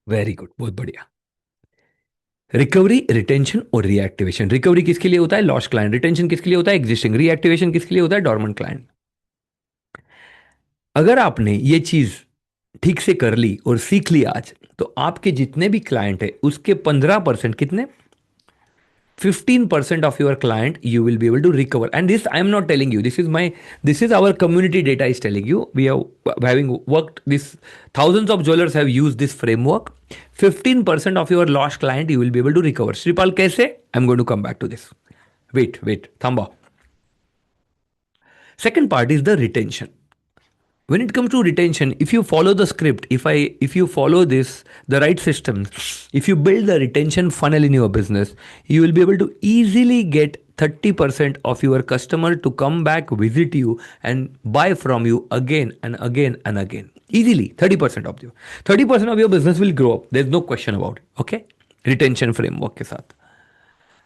Very good, बहुत बढ़िया. Recovery, retention और reactivation. Recovery किसके लिए होता है? Lost client. Retention किसके लिए होता है? एग्जिस्टिंग. रीएक्टिवेशन किसके लिए होता है? Dormant client. अगर आपने ये चीज ठीक से कर ली और सीख ली आज, तो आपके जितने भी क्लाइंट है उसके 15%, कितने? 15% of your client you will be able to recover. And this I am not telling you, this is our community data is telling you. We have, having worked this, thousands of jewelers have used this framework. 15% of your lost client you will be able to recover. Shripal, kaise? I'm going to come back to this. Wait, thamba. Second part is the retention. When it comes to retention, if you follow the script, if you follow this, the right systems, if you build the retention funnel in your business, you will be able to easily get 30% of your customer to come back, visit you and buy from you again and again and again. Easily 30% of you. 30% of your business will grow up. There's no question about it. Okay? Retention framework के साथ.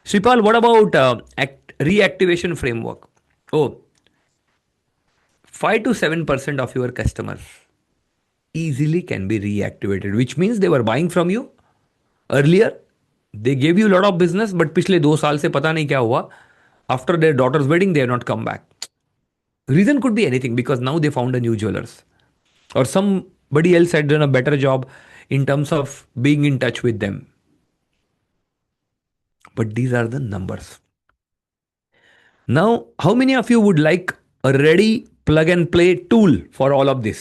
Sripal, what about reactivation framework? Oh, 5 to 7% of your customers easily can be reactivated, which means they were buying from you earlier. They gave you a lot of business, but पिछले 2 साल से पता नहीं क्या हुआ. After their daughter's wedding, they have not come back. Reason could be anything, because now they found a new jewelers, or somebody else had done a better job in terms of being in touch with them. But these are the numbers. Now, how many of you would like a ready plug and play tool for all of this?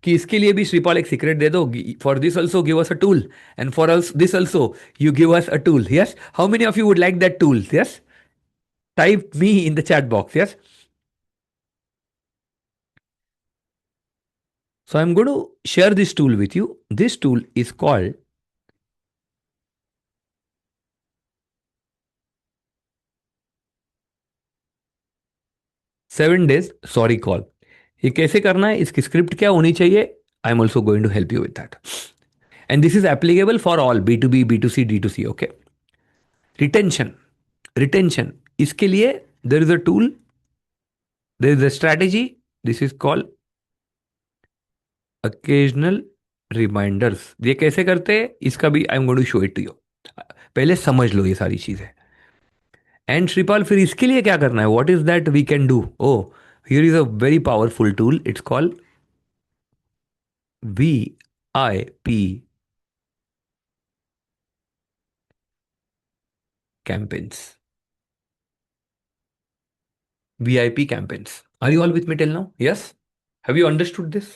कि इसके लिए भी श्रीपाल एक secret दे दो. For this also give us a tool, and for this also you give us a tool. Yes, how many of you would like that tool? Yes, type me in the chat box. Yes. So I'm going to share this tool with you. This tool is called 7 days sorry call. ये कैसे करना है, इसकी script क्या होनी चाहिए? I am also going to help you with that. And this is applicable for all, B2B, B2C, D2C. Okay. Retention. Retention, इसके लिए there is a tool, there is a strategy. This is called occasional reminders. ये कैसे करते हैं इसका भी I am going to show it to you. पहले समझ लो ये सारी चीजें. एंड श्रीपाल, फिर इसके लिए क्या करना है? What is that we can do? Oh, here is a very powerful tool. It's called VIP campaigns. VIP campaigns. Are you all with me till now? Yes? Have you understood this?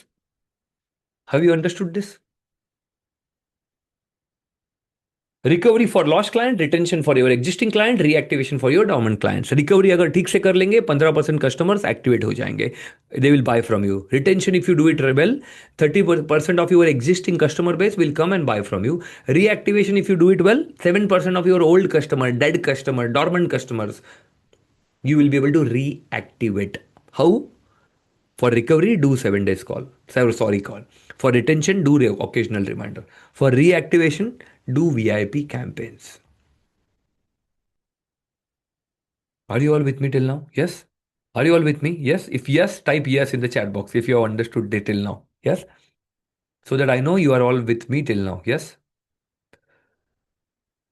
Have you understood this? Recovery for lost client, retention for your existing client, reactivation for your dormant clients. Recovery अगर ठीक से कर लेंगे, 15% customers activate हो जाएंगे. They will buy from you. Retention, if you do it well, 30% of your existing customer base will come and buy from you. Reactivation, if you do it well, 7% of your old customer, dead customer, dormant customers, you will be able to reactivate. How? For recovery, do 7 days call. Sorry call. For retention, do occasional reminder. For reactivation, do VIP campaigns. Are you all with me till now? Yes? Are you all with me? Yes. If yes, type yes in the chat box if you have understood it till now. Yes. So that I know you are all with me till now. Yes.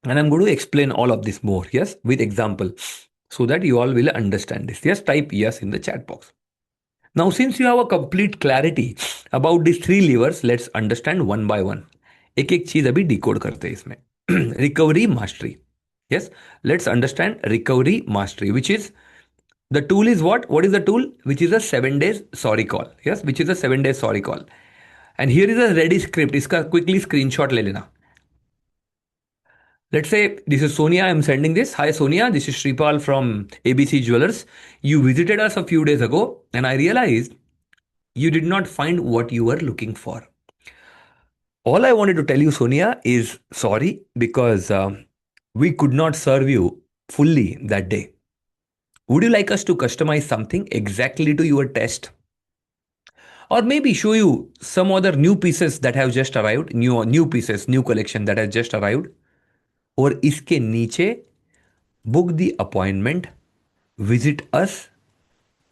And I'm going to explain all of this more. Yes. With example so that you all will understand this. Yes. Type yes in the chat box. Now, since you have a complete clarity about these three levers, let's understand one by one. एक एक चीज अभी decode करते हैं इसमें. Recovery mastery. Yes, let's understand recovery mastery, which is the tool is what? What is the tool? Which is a 7 days sorry call. Yes, which is a 7 days sorry call. And here is a ready script. इसका quickly screenshot ले लेना. Let's say this is Sonia. I'm sending this. Hi Sonia, this is Shripal from ABC Jewelers. You visited us a few days ago, and I realized you did not find what you were looking for. All I wanted to tell you, Sonia, is sorry because we could not serve you fully that day. Would you like us to customize something exactly to your test? Or maybe show you some other new pieces that have just arrived, new pieces, new collection that has just arrived? और इसके नीचे book the appointment, visit us,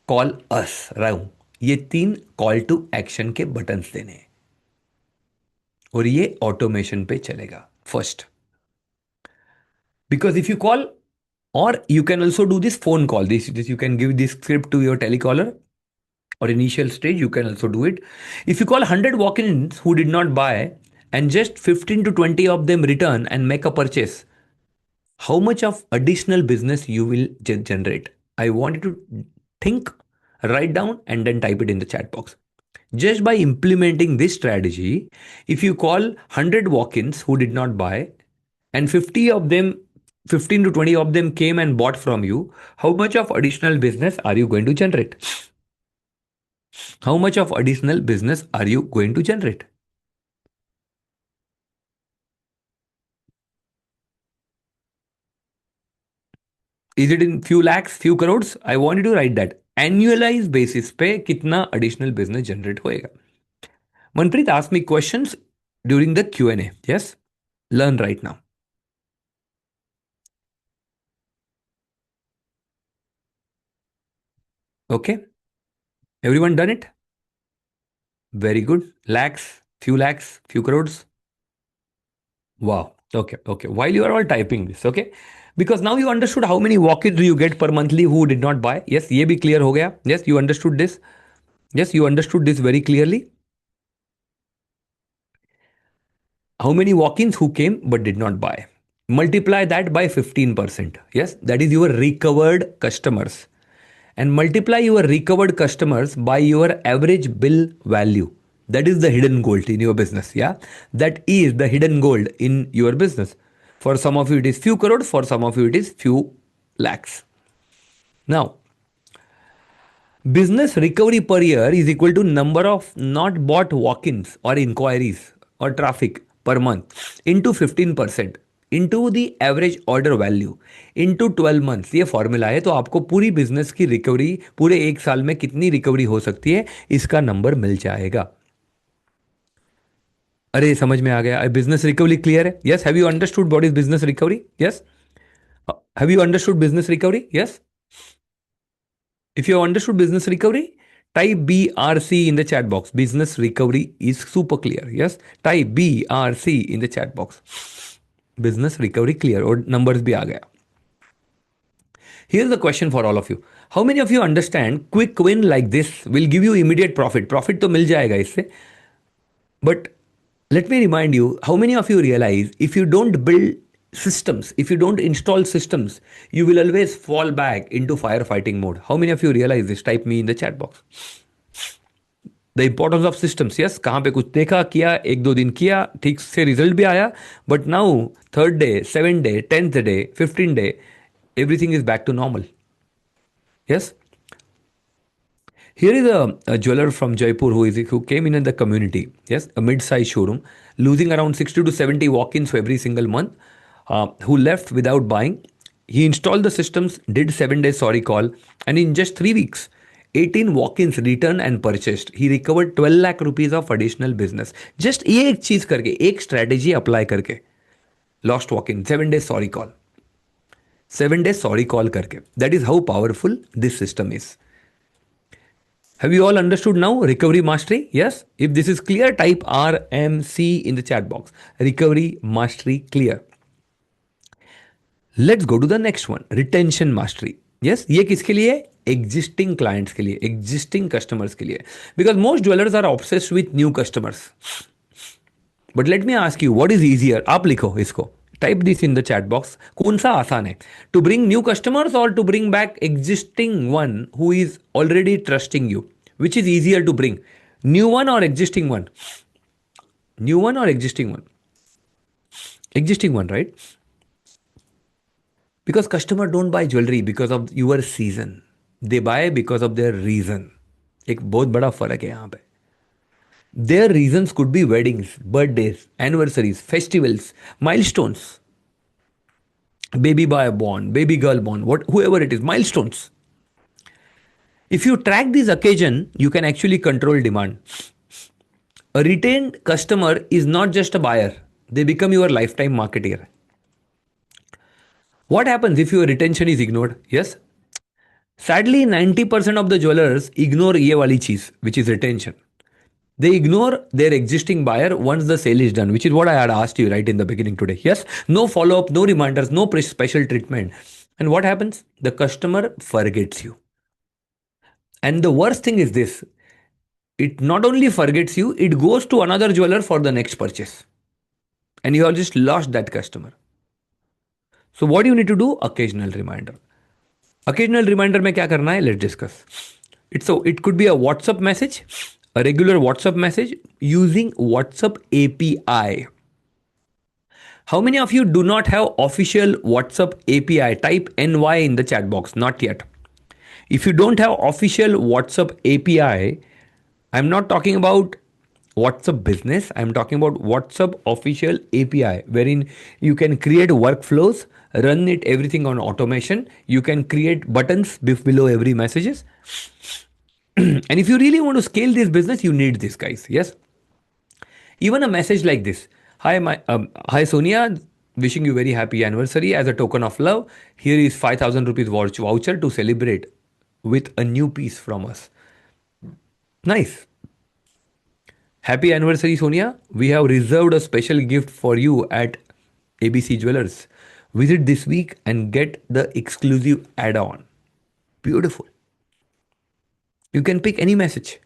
call us रहूं. ये 3 call to action के buttons देने हैं और ये ऑटोमेशन पे चलेगा first. Because if you call, or you can also do this phone call, this you can give this script to your telecaller, or initial stage you can also do it. If you call 100 walk-ins who did not buy and just 15 to 20 of them return and make a purchase, how much of additional business you will generate? I want you to think, write down, and then type it in the chat box. Just by implementing this strategy, if you call 100 walk-ins who did not buy and 50 of them, 15 to 20 of them came and bought from you, how much of additional business are you going to generate? How much of additional business are you going to generate? Is it in few lakhs, few crores? I want you to write that. Annualized basis पे कितना additional business generate होएगा? Manpreet asked me questions during the Q&A. Yes? Learn right now. Okay? Everyone done it? Very good. Lakhs, few crores. Wow. Okay. Okay. While you are all typing this, okay? Because now you understood how many walk-ins do you get per monthly who did not buy. Yes, ये भी clear हो गया. Yes, you understood this. Yes, you understood this very clearly. How many walk-ins who came but did not buy? Multiply that by 15%. Yes, that is your recovered customers. And multiply your recovered customers by your average bill value. That is the hidden gold in your business. Yeah, that is the hidden gold in your business. For some of you it is few crores, for some of you it is few lakhs. Now, business recovery per year is equal to number of not bought walk-ins or inquiries or traffic per month into 15% into the average order value into 12 months. ये formula है. तो आपको पूरी business की recovery पूरे एक साल में कितनी रिकवरी हो सकती है इसका नंबर मिल जाएगा. अरे समझ में आ गया. बिजनेस रिकवरी क्लियर है? Yes. Have you understood what is business recovery? Yes. Have you understood business recovery? Yes. If you have understood business recovery, type BRC in the chat box. Business recovery is super clear. Yes, type BRC in the chat box. Business recovery clear. और numbers भी आ गया. Here's the question for all of you. How many of you understand quick win like this will give you immediate profit? Profit तो मिल जाएगा इससे. But let me remind you, how many of you realize if you don't build systems, if you don't install systems, you will always fall back into firefighting mode? How many of you realize this? Type me in the chat box. The importance of systems. Yes, कहाँ पे कुछ देखा किया एक दो दिन किया ठीक से रिजल्ट भी आया but now 3rd day, 7th day, 10th day, 15th day, everything is back to normal. Yes. Here is a jeweler from Jaipur who came in the community. Yes, a mid-sized showroom, losing around 60 to 70 walk-ins every single month, who left without buying. He installed the systems, did 7 days sorry call, and in just 3 weeks, 18 walk-ins returned and purchased. He recovered 12 lakh rupees of additional business. Just ये एक चीज करके, एक strategy apply करके, lost walk-in, 7 days sorry call करके. That is how powerful this system is. Have you all understood now recovery mastery? Yes. If this is clear, type RMC in the chat box. Recovery mastery clear. Let's go to the next one. Retention mastery. Yes. ये किसके लिए? Existing clients के लिए, existing customers के लिए. Because most dwellers are obsessed with new customers. But let me ask you, what is easier? आप लिखो इसको. Type this in the chat box. कौन सा आसान है? To bring new customers or to bring back existing one who is already trusting you? Which is easier to bring? New one or existing one? New one or existing one? Existing one, right? Because customer don't buy jewelry because of your season. They buy because of their reason. एक बहुत बड़ा फर्क है यहाँ पे. Their reasons could be weddings, birthdays, anniversaries, festivals, milestones. Baby boy born, baby girl born, whoever it is, milestones. If you track this occasion, you can actually control demand. A retained customer is not just a buyer, they become your lifetime marketeer. What happens if your retention is ignored? Yes. Sadly, 90% of the jewelers ignore ये वाली चीज, which is retention. They ignore their existing buyer once the sale is done, which is what I had asked you right in the beginning today. Yes, no follow up, no reminders, no special treatment. And what happens? The customer forgets you. And the worst thing is this, it not only forgets you, it goes to another jeweler for the next purchase. And you have just lost that customer. So what do you need to do? Occasional reminder. Occasional reminder में क्या करना है? Let's discuss. It could be a WhatsApp message, a regular WhatsApp message using WhatsApp API. How many of you do not have official WhatsApp API? Type NY in the chat box. Not yet. If you don't have official WhatsApp API, I'm not talking about WhatsApp business. I'm talking about WhatsApp official API, wherein you can create workflows, run it everything on automation. You can create buttons below every messages. And if you really want to scale this business, you need this, guys. Yes. Even a message like this. Hi Sonia, wishing you very happy anniversary. As a token of love, here is 5,000 rupees voucher to celebrate with a new piece from us. Nice. Happy anniversary, Sonia. We have reserved a special gift for you at ABC Jewelers. Visit this week and get the exclusive add-on. Beautiful. You can pick any message,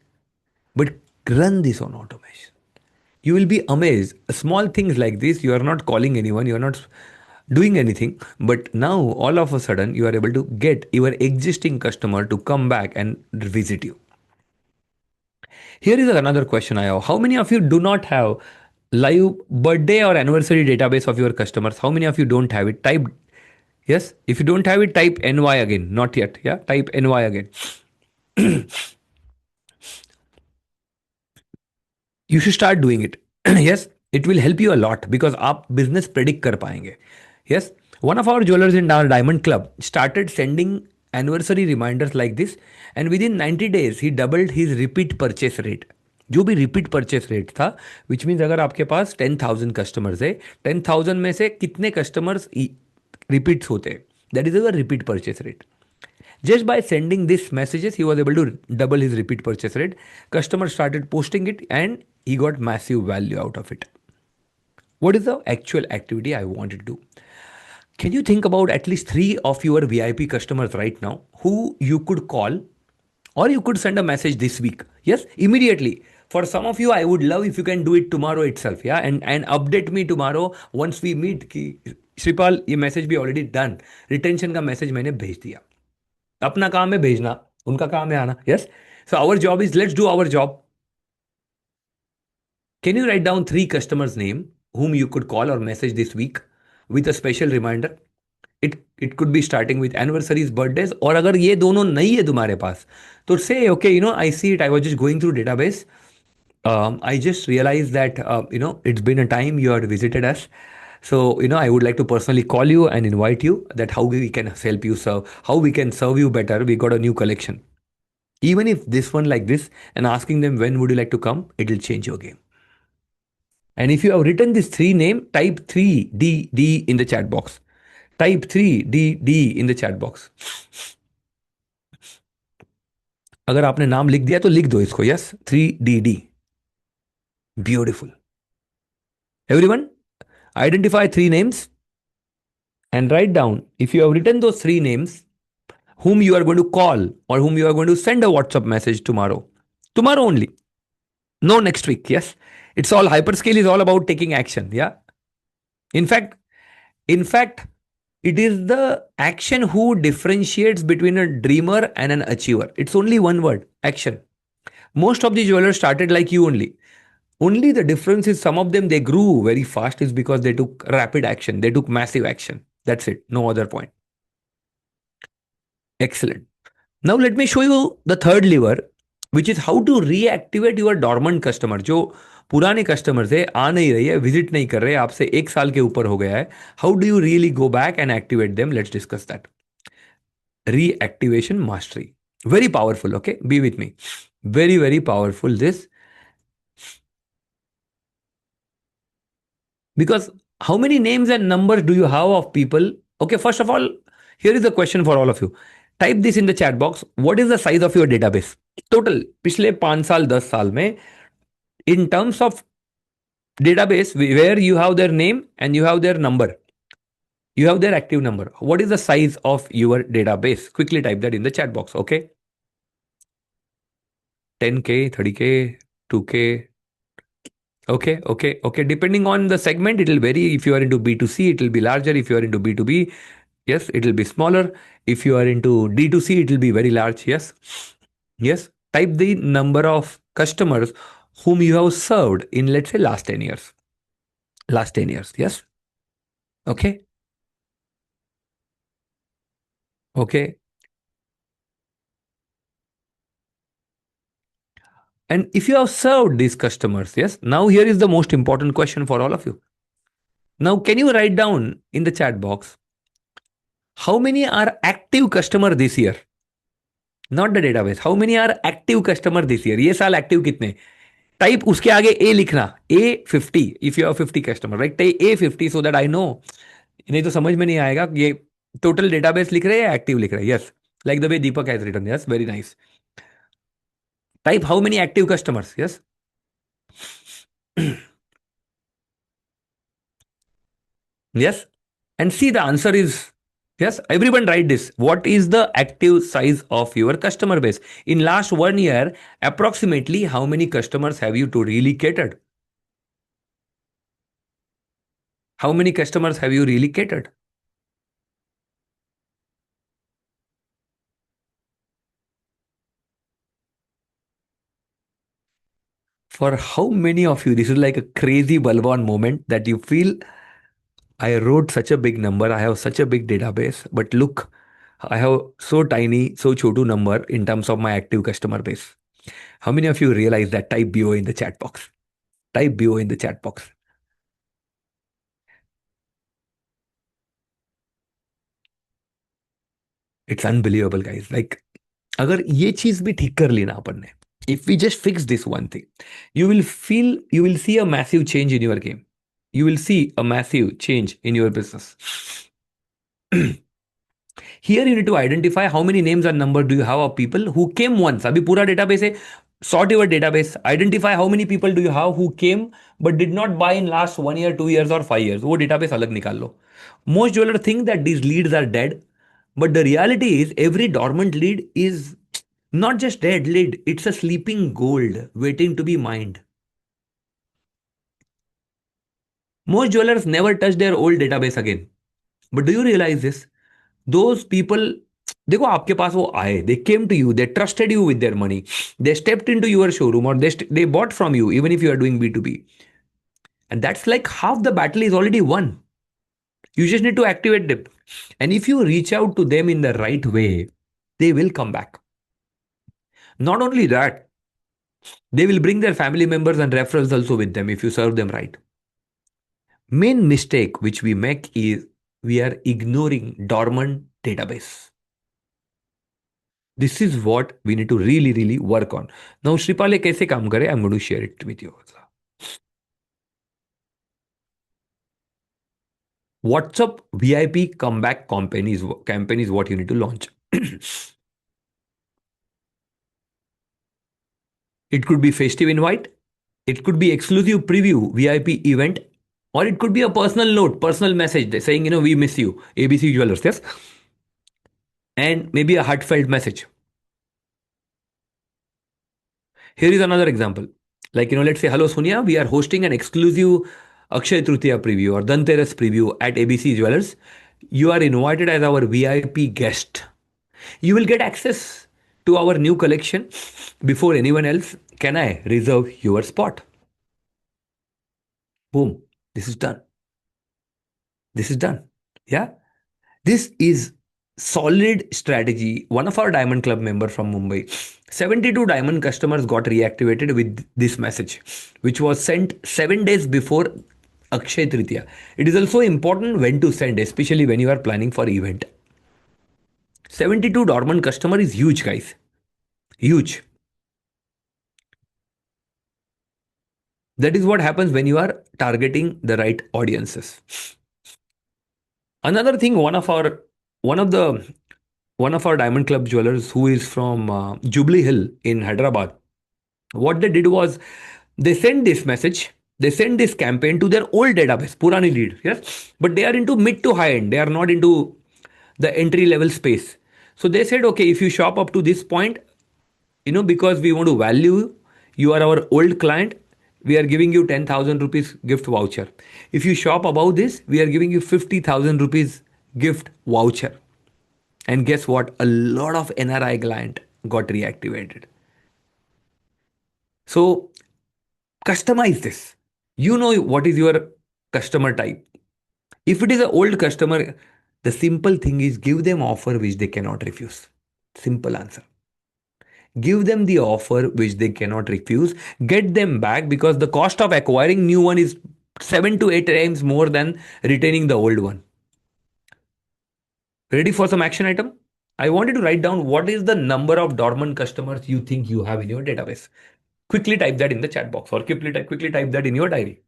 but run this on automation. You will be amazed. Small things like this, you are not calling anyone, you are not doing anything, but now all of a sudden you are able to get your existing customer to come back and visit you. Here is another question I have. How many of you do not have live birthday or anniversary database of your customers? How many of you don't have it? Type yes. If you don't have it, type NY again. Not yet. Yeah. Type NY again. You should start doing it. Yes. It will help you a lot because आप business predict कर पाएंगे. Yes. One of our jewelers in our diamond club started sending anniversary reminders like this, and within 90 days he doubled his repeat purchase rate. जो भी repeat purchase rate था, which means अगर आपके पास 10,000 customers है, 10,000 में से कितने कस्टमर्स रिपीट्स होते हैं, that is our repeat purchase rate. Just by sending these messages, he was able to double his repeat purchase rate. Customers started posting it and he got massive value out of it. What is the actual activity I wanted to do? Can you think about at least 3 of your VIP customers right now who you could call or you could send a message this week? Yes, immediately. For some of you, I would love if you can do it tomorrow itself. Yeah, and update me tomorrow once we meet. कि श्रीपाल ये message भी already done, retention का message मैंने भेज दिया. अपना काम है भेजना, उनका काम है आना. Yes. So our job is let's do our job. Can you write down 3 customers' name whom you could call or message this week with a special reminder? It could be starting with anniversaries, birthdays. और अगर ये दोनों नहीं है तुम्हारे पास, तो say okay, I see it. I was just going through database. I just realized that it's been a time you had visited us. So I would like to personally call you and invite you that how we can help you serve, how we can serve you better. We got a new collection. Even if this one like this, and asking them when would you like to come, it will change your game. And if you have written this 3 name, type 3DD in the chat box. Type 3DD in the chat box. अगर आपने नाम लिख दिया तो लिख दो इसको, yes, 3DD, beautiful. Everyone, identify three names and write down, if you have written those three names, whom you are going to call or whom you are going to send a WhatsApp message tomorrow. Tomorrow only. No next week. Yes. It's all hyperscale is all about taking action. Yeah. In fact, in fact, it is the action who differentiates between a dreamer and an achiever. It's only one word, action. Most of the jewelers started like you only. Only the difference is some of them they grew very fast is because they took rapid action. They took massive action. That's it. No other point. Excellent. Now let me show you the third lever, which is how to reactivate your dormant customer. जो पुराने customers है, आ नहीं रही है, visit नहीं कर रहे, आपसे एक साल के ऊपर हो गया है. How do you really go back and activate them? Let's discuss that. Reactivation mastery, very powerful. Okay, be with me. Very, very powerful this. Because how many names and numbers do you have of people? Okay, first of all, here is the question for all of you. Type this in the chat box. What is the size of your database? Total, पिछले 5 साल 10 साल में, in terms of database where you have their name and you have their number, you have their active number. What is the size of your database? Quickly type that in the chat box. Okay, 10K, 30K, 2K. Okay. Depending on the segment, it will vary. If you are into B2C, it will be larger. If you are into B2B, yes, it will be smaller. If you are into D2C, it will be very large. Yes. Type the number of customers whom you have served in, let's say, last 10 years. Last 10 years. Yes. Okay. Okay. And if you have served these customers, yes, now here is the most important question for all of you. Now, can you write down in the chat box how many are active customer this year? Not the database, how many are active customer this year, ये साल active कितने. Type उसके आगे ए लिखना, A50 if you have 50 customer, right. A50 so that I know. नहीं तो समझ में नहीं आएगा ये टोटल डेटाबेस लिख रहे हैं या एक्टिव लिख रहे हैं. Yes, like the way Deepak has written. Yes, very nice. Type how many active customers. Yes. Yes. And see, the answer is yes. Everyone write this. What is the active size of your customer base? In last 1 year, approximately how many customers have you to really catered? How many customers have you really catered? For how many of you, this is like a crazy Balwan moment that you feel, I wrote such a big number, I have such a big database, but look, I have so tiny, so chotu number in terms of my active customer base. How many of you realize that? Type BO in the chat box. Type BO in the chat box. It's unbelievable, guys. Like, अगर ये चीज भी ठीक कर ली ना अपन ने, if we just fix this one thing, you will see a massive change in your game. You will see a massive change in your business. Here you need to identify how many names and number do you have of people who came once. अभी पूरा database है. Sort your database. Identify how many people do you have who came but did not buy in last 1 year, 2 years or 5 years. वो database अलग निकाल लो. Most jewelers think that these leads are dead, but the reality is every dormant lead is not just dead lead. It's a sleeping gold waiting to be mined. Most jewelers never touch their old database again. But do you realize this? Those people, देखो आपके पास वो आए, they came to you, they trusted you with their money, they stepped into your showroom or they bought from you, even if you are doing B2B. And that's like half the battle is already won. You just need to activate them. And if you reach out to them in the right way, they will come back. Not only that, they will bring their family members and referrals also with them if you serve them right. Main mistake which we make is we are ignoring dormant database. This is what we need to really, really work on. Now, Shripale kaise kaam kare? I'm going to share it with you. WhatsApp VIP comeback campaign is what you need to launch. It could be festive invite, it could be exclusive preview, VIP event, or it could be a personal note, personal message saying, we miss you, ABC Jewelers, yes? And maybe a heartfelt message. Here is another example. Like, let's say, hello Sonia, we are hosting an exclusive Akshay Tritiya preview or Dhanteras preview at ABC Jewelers. You are invited as our VIP guest. You will get access to our new collection before anyone else. Can I reserve your spot? Boom. This is done. This is done. Yeah. This is solid strategy. One of our Diamond Club member from Mumbai, 72 Diamond customers got reactivated with this message, which was sent 7 days before Akshay Tritiya. It is also important when to send, especially when you are planning for event. 72 dormant customer is huge, guys. Huge. That is what happens when you are targeting the right audiences. Another thing, one of the one of our Diamond Club jewelers who is from Jubilee Hill in Hyderabad, what they did was they sent this message, they sent this campaign to their old database, Purani lead, yes, but they are into mid to high end. They are not into the entry level space. So they said, okay, if you shop up to this point, because we want to value you are our old client, we are giving you 10,000 rupees gift voucher. If you shop above this, we are giving you 50,000 rupees gift voucher. And guess what? A lot of NRI client got reactivated. So customize this. You know what is your customer type. If it is an old customer, the simple thing is give them offer which they cannot refuse. Simple answer. Give them the offer which they cannot refuse. Get them back because the cost of acquiring new one is 7 to 8 times more than retaining the old one. Ready for some action item? I wanted to write down what is the number of dormant customers you think you have in your database. Quickly type that in the chat box or quickly type that in your diary.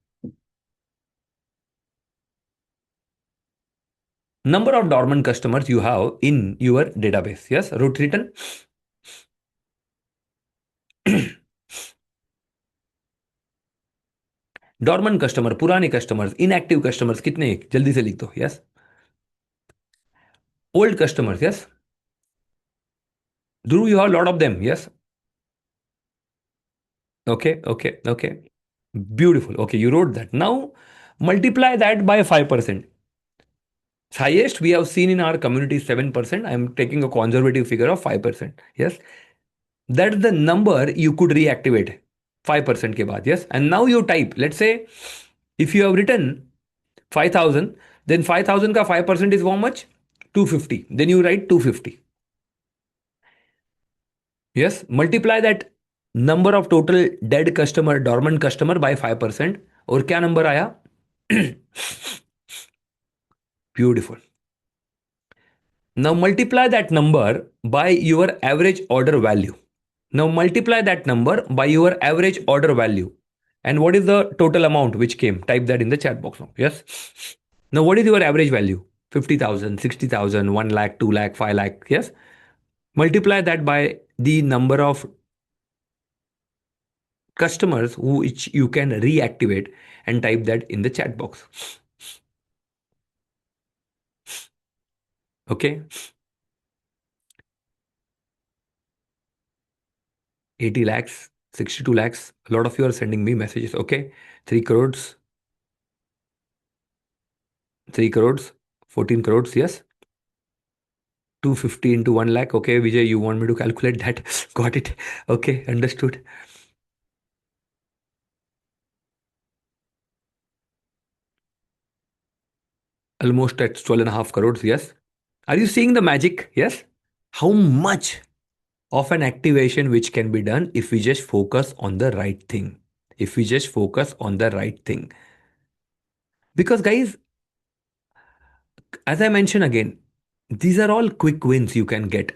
Number of dormant customers you have in your database. Yes, root written. Dormant customer, पुराने customers, inactive customers कितने, जल्दी से लिख दो. Yes. Old customers. Yes. Dhruv, you have a lot of them. Yes. Okay. Okay. Okay. Beautiful. Okay. You wrote that. Now multiply that by 5%. Highest we have seen in our community is 7%. I am taking a conservative figure of 5%. Yes. That's the number you could reactivate. 5% के बाद. Yes. And now you type. Let's say if you have written 5,000, then 5,000 का 5% is how much? 250. Then you write 250. Yes. Multiply that number of total dead customer, dormant customer by 5%. और क्या number आया? Beautiful. Now multiply that number by your average order value. Now multiply that number by your average order value. And what is the total amount which came? Type that in the chat box now. Yes. Now what is your average value? 50,000, 60,000, 1 lakh, 2 lakh, 5 lakh. Yes. Multiply that by the number of customers which you can reactivate and type that in the chat box. Okay. 80 lakhs, 62 lakhs. A lot of you are sending me messages. Okay. 3 crores, 3 crores, 14 crores. Yes. 250 into 1 lakh. Okay. Vijay, you want me to calculate that? Got it. Okay. Understood. Almost at 12.5 crores. Yes. Are you seeing the magic? Yes. How much of an activation which can be done if we just focus on the right thing? If we just focus on the right thing. Because, guys, as I mentioned again, these are all quick wins you can get.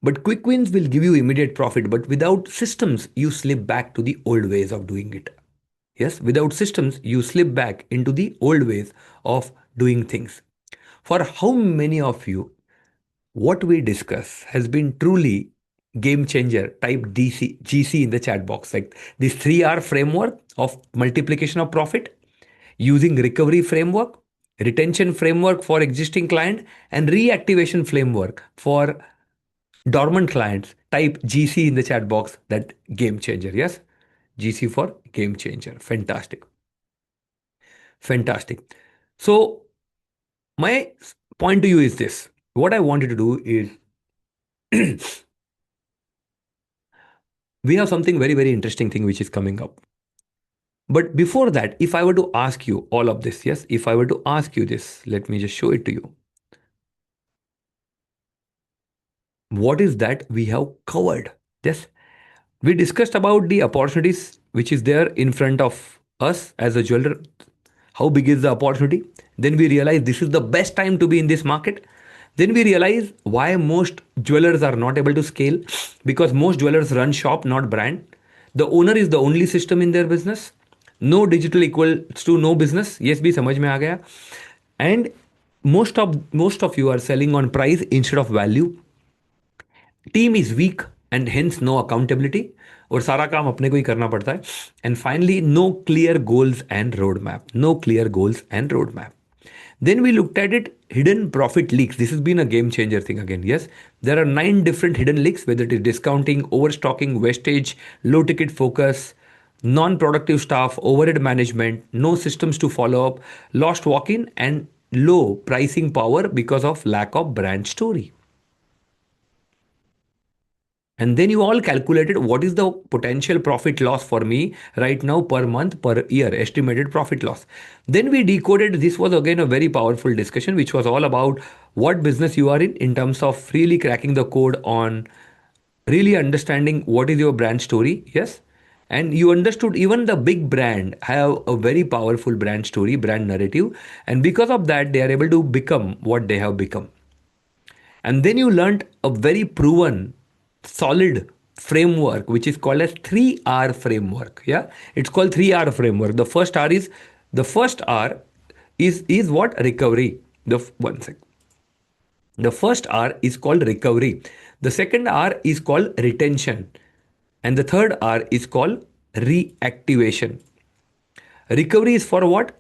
But quick wins will give you immediate profit. But without systems, you slip back to the old ways of doing it. Yes, without systems, you slip back into the old ways of doing things. For how many of you, what we discuss has been truly game changer, type GC in the chat box. Like this 3R framework of multiplication of profit, using recovery framework, retention framework for existing client, and reactivation framework for dormant clients. Type GC in the chat box, that game changer. Yes, GC for game changer. Fantastic. Fantastic. So, my point to you is this. What I wanted to do is we have something very, very interesting thing which is coming up. But before that, if I were to ask you all of this, yes, if I were to ask you this, let me just show it to you. What is that we have covered? Yes, we discussed about the opportunities which is there in front of us as a jeweler. How big is the opportunity? Then we realize this is the best time to be in this market. Then we realize why most jewelers are not able to scale, because most jewelers run shop, not brand. The owner is the only system in their business. No digital equals to no business. Yes, bhi samajh mein aa gaya. And most of you are selling on price instead of value. Team is weak and hence no accountability, और सारा काम अपने को ही करना पड़ता है. And finally, no clear goals and roadmap. No clear goals and roadmap. Then we looked at it, hidden profit leaks. This has been a game changer thing again. Yes, there are 9 different hidden leaks, whether it is discounting, overstocking, wastage, low ticket focus, non-productive staff, overhead management, no systems to follow up, lost walk-in, and low pricing power because of lack of brand story. And then you all calculated what is the potential profit loss for me right now per month, per year, estimated profit loss. Then we decoded. This was again a very powerful discussion, which was all about what business you are in terms of really cracking the code on really understanding what is your brand story. Yes. And you understood even the big brand have a very powerful brand story, brand narrative. And because of that, they are able to become what they have become. And then you learned a very proven, solid framework, which is called as 3R framework. Yeah, it's called 3R framework. The first R is what? Recovery. One sec. The first R is called recovery. The second R is called retention. And the third R is called reactivation. Recovery is for what?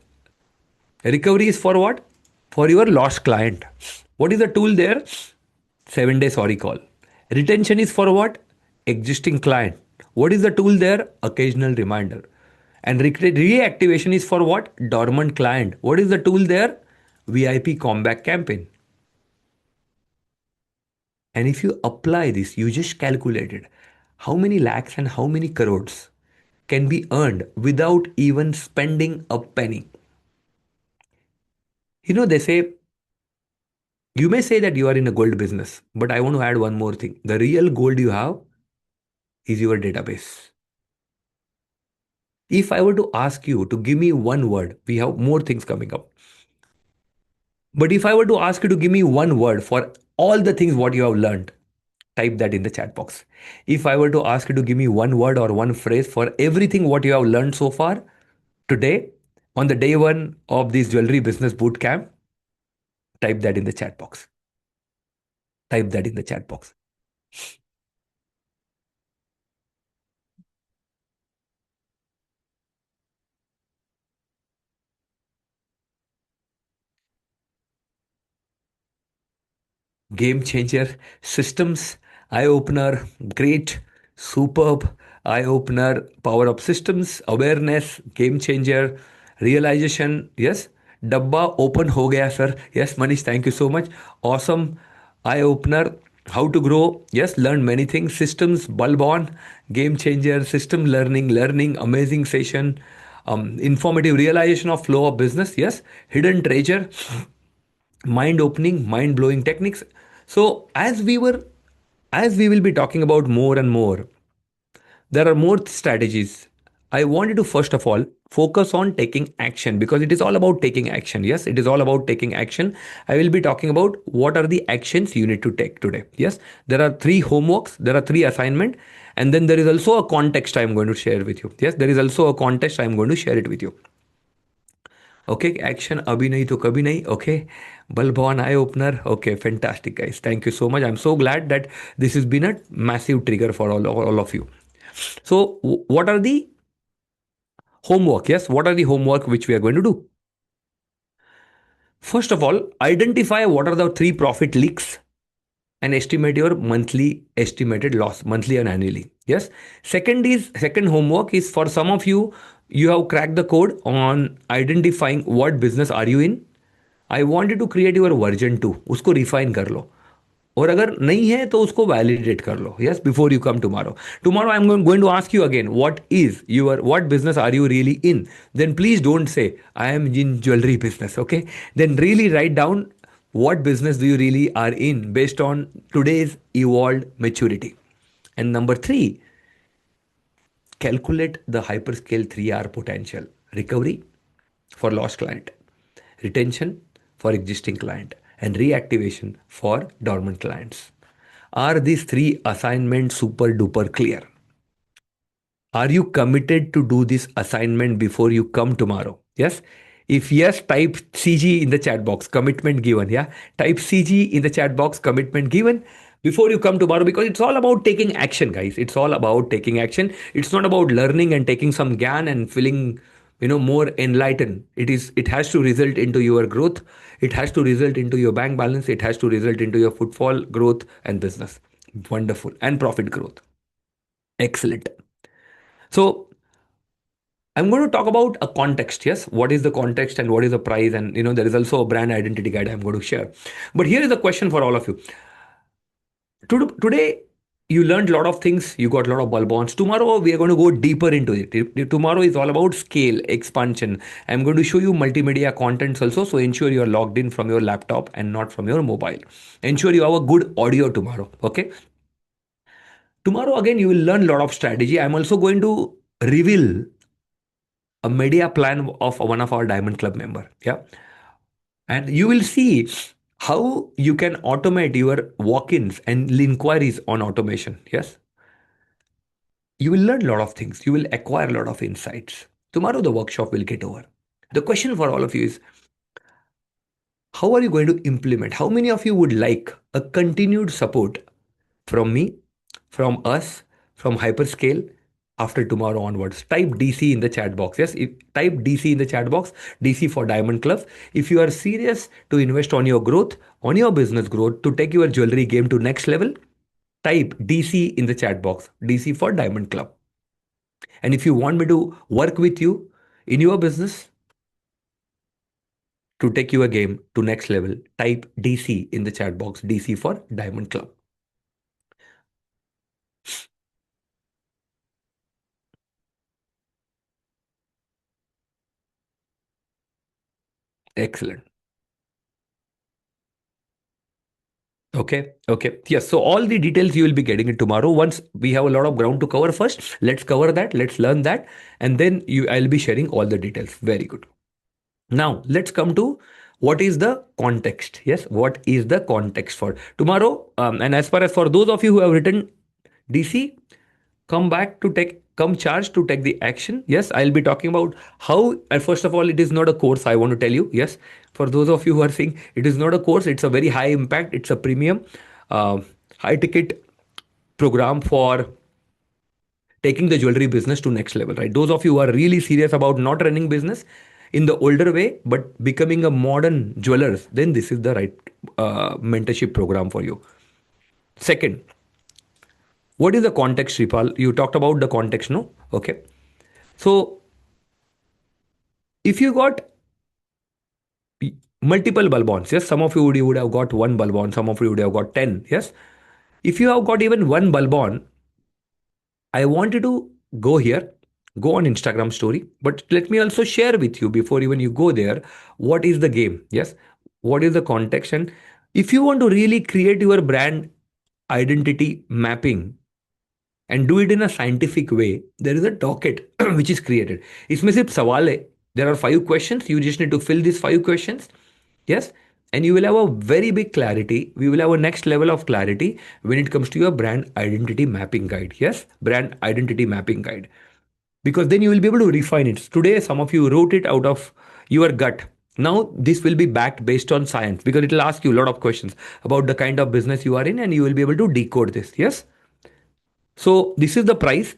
Recovery is for what? For your lost client. What is the tool there? 7-day sorry call. Retention is for what? Existing client. What is the tool there? Occasional reminder. And reactivation is for what? Dormant client. What is the tool there? VIP comeback campaign. And if you apply this, you just calculated how many lakhs and how many crores can be earned without even spending a penny. They say, you may say that you are in a gold business, but I want to add one more thing. The real gold you have is your database. If I were to ask you to give me one word, we have more things coming up. But if I were to ask you to give me one word for all the things what you have learned, type that in the chat box. If I were to ask you to give me one word or one phrase for everything what you have learned so far today on the day one of this jewelry business boot camp, type that in the chat box. Type that in the chat box. Game changer, systems, eye opener, great, superb, eye opener, power up systems, awareness, game changer, realization. Yes, dabba open ho gaya, sir. Yes, Manish, thank you so much. Awesome, eye opener. How to grow? Yes, learn many things. Systems, bulb on, game changer, system learning, amazing session, informative realization of flow of business. Yes, hidden treasure, mind opening, mind blowing techniques. So as we will be talking about more and more, there are more strategies. I wanted to first of all focus on taking action, because it is all about taking action. Yes, it is all about taking action. I will be talking about what are the actions you need to take today. Yes, there are 3 homeworks, there are 3 assignment, and then there is also a context I am going to share with you. Yes, there is also a context I am going to share it with you. Okay, action abhi nahi to kabhi nahi. Okay, Balbon eye opener. Okay, fantastic, guys. Thank you so much. I'm so glad that this has been a massive trigger for all of you. So, what are the homework? Yes, what are the homework which we are going to do? First of all, identify what are the three profit leaks and estimate your monthly estimated loss, monthly and annually. Yes. Second homework is for some of you, you have cracked the code on identifying what business are you in. I want you to create your version 2, उसको refine कर लो. और अगर नहीं है तो उसको validate कर लो. Yes, before you come tomorrow I am going to ask you again what business are you really in. Then please don't say I am in jewellery business. Okay, then really write down what business do you really are in based on today's evolved maturity. And number 3, calculate the hyperscale 3R potential: recovery for lost client, retention for existing client, and reactivation for dormant clients. Are these three assignments super duper clear? Are you committed to do this assignment before you come tomorrow? Yes. If yes, type CG in the chat box. Commitment given. Yeah. Type CG in the chat box. Commitment given before you come tomorrow, because it's all about taking action, guys. It's all about taking action. It's not about learning and taking some gyan and feeling, more enlightened. It has to result into your growth. It has to result into your bank balance. It has to result into your footfall growth and business. Wonderful. And profit growth. Excellent. So I'm going to talk about a context. Yes, what is the context and what is the price, and there is also a brand identity guide I'm going to share. But here is a question for all of you. Today, you learned a lot of things. You got a lot of bulbons. Tomorrow, we are going to go deeper into it. Tomorrow is all about scale, expansion. I'm going to show you multimedia contents also. So ensure you are logged in from your laptop and not from your mobile. Ensure you have a good audio tomorrow. Okay. Tomorrow, again, you will learn a lot of strategy. I'm also going to reveal a media plan of one of our Diamond Club member. Yeah. And you will see how you can automate your walk-ins and inquiries on automation. Yes. You will learn a lot of things. You will acquire a lot of insights. Tomorrow, the workshop will get over. The question for all of you is, how are you going to implement? How many of you would like a continued support from me, from us, from Hyperscale after tomorrow onwards? Type DC in the chat box. Yes, type DC in the chat box, DC for Diamond Club. If you are serious to invest on your growth, on your business growth, to take your jewelry game to next level, type DC in the chat box, DC for Diamond Club. And if you want me to work with you in your business to take your game to next level, type DC in the chat box, DC for Diamond Club. Excellent. Okay. Okay. Yes. So all the details you will be getting it tomorrow. Once we have a lot of ground to cover first, let's cover that. Let's learn that. And then I'll be sharing all the details. Very good. Now let's come to what is the context. Yes. What is the context for tomorrow? And as far as for those of you who have written DC, come charge to take the action. Yes, I'll be talking about how. First of all, it is not a course, I want to tell you. Yes, for those of you who are saying it is not a course, it's a very high impact, it's a premium high ticket program for taking the jewelry business to next level, right? Those of you who are really serious about not running business in the older way but becoming a modern jewelers, then this is the right mentorship program for you. Second, what is the context, Sripal? You talked about the context, no? Okay. So if you got multiple bulbons, yes, some of you would have got one bulbon, some of you would have got 10, yes. If you have got even one bulbon, I want you to go here, go on Instagram story, but let me also share with you before even you go there, what is the game, yes, what is the context. And if you want to really create your brand identity mapping and do it in a scientific way, there is a docket which is created. इसमें सिर्फ सवाल है. There are 5 questions. You just need to fill these 5 questions. Yes. And you will have a very big clarity. We will have a next level of clarity when it comes to your brand identity mapping guide. Yes. Brand identity mapping guide. Because then you will be able to refine it. Today, some of you wrote it out of your gut. Now, this will be backed based on science because it will ask you a lot of questions about the kind of business you are in and you will be able to decode this. Yes. So, this is the price.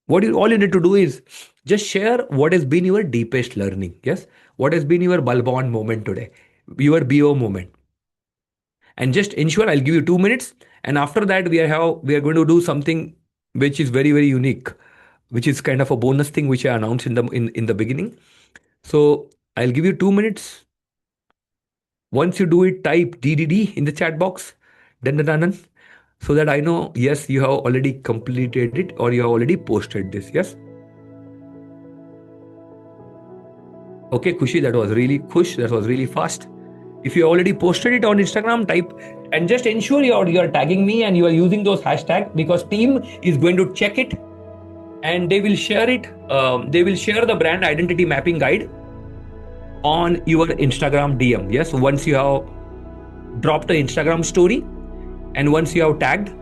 What you all you need to do is just share what has been your deepest learning. Yes. What has been your Balbon moment today, your BO moment. And just ensure I'll give you 2 minutes. And after that, we are going to do something which is very, very unique, which is kind of a bonus thing which I announced in the beginning. So I'll give you 2 minutes. Once you do it, type DDD in the chat box, dun, so that I know, yes, you have already completed it or you have already posted this. Yes. Okay, Kushi, that was really That was really fast. If you already posted it on Instagram, type and just ensure you're tagging me and you are using those hashtags because team is going to check it and they will share it. They will share the brand identity mapping guide on your Instagram DM. Yes, once you have dropped the Instagram story and once you have tagged,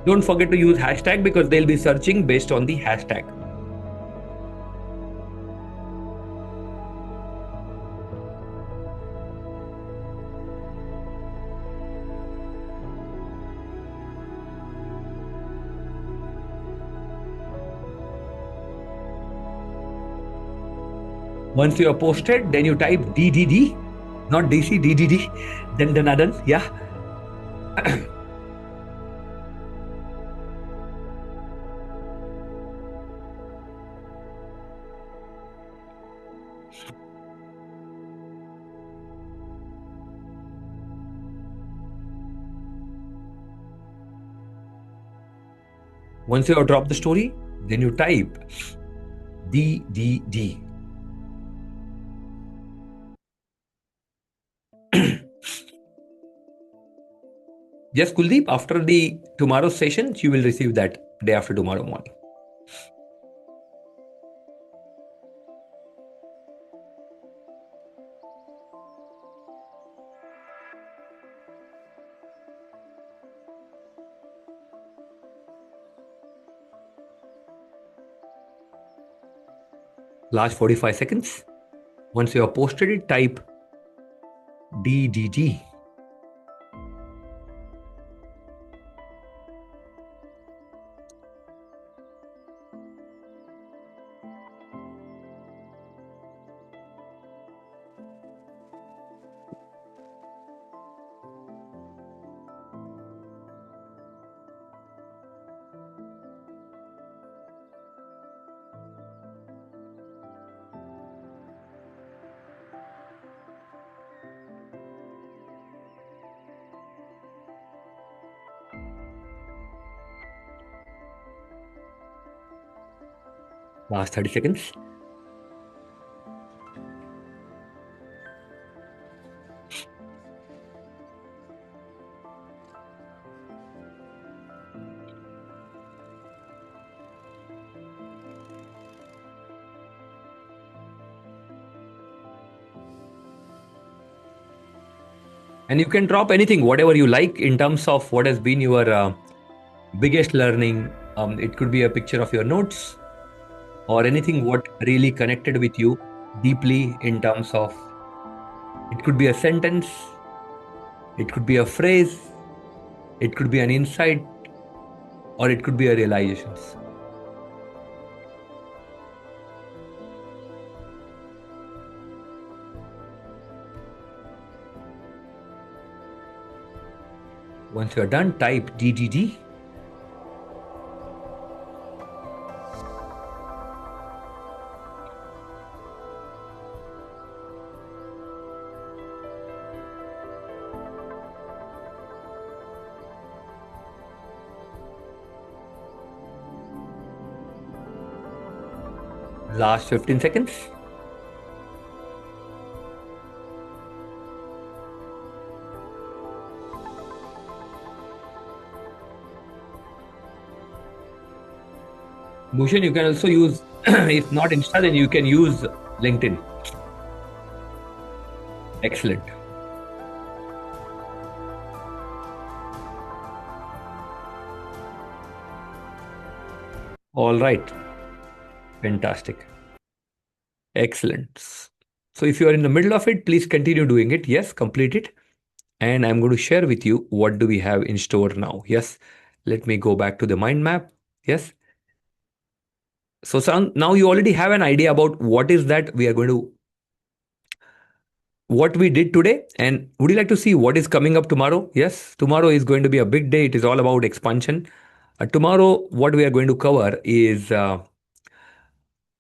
don't forget to use hashtag because they'll be searching based on the hashtag. Once you have posted, then you type DDD, not DC, DDD, then Danadan, yeah. Once you have dropped the story, then you type DDD. Yes, Kuldeep, after the tomorrow's session, you will receive that day after tomorrow morning. Last 45 seconds. Once you have posted it, type DDD. Last 30 seconds. And you can drop anything, whatever you like, in terms of what has been your biggest learning. It could be a picture of your notes or anything what really connected with you deeply in terms of, it could be a sentence, it could be a phrase, it could be an insight, or it could be a realizations. Once you're done, type DDD. Last 15 seconds. Bhushan, you can also use, if not Insta, then you can use LinkedIn. Excellent. All right. Fantastic. Excellent. So if you are in the middle of it, please continue doing it. Yes, complete it. And I'm going to share with you what do we have in store now. Yes, let me go back to the mind map. Yes. So now you already have an idea about what is that we are going to, what we did today. And would you like to see what is coming up tomorrow? Yes, tomorrow is going to be a big day. It is all about expansion. Tomorrow, what we are going to cover is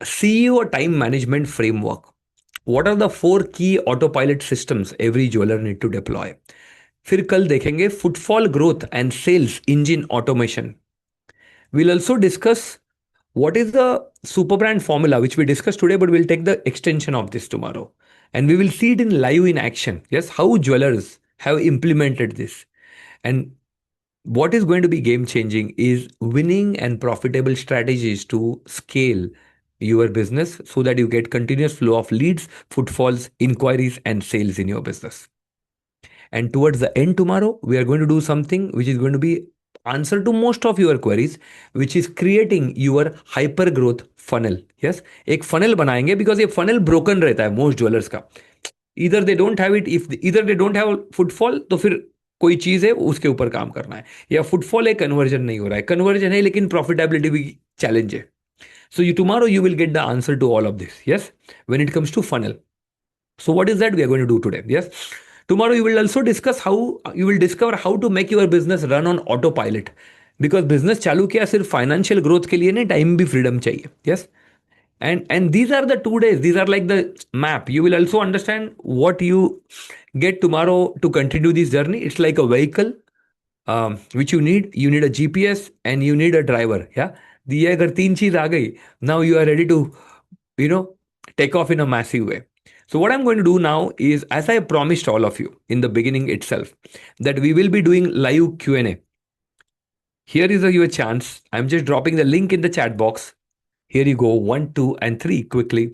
CEO time management framework. What are the 4 key autopilot systems every jeweler need to deploy? फिर कल देखेंगे footfall growth and sales engine automation. We'll also discuss what is the super brand formula, which we discussed today, but we'll take the extension of this tomorrow. And we will see it in live in action. Yes, how jewelers have implemented this. And what is going to be game changing is winning and profitable strategies to scale your business so that you get continuous flow of leads, footfalls, inquiries, and sales in your business. And towards the end tomorrow, we are going to do something which is going to be answer to most of your queries, which is creating your hyper growth funnel. Yes, एक funnel बनाएंगे because ये funnel broken रहता है most jewelers का. Either they don't have it, if either they don't have footfall, तो फिर कोई चीज है उसके ऊपर काम करना है, या फुटफॉल है कन्वर्जन नहीं हो रहा है, कन्वर्जन है लेकिन प्रॉफिटेबिलिटी भी चैलेंज है. So you tomorrow you will get the answer to all of this. Yes, when it comes to funnel. So what is that we are going to do today? Yes. Tomorrow you will also discuss how you will discover how to make your business run on autopilot. Because business चालू किया सिर्फ financial growth के लिए नहीं, time भी freedom चाहिए. Yes. And these are the 2 days. These are like the map. You will also understand what you get tomorrow to continue this journey. It's like a vehicle which you need. You need a GPS and you need a driver. Yeah. ये अगर 3 चीज आ गई, now you are ready to, you know, take off in a massive way. So what I'm going to do now is, as I promised all of you in the beginning itself, that we will be doing live Q&A. Here is your chance. I'm just dropping the link in the chat box. Here you go, 1, 2, and 3 quickly.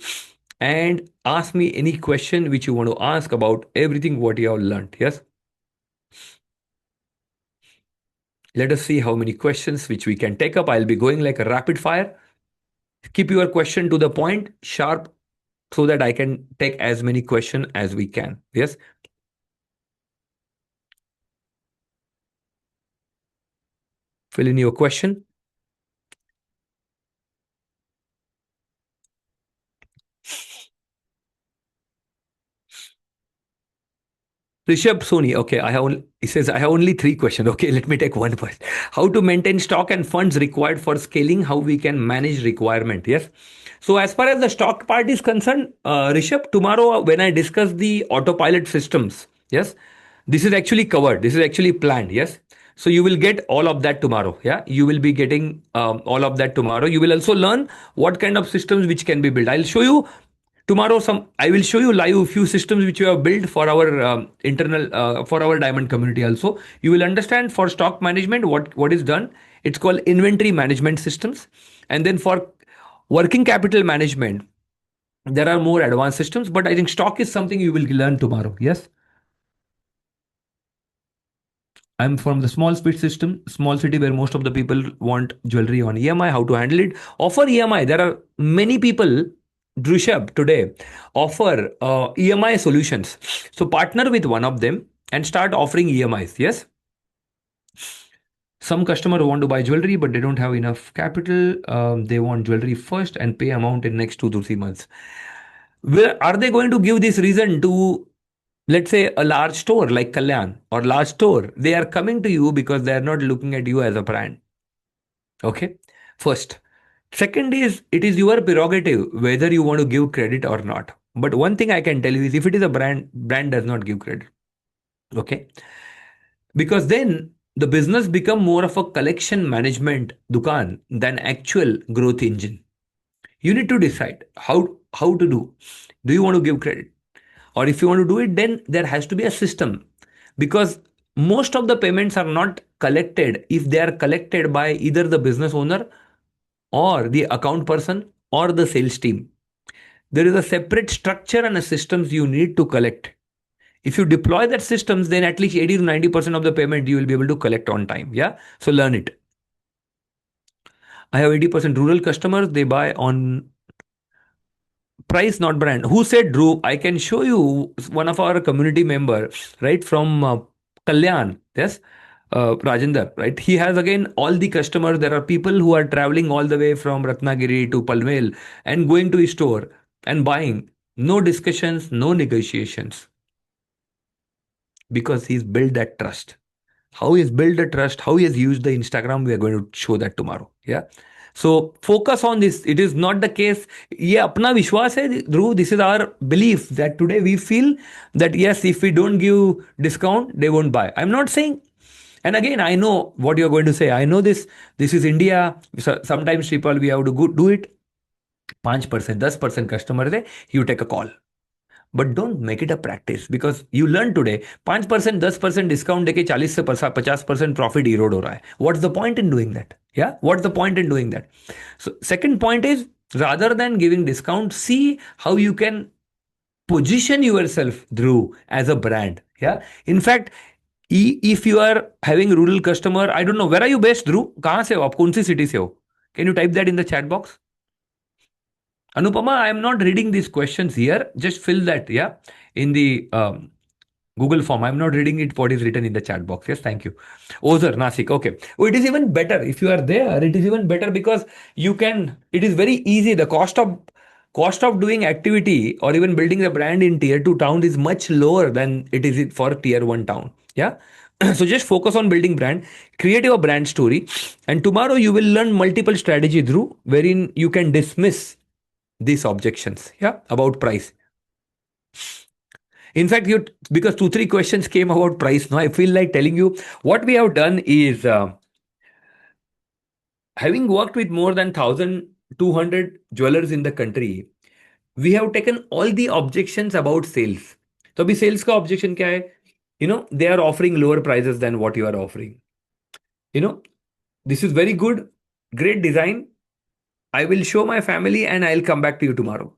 And ask me any question which you want to ask about everything what you have learned. Yes. Let us see how many questions which we can take up. I'll be going like a rapid fire. Keep your question to the point, sharp, so that I can take as many questions as we can. Yes. Fill in your question. Rishabh Soni, okay, he says, I have only 3 questions. Okay, let me take one first. How to maintain stock and funds required for scaling, how we can manage requirement. Yes. So as far as the stock part is concerned, Rishabh, tomorrow when I discuss the autopilot systems, yes, this is actually covered. This is actually planned. Yes. So you will get all of that tomorrow. Yeah. You will be getting all of that tomorrow. You will also learn what kind of systems which can be built. I'll show you tomorrow I will show you live few systems which we have built for our internal for our diamond community. Also you will understand for stock management what is done. It's called inventory management systems. And then for working capital management, there are more advanced systems, but I think stock is something you will learn tomorrow. Yes. I'm from the small speed system, small city where most of the people want jewelry on EMI, how to handle it. Offer EMI. There are many people, Drushab, today offer EMI solutions. So partner with one of them and start offering EMIs. Yes. Some customer want to buy jewelry, but they don't have enough capital. They want jewelry first and pay amount in next 2 to 3 months. Where are they going to give this reason to, let's say, a large store like Kalyan or large store? They are coming to you because they are not looking at you as a brand. Okay. First. Second is, it is your prerogative whether you want to give credit or not. But one thing I can tell you is, if it is a brand does not give credit. Okay. Because then the business become more of a collection management dukan than actual growth engine. You need to decide how to do. Do you want to give credit? Or if you want to do it, then there has to be a system. Because most of the payments are not collected if they are collected by either the business owner or the account person or the sales team. There is a separate structure and a systems you need to collect. If you deploy that systems, then at least 80 to 90% of the payment you will be able to collect on time. Yeah. So learn it. I have 80% rural customers. They buy on Price, not brand. Who said Dhruv? I can show you one of our community member, right, from Kalyan. Yes, Rajendra, right? He has again all the customers. There are people who are traveling all the way from Ratnagiri to Palmel and going to his store and buying. No discussions, no negotiations, because he's built that trust. How he's built the trust, how he has used the Instagram, we are going to show that tomorrow. Yeah. So focus on this. It is not the case. ये अपना विश्वास है, Dhruv. This is our belief that today we feel that yes, if we don't give discount, they won't buy. I'm not saying. And again, I know what you're going to say. I know this. This is India. So sometimes people we have to go do it. 5%, 10% customer दे, you take a call. But don't make it a practice because you learn today 5%, 10% discount देके 40 से 50% profit erode हो रहा है. What's the point in doing that? या what's the point in doing that? So second point is, rather than giving discount, see how you can position yourself, Dhruv, as a brand. Yeah. In fact, if you are having rural customer, I don't know, where are you based, Dhruv? कहाँ से हो आप? कौन सी city से हो? Can you type that in the chat box? Anupama, I am not reading these questions here. Just fill that, yeah, in the Google form. I'm not reading it, what is written in the chat box. Yes, thank you. Ozar, Nasik. Okay. Oh, it is even better. If you are there, it is even better because you can, it is very easy. The cost of doing activity or even building a brand in tier 2 town is much lower than it is for tier 1 town. Yeah. So just focus on building brand, create your brand story, and tomorrow you will learn multiple strategy, Dhruv, wherein you can dismiss these objections, yeah, about price. In fact, you, because 2 3 questions came about price, now I feel like telling you what we have done is, having worked with more than 1200 jewelers in the country, we have taken all the objections about sales. So अभी sales का objection क्या है? They are offering lower prices than what you are offering. This is very good, great design. I will show my family and I'll come back to you tomorrow.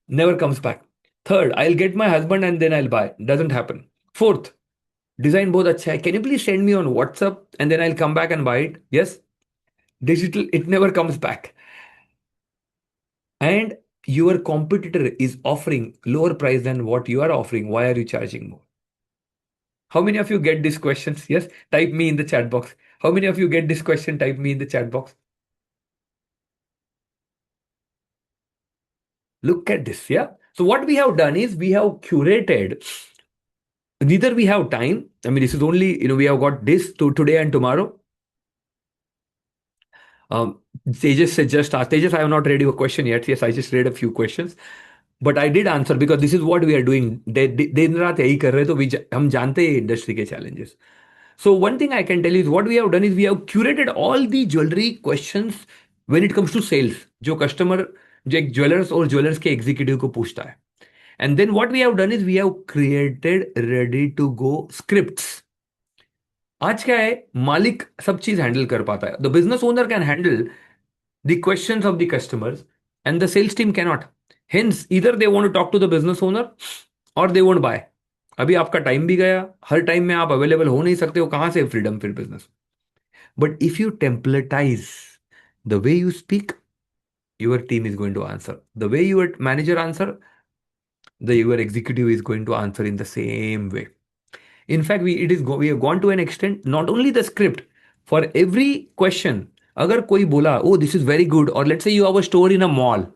Never comes back. Third, I'll get my husband and then I'll buy. Doesn't happen. Fourth, design बहुत अच्छा है. Can you please send me on WhatsApp and then I'll come back and buy it? Yes. Digital, it never comes back. And your competitor is offering lower price than what you are offering. Why are you charging more? How many of you get these questions? Yes. Type me in the chat box. How many of you get this question? Type me in the chat box. Look at this. Yeah. So what we have done is we have curated. Neither we have time. I mean, this is only, we have got this to today and tomorrow. Tejas said just ask. Tejas, I have not read your question yet. Yes, I just read a few questions. But I did answer because this is what we are doing. दिन रात यही कर रहे, तो हम जानते हैं industry के challenges. So one thing I can tell you is what we have done is we have curated all the jewelry questions when it comes to sales. जो customer, जो एक ज्वेलर्स और ज्वेलर्स के एग्जीक्यूटिव को पूछता है. And then what we have done is we have created ready to go scripts. आज क्या है, मालिक सब चीज हैंडल कर पाता है. The business owner can handle the questions of the customers and the sales team can not. Hence either they want to talk to the business owner or they won't buy. अभी आपका time भी गया. हर time में आप available हो नहीं सकते हो. कहां से फ्रीडम फिर business? But if you templatize the way you speak, your team is going to answer. The way your manager answer, your executive is going to answer in the same way. In fact, we have gone to an extent, not only the script, for every question, अगर कोई बोला, oh, this is very good, or let's say you have a store in a mall,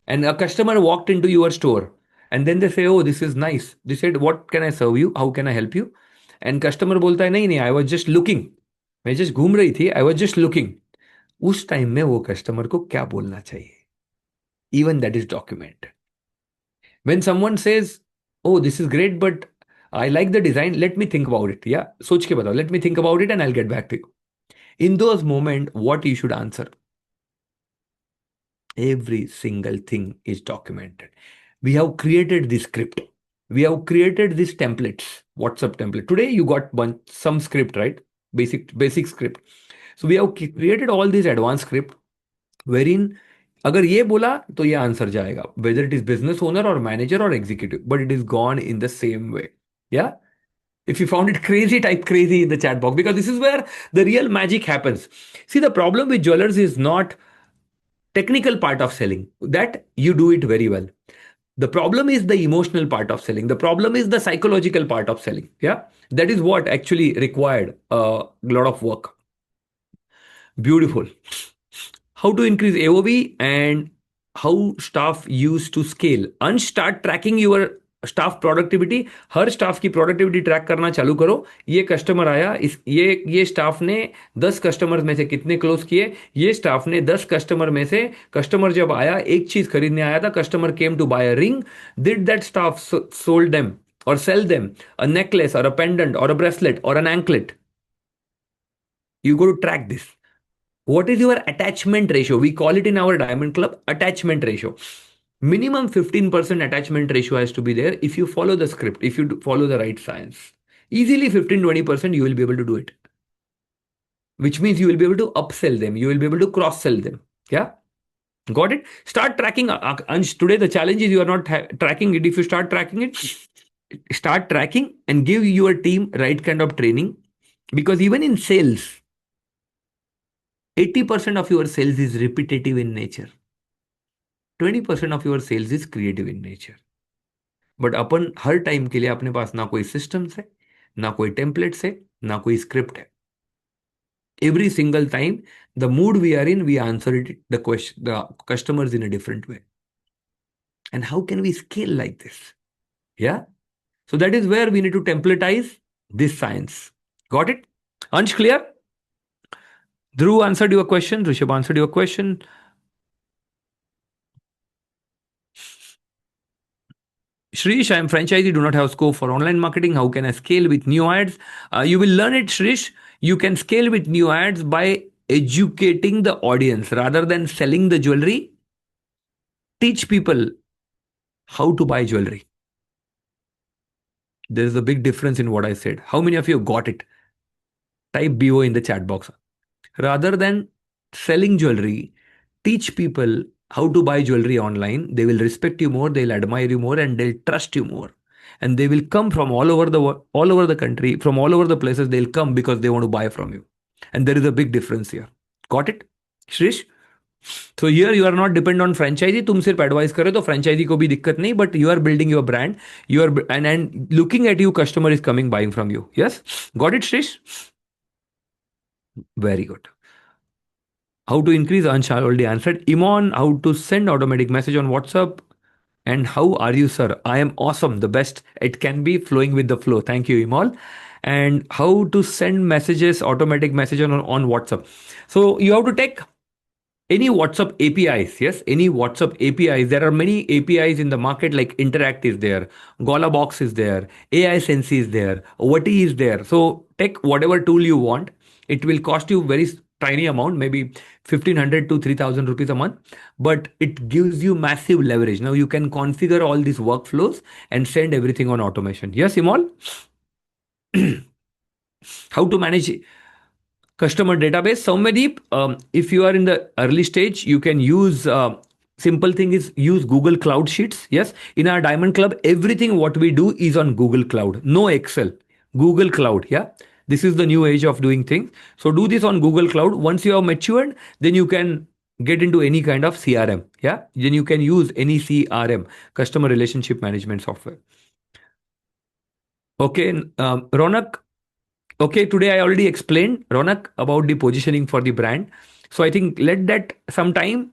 and a customer walked into your store, and then they say, oh, this is nice. They said, what can I serve you? How can I help you? And customer बोलता है, नहीं नहीं, I was just looking. मैं just घूम रही थी, I was just looking. उस time में वो कस्टमर को क्या बोलना चाहिए? Even that is documented. When someone says, oh, this is great, but I like the design, let me think about it. Yeah, सोच के बताओ, let me think about it and I'll get back to you. In those moments, what you should answer? Every single thing is documented. We have created this script. We have created these templates, WhatsApp template. Today you got some script, right? Basic script. So we have created all these advanced script wherein अगर ये बोला तो ये answer जाएगा, whether it is business owner or manager or executive, but it is gone in the same way. Yeah. If you found it crazy, type crazy in the chat box, because this is where the real magic happens. See, the problem with jewelers is not technical part of selling, that you do it very well. The problem is the emotional part of selling. The problem is the psychological part of selling. Yeah. That is what actually required a lot of work. Beautiful. How to increase AOV and how staff used to scale. Ansh, start tracking your staff productivity. Her staff की productivity track करना चालू करो. ये customer आया, इस ये staff ने 10 customer में से कितने क्लोज किए, ये स्टाफ ने 10 कस्टमर में से, कस्टमर जब आया एक चीज खरीदने आया था, customer came to buy a ring, did that staff sold them or sell them a necklace or a pendant or a bracelet or an anklet. You go to track this. What is your attachment ratio? We call it in our Diamond Club attachment ratio. Minimum 15% attachment ratio has to be there if you follow the script, if you follow the right science. Easily 15-20% you will be able to do it. Which means you will be able to upsell them, you will be able to cross sell them. Yeah? Got it? Start tracking. Ansh, today the challenge is you are not tracking it. If you start tracking it, start tracking and give your team right kind of training. Because even in sales, 80% of your sales is repetitive in nature. 20% of your sales is creative in nature. But upon her time के लिए अपने पास ना कोई systems है, ना कोई templates है, ना कोई स्क्रिप्ट है. Every single time, the mood we are in, we answer it, the customers in a different way. And how can we scale like this? Yeah. So that is where we need to templatize this science. Got it? Ansh, clear? Dhruv answered your question. Rishabh answered your question. Shrish, I am franchisee, do not have scope for online marketing. How can I scale with new ads? You will learn it, Shrish. You can scale with new ads by educating the audience rather than selling the jewelry. Teach people how to buy jewelry. There is a big difference in what I said. How many of you got it? Type BO in the chat box. Rather than selling jewelry, teach people how to buy jewelry online. They will respect you more, they'll admire you more, and they'll trust you more. And they will come from all over the country, from all over the places. They'll come because they want to buy from you. And there is a big difference here. Got it, Shrish? So here you are not dependent on franchisee. तुम सिर्फ advise करे तो franchisee को भी दिक्कत नहीं. But you are building your brand. You are and looking at you, customer is coming buying from you. Yes, got it, Shrish? Very good. How to increase? Ansh already answered. Imon, how to send automatic message on WhatsApp? And how are you, sir? I am awesome. The best it can be, flowing with the flow. Thank you, Imol. And how to send messages, automatic message on WhatsApp. So you have to take any WhatsApp APIs. Yes, any WhatsApp APIs. There are many APIs in the market, like Interact is there, Golabox is there, AI Sense is there, OT is there. So take whatever tool you want. It will cost you very tiny amount, maybe 1,500 to 3,000 rupees a month, but it gives you massive leverage. Now you can configure all these workflows and send everything on automation. Yes, Imol? How to manage customer database? Soumyadeep, if you are in the early stage, you can use simple thing is use Google Cloud Sheets. Yes, in our Diamond Club, everything what we do is on Google Cloud. No Excel, Google Cloud. Yeah. This is the new age of doing things. So do this on Google Cloud. Once you have matured, then you can get into any kind of CRM. Yeah. Then you can use any CRM, customer relationship management software. Okay. Ronak. Okay. Today I already explained, Ronak, about the positioning for the brand. So I think let that sometime,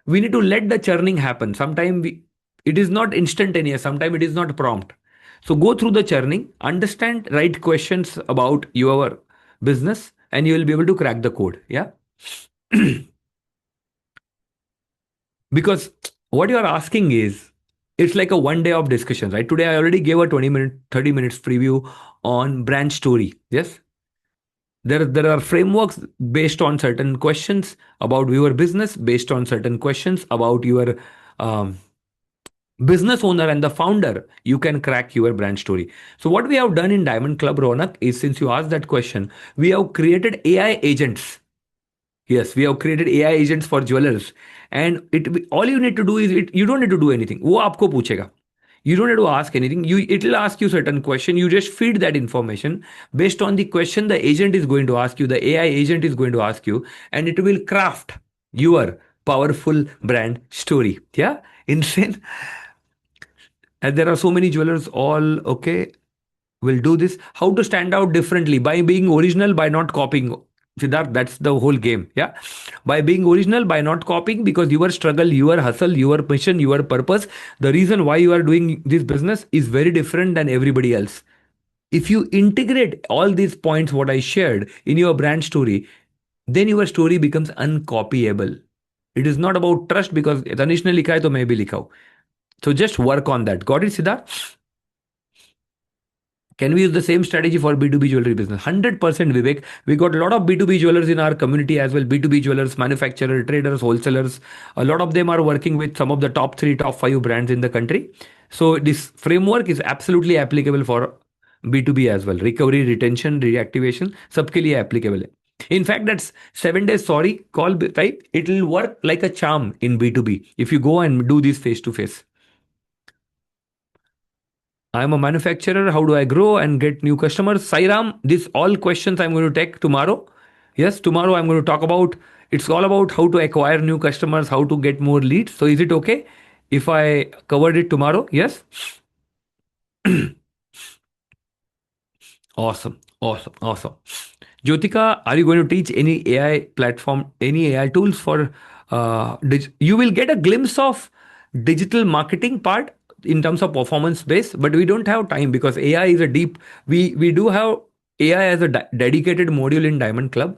we need to let the churning happen. Sometimes it is not instantaneous. Sometimes it is not prompt. So go through the churning, understand right questions about your business, and you will be able to crack the code. Yeah. Because what you are asking is, it's like a 1 day of discussion, right? Today I already gave a 30 minutes preview on brand story. Yes. There are frameworks based on certain questions about your business, based on certain questions about your business owner and the founder. You can crack your brand story. So what we have done in Diamond Club, Ronak, is, since you asked that question, we have created AI agents. Yes, we have created AI agents for jewelers. And all you need to do is, you don't need to do anything. वो आपको पूछेगा. You don't have to ask anything. It will ask you certain question. You just feed that information. Based on the question, the agent is going to ask you, the AI agent is going to ask you, and it will craft your powerful brand story. Yeah, insane. And there are so many jewelers all okay will do this. How to stand out differently? By being original, by not copying. Siddharth, that's the whole game. Yeah. By being original, by not copying, because your struggle, your hustle, your mission, your purpose, the reason why you are doing this business is very different than everybody else. If you integrate all these points, what I shared in your brand story, then your story becomes uncopyable. It is not about trust because Tanish ne likha hai to main bhi likha hu. So just work on that. Got it, Siddharth? Can we use the same strategy for B2B jewelry business? 100% Vivek. We got a lot of B2B jewelers in our community as well. B2B jewelers, manufacturers, traders, wholesalers. A lot of them are working with some of the top three, top five brands in the country. So this framework is absolutely applicable for B2B as well. Recovery, retention, reactivation, सबके लिए applicable है. In fact, that's 7 days sorry call type. It will work like a charm in B2B if you go and do this face to face. I'm a manufacturer. How do I grow and get new customers? Sairam, these all questions I'm going to take tomorrow. Yes, tomorrow I'm going to talk about it's all about how to acquire new customers, how to get more leads. So is it okay if I covered it tomorrow? Yes. Awesome. Awesome. Awesome. Jyotika, are you going to teach any AI platform, any AI tools for you will get a glimpse of digital marketing part in terms of performance base, but we don't have time because AI is a deep we do have AI as a dedicated module in Diamond Club,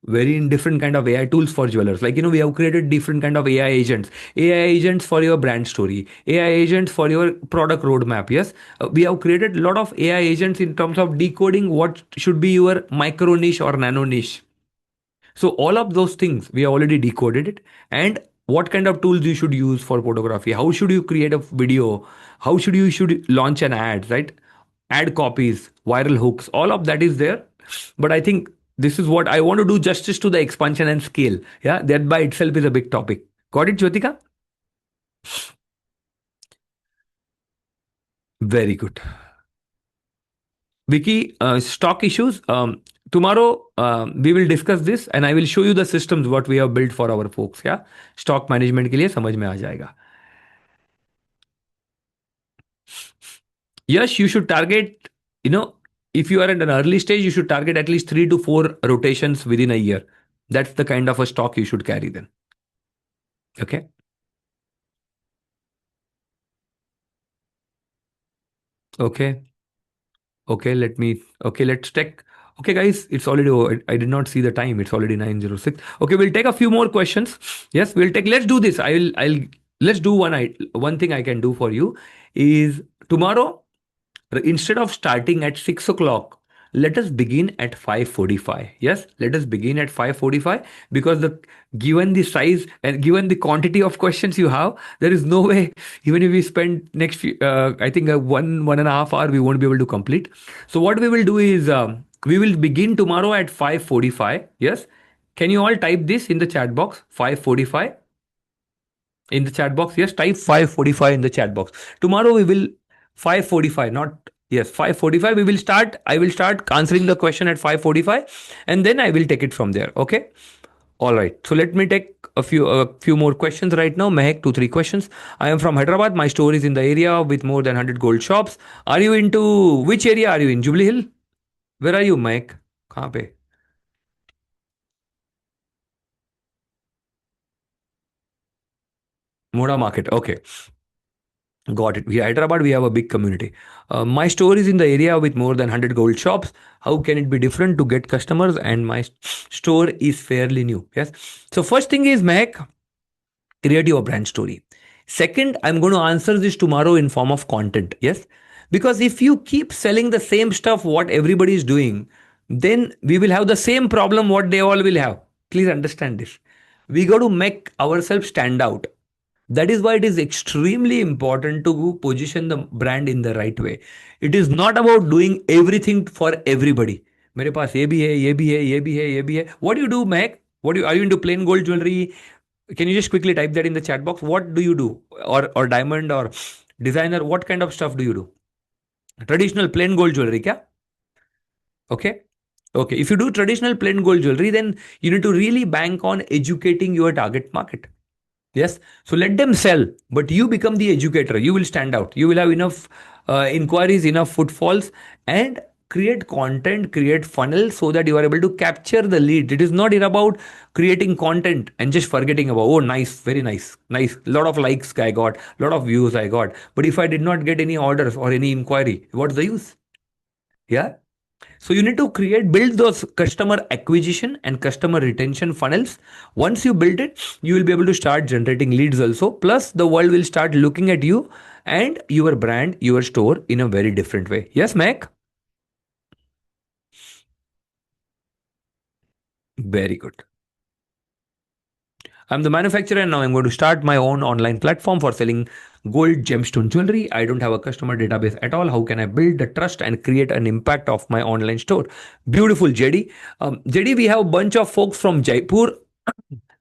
very different kind of AI tools for jewelers. Like, we have created different kind of AI agents for your brand story, AI agents for your product roadmap. Yes, we have created a lot of AI agents in terms of decoding what should be your micro niche or nano niche. So all of those things we have already decoded it, and what kind of tools you should use for photography, how should you create a video, how should launch an ad, right? Ad copies, viral hooks, all of that is there. But I think this is what I want to do justice to the expansion and scale. Yeah, that by itself is a big topic. Got it, Jyotika? Very good. Vicky, stock issues. Tomorrow we will discuss this and I will show you the systems what we have built for our folks. Yeah, stock management के लिए समझ में आ जाएगा. Yes, you should target. You know, if you are at an early stage, you should target at least 3 to 4 rotations within a year. That's the kind of a stock you should carry then. Okay. Okay. Okay, let's take. Okay, guys, it's already over. I did not see the time. It's already 9:06. Okay, we'll take a few more questions. Yes, we'll take. Let's do this. Let's do one thing I can do for you is tomorrow, instead of starting at 6 o'clock, let us begin at 5:45. Yes, let us begin at 5:45 because given the size and given the quantity of questions you have, there is no way. Even if we spend next few, I think 1.5 hour, we won't be able to complete. So what we will do is we will begin tomorrow at 5:45. Yes, can you all type this in the chat box? 5:45 in the chat box. Yes, type 5:45 in the chat box. Tomorrow we will 5:45, not yes 5:45. We will start. I will start answering the question at 5:45, and then I will take it from there. Okay. All right. So let me take a few more questions right now. Mehek, 2 3 questions. I am from Hyderabad. My store is in the area with more than 100 gold shops. Are you into which area are you in? Jubilee Hill? Where are you, Mehek? कहाँ पे? Moda Market. Okay. Got it. We Hyderabad, we have a big community. My store is in the area with more than 100 gold shops. How can it be different to get customers? And my store is fairly new. Yes. So first thing is, Mac, create your brand story. Second, I'm going to answer this tomorrow in form of content. Yes. Because if you keep selling the same stuff what everybody is doing, then we will have the same problem what they all will have. Please understand this. We got to make ourselves stand out. That is why it is extremely important to position the brand in the right way. It is not about doing everything for everybody. मेरे पास ये भी है, ये भी है, ये भी है, ये भी है. What do you do, Mac? Are you into plain gold jewelry? Can you just quickly type that in the chat box? What do you do? Or diamond or designer? What kind of stuff do you do? Traditional plain gold jewelry, क्या? Okay. Okay. If you do traditional plain gold jewelry, then you need to really bank on educating your target market. Yes. So let them sell, but you become the educator. You will stand out. You will have enough inquiries, enough footfalls, and create content, create funnel so that you are able to capture the lead. It is not about creating content and just forgetting about, oh, nice, very nice, nice. Lot of likes I got, lot of views I got. But if I did not get any orders or any inquiry, what's the use? Yeah. So you need to build those customer acquisition and customer retention funnels. Once you build it, you will be able to start generating leads also. Plus, the world will start looking at you and your brand, your store in a very different way. Yes, Mac? Very good. I'm the manufacturer and now I'm going to start my own online platform for selling gold gemstone jewelry. I don't have a customer database at all. How can I build the trust and create an impact of my online store? Beautiful, JD. JD, we have a bunch of folks from Jaipur.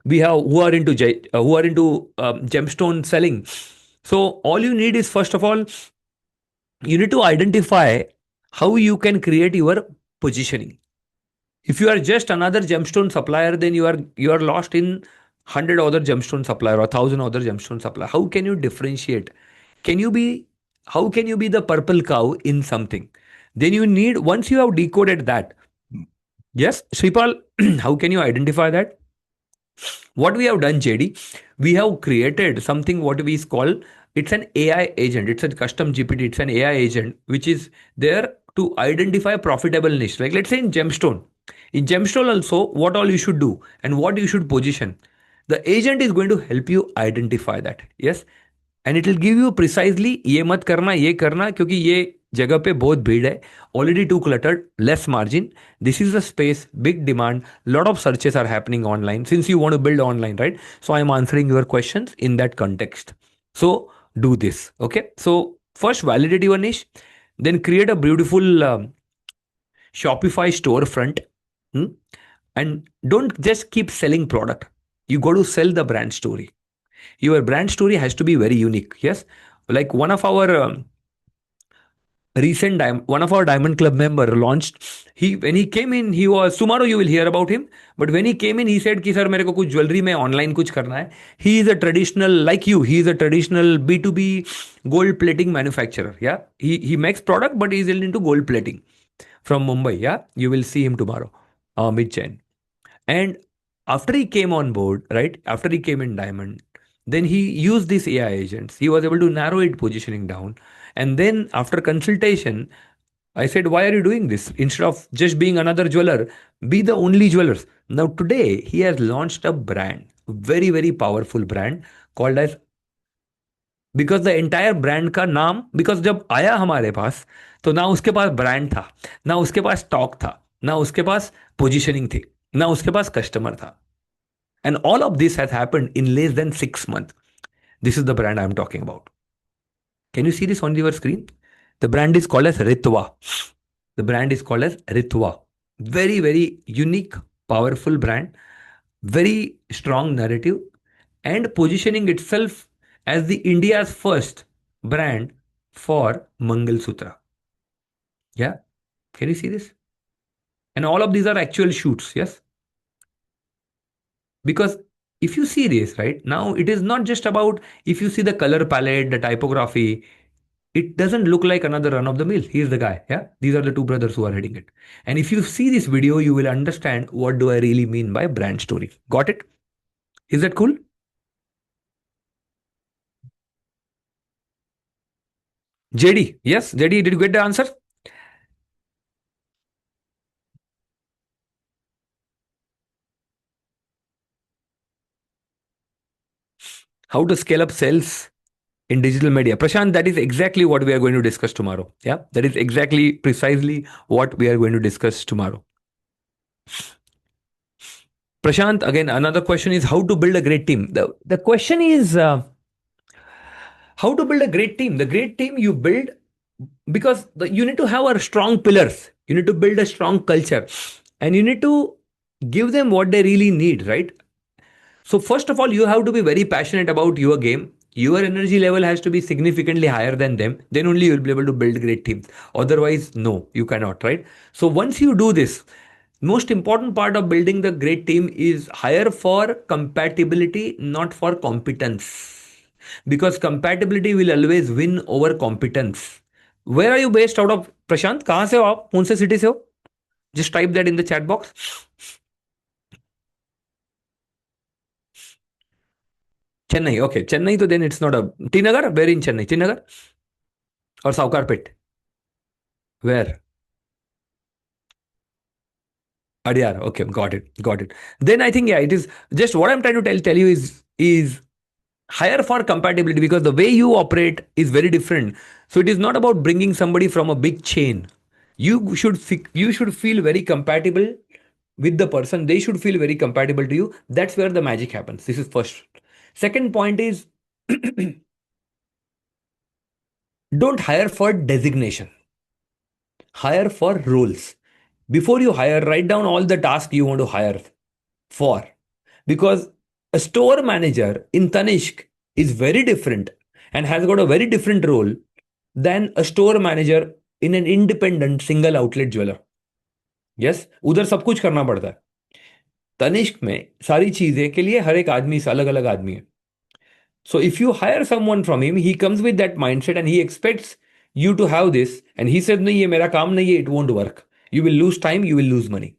We have who are into gemstone selling. So all you need is, first of all, you need to identify how you can create your positioning. If you are just another gemstone supplier, then you are lost in 100 other gemstone supplier or 1,000 other gemstone supplier. How can you differentiate? Can you be how can you be the purple cow in something? Then you need, once you have decoded that, yes, Sripal, how can you identify that? What we have done, JD, we have created something what we call, it's an AI agent. It's a custom GPT. It's an AI agent which is there to identify profitable niche. Like let's say in gemstone. In gemstone also, what all you should do and what you should position. The agent is going to help you identify that. Yes. And it will give you precisely, ये मत करना, ये करना, क्योंकि ये जगह पे बहुत भीड़ है, already too cluttered, less margin, this is the space, big demand, lot of searches are happening online, since you want to build online, right? So I am answering your questions in that context. So do this. Okay, so first validate your niche, then create a beautiful Shopify storefront. hmm? And don't just keep selling product, you got to sell the brand story. Your brand story has to be very unique. Yes, like one of our one of our diamond club member launched, he when he came in, he was, tomorrow you will hear about him, but when he came in he said कि sir मेरे को कुछ jewellery में online कुछ करना है. He is a traditional, like you, he is a traditional B2B gold plating manufacturer. Yeah, he makes product but he is into gold plating from Mumbai. Yeah, you will see him tomorrow, mid Jan. And after he came on board, right, after he came in diamond, then he used these AI agents. He was able to narrow it positioning down. And then after consultation, I said, why are you doing this? Instead of just being another jeweler, be the only jewelers. Now today, he has launched a brand, very, very powerful brand called as, because the entire brand का नाम, because जब आया हमारे पास तो ना उसके पास brand था, ना उसके पास स्टॉक था, ना उसके पास पोजीशनिंग थी, ना उसके पास कस्टमर था. And all of this has happened in less than 6 months. This is the brand I'm talking about. Can you see this on your screen? The brand is called as Ritva. The brand is called as Ritva. Very, very unique, powerful brand. Very strong narrative. And positioning itself as the India's first brand for Mangal Sutra. Yeah. Can you see this? And all of these are actual shoots. Yes. Because if you see this, right, now it is not just about, if you see the color palette, the typography, it doesn't look like another run of the mill. He's the guy. Yeah. These are the two brothers who are heading it. And if you see this video, you will understand what do I really mean by brand story. Got it? Is that cool? JD. Yes. JD, did you get the answer? How to scale up sales in digital media. Prashant, that is exactly what we are going to discuss tomorrow. Yeah. That is exactly, precisely what we are going to discuss tomorrow. Prashant, again, another question is how to build a great team. The question is how to build a great team. The great team you build because you need to have a strong pillars. You need to build a strong culture and you need to give them what they really need, right? So first of all, you have to be very passionate about your game. Your energy level has to be significantly higher than them. Then only you will be able to build great teams. Otherwise, no, you cannot, right? So once you do this, Most important part of building the great team is hire for compatibility, not for competence, because compatibility will always win over competence. Where are you based out of, प्रशांत? कहाँ से हो आप? कौन से city से हो? Just type that in the chat box. Chennai. Okay, Chennai. So then it's not a Tinagar. Where in Chennai? Tinagar or Saukarpet? Where? Adyar. Okay, got it. Got it. Then I think, yeah, it is just what I'm trying to tell you is hire for compatibility, because the way you operate is very different. So it is not about bringing somebody from a big chain. You should feel very compatible with the person. They should feel very compatible to you. That's where the magic happens. This is first. Second point is don't hire for designation. Hire for roles. Before you hire, write down all the tasks you want to hire for. Because a store manager in Tanishq is very different and has got a very different role than a store manager in an independent single outlet jeweler. Yes, उधर सब कुछ करना पड़ता है. तनिष्क में सारी चीजें के लिए हर एक आदमी अलग अलग आदमी है. So if you hire someone from him, he comes with that mindset and he expects you to have this, and he says नहीं ये मेरा काम नहीं है, it won't work. You will lose time, you will lose money.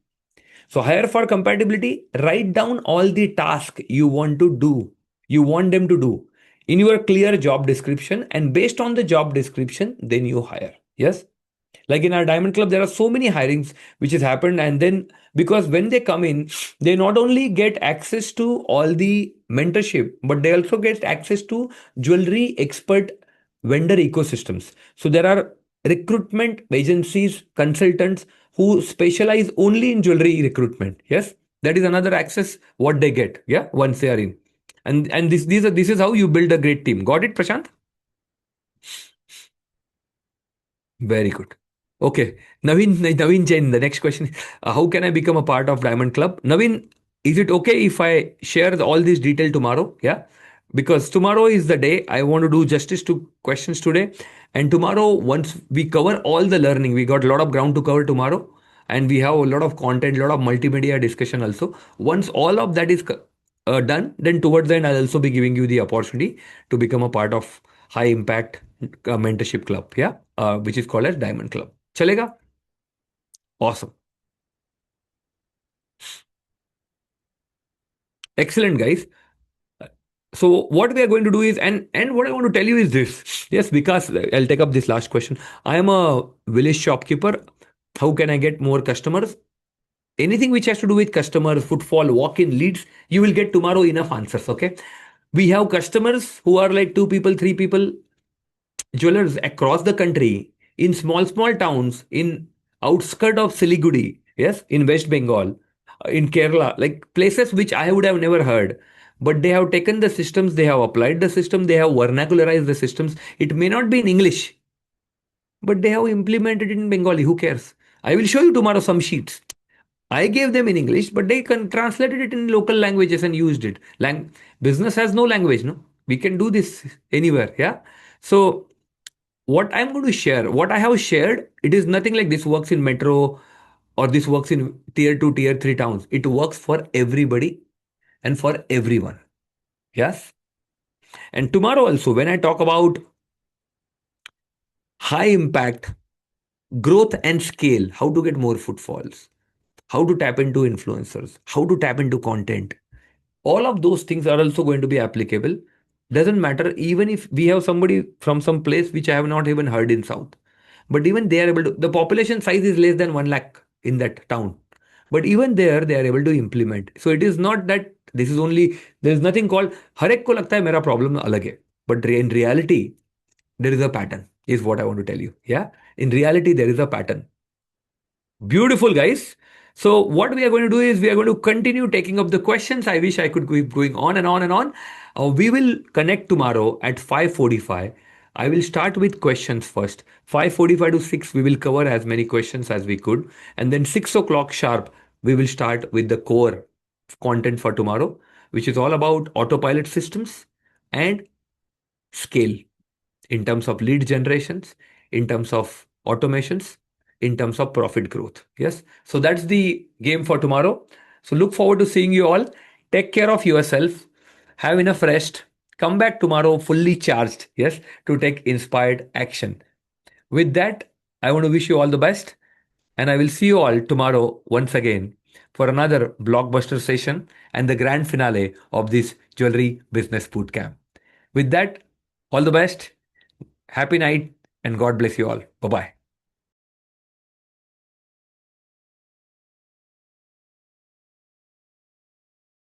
So hire for compatibility, write down all the tasks you want to do, you want them to do in your clear job description, and based on the job description, then you hire. Yes. Like in our Diamond Club, there are so many hirings which has happened. And then because when they come in, they not only get access to all the mentorship, but they also get access to jewelry expert vendor ecosystems. So there are recruitment agencies, consultants who specialize only in jewelry recruitment. Yes, that is another access what they get. Yeah, once they are in, and this is how you build a great team. Got it, Prashant? Very good. Okay, Naveen Jain. The next question: how can I become a part of Diamond Club? Naveen, is it okay if I share all this detail tomorrow? Yeah, because tomorrow is the day I want to do justice to questions today, and tomorrow once we cover all the learning, we got a lot of ground to cover tomorrow, and we have a lot of content, a lot of multimedia discussion also. Once all of that is done, then towards the end I'll also be giving you the opportunity to become a part of high impact mentorship club. Yeah, which is called as Diamond Club. चलेगा? Awesome. Excellent, guys. So what we are going to do is, and what I want to tell you is this. Yes, because I'll take up this last question. I am a village shopkeeper. How can I get more customers? Anything which has to do with customers, footfall, walk-in leads, you will get tomorrow enough answers. Okay. We have customers who are like 2 people, 3 people, jewelers across the country, in small towns, in outskirt of Siliguri, yes, in West Bengal, in Kerala, like places which I would have never heard. But they have taken the systems, they have applied the system, they have vernacularized the systems. It may not be in English, but they have implemented it in Bengali. Who cares? I will show you tomorrow some sheets. I gave them in English, but they translated it in local languages and used it. Business has no language, no? We can do this anywhere, yeah? So what I'm going to share, what I have shared, it is nothing like this works in metro or this works in tier 2, tier 3 towns. It works for everybody and for everyone. Yes. And tomorrow also, when I talk about high impact, growth and scale, how to get more footfalls, how to tap into influencers, how to tap into content, all of those things are also going to be applicable. Doesn't matter even if we have somebody from some place which I have not even heard in South, but even they are able to, the population size is less than 1 lakh in that town, but even there they are able to implement. So it is not that this is only, there is nothing called हर एक को लगता है मेरा problem अलग है, but in reality there is a pattern is what I want to tell you. Yeah, in reality there is a pattern. Beautiful, guys. So what we are going to do is we are going to continue taking up the questions. I wish I could keep going on and on and on. We will connect tomorrow at 5:45. I will start with questions first. 5:45 to 6, we will cover as many questions as we could. And then 6 o'clock sharp, we will start with the core content for tomorrow, which is all about autopilot systems and scale in terms of lead generations, in terms of automations, in terms of profit growth. Yes. So that's the game for tomorrow. So look forward to seeing you all. Take care of yourself. Have enough rest. Come back tomorrow fully charged. Yes. To take inspired action. With that, I want to wish you all the best. And I will see you all tomorrow once again for another blockbuster session and the grand finale of this jewelry business bootcamp. With that, all the best. Happy night and God bless you all. Bye bye.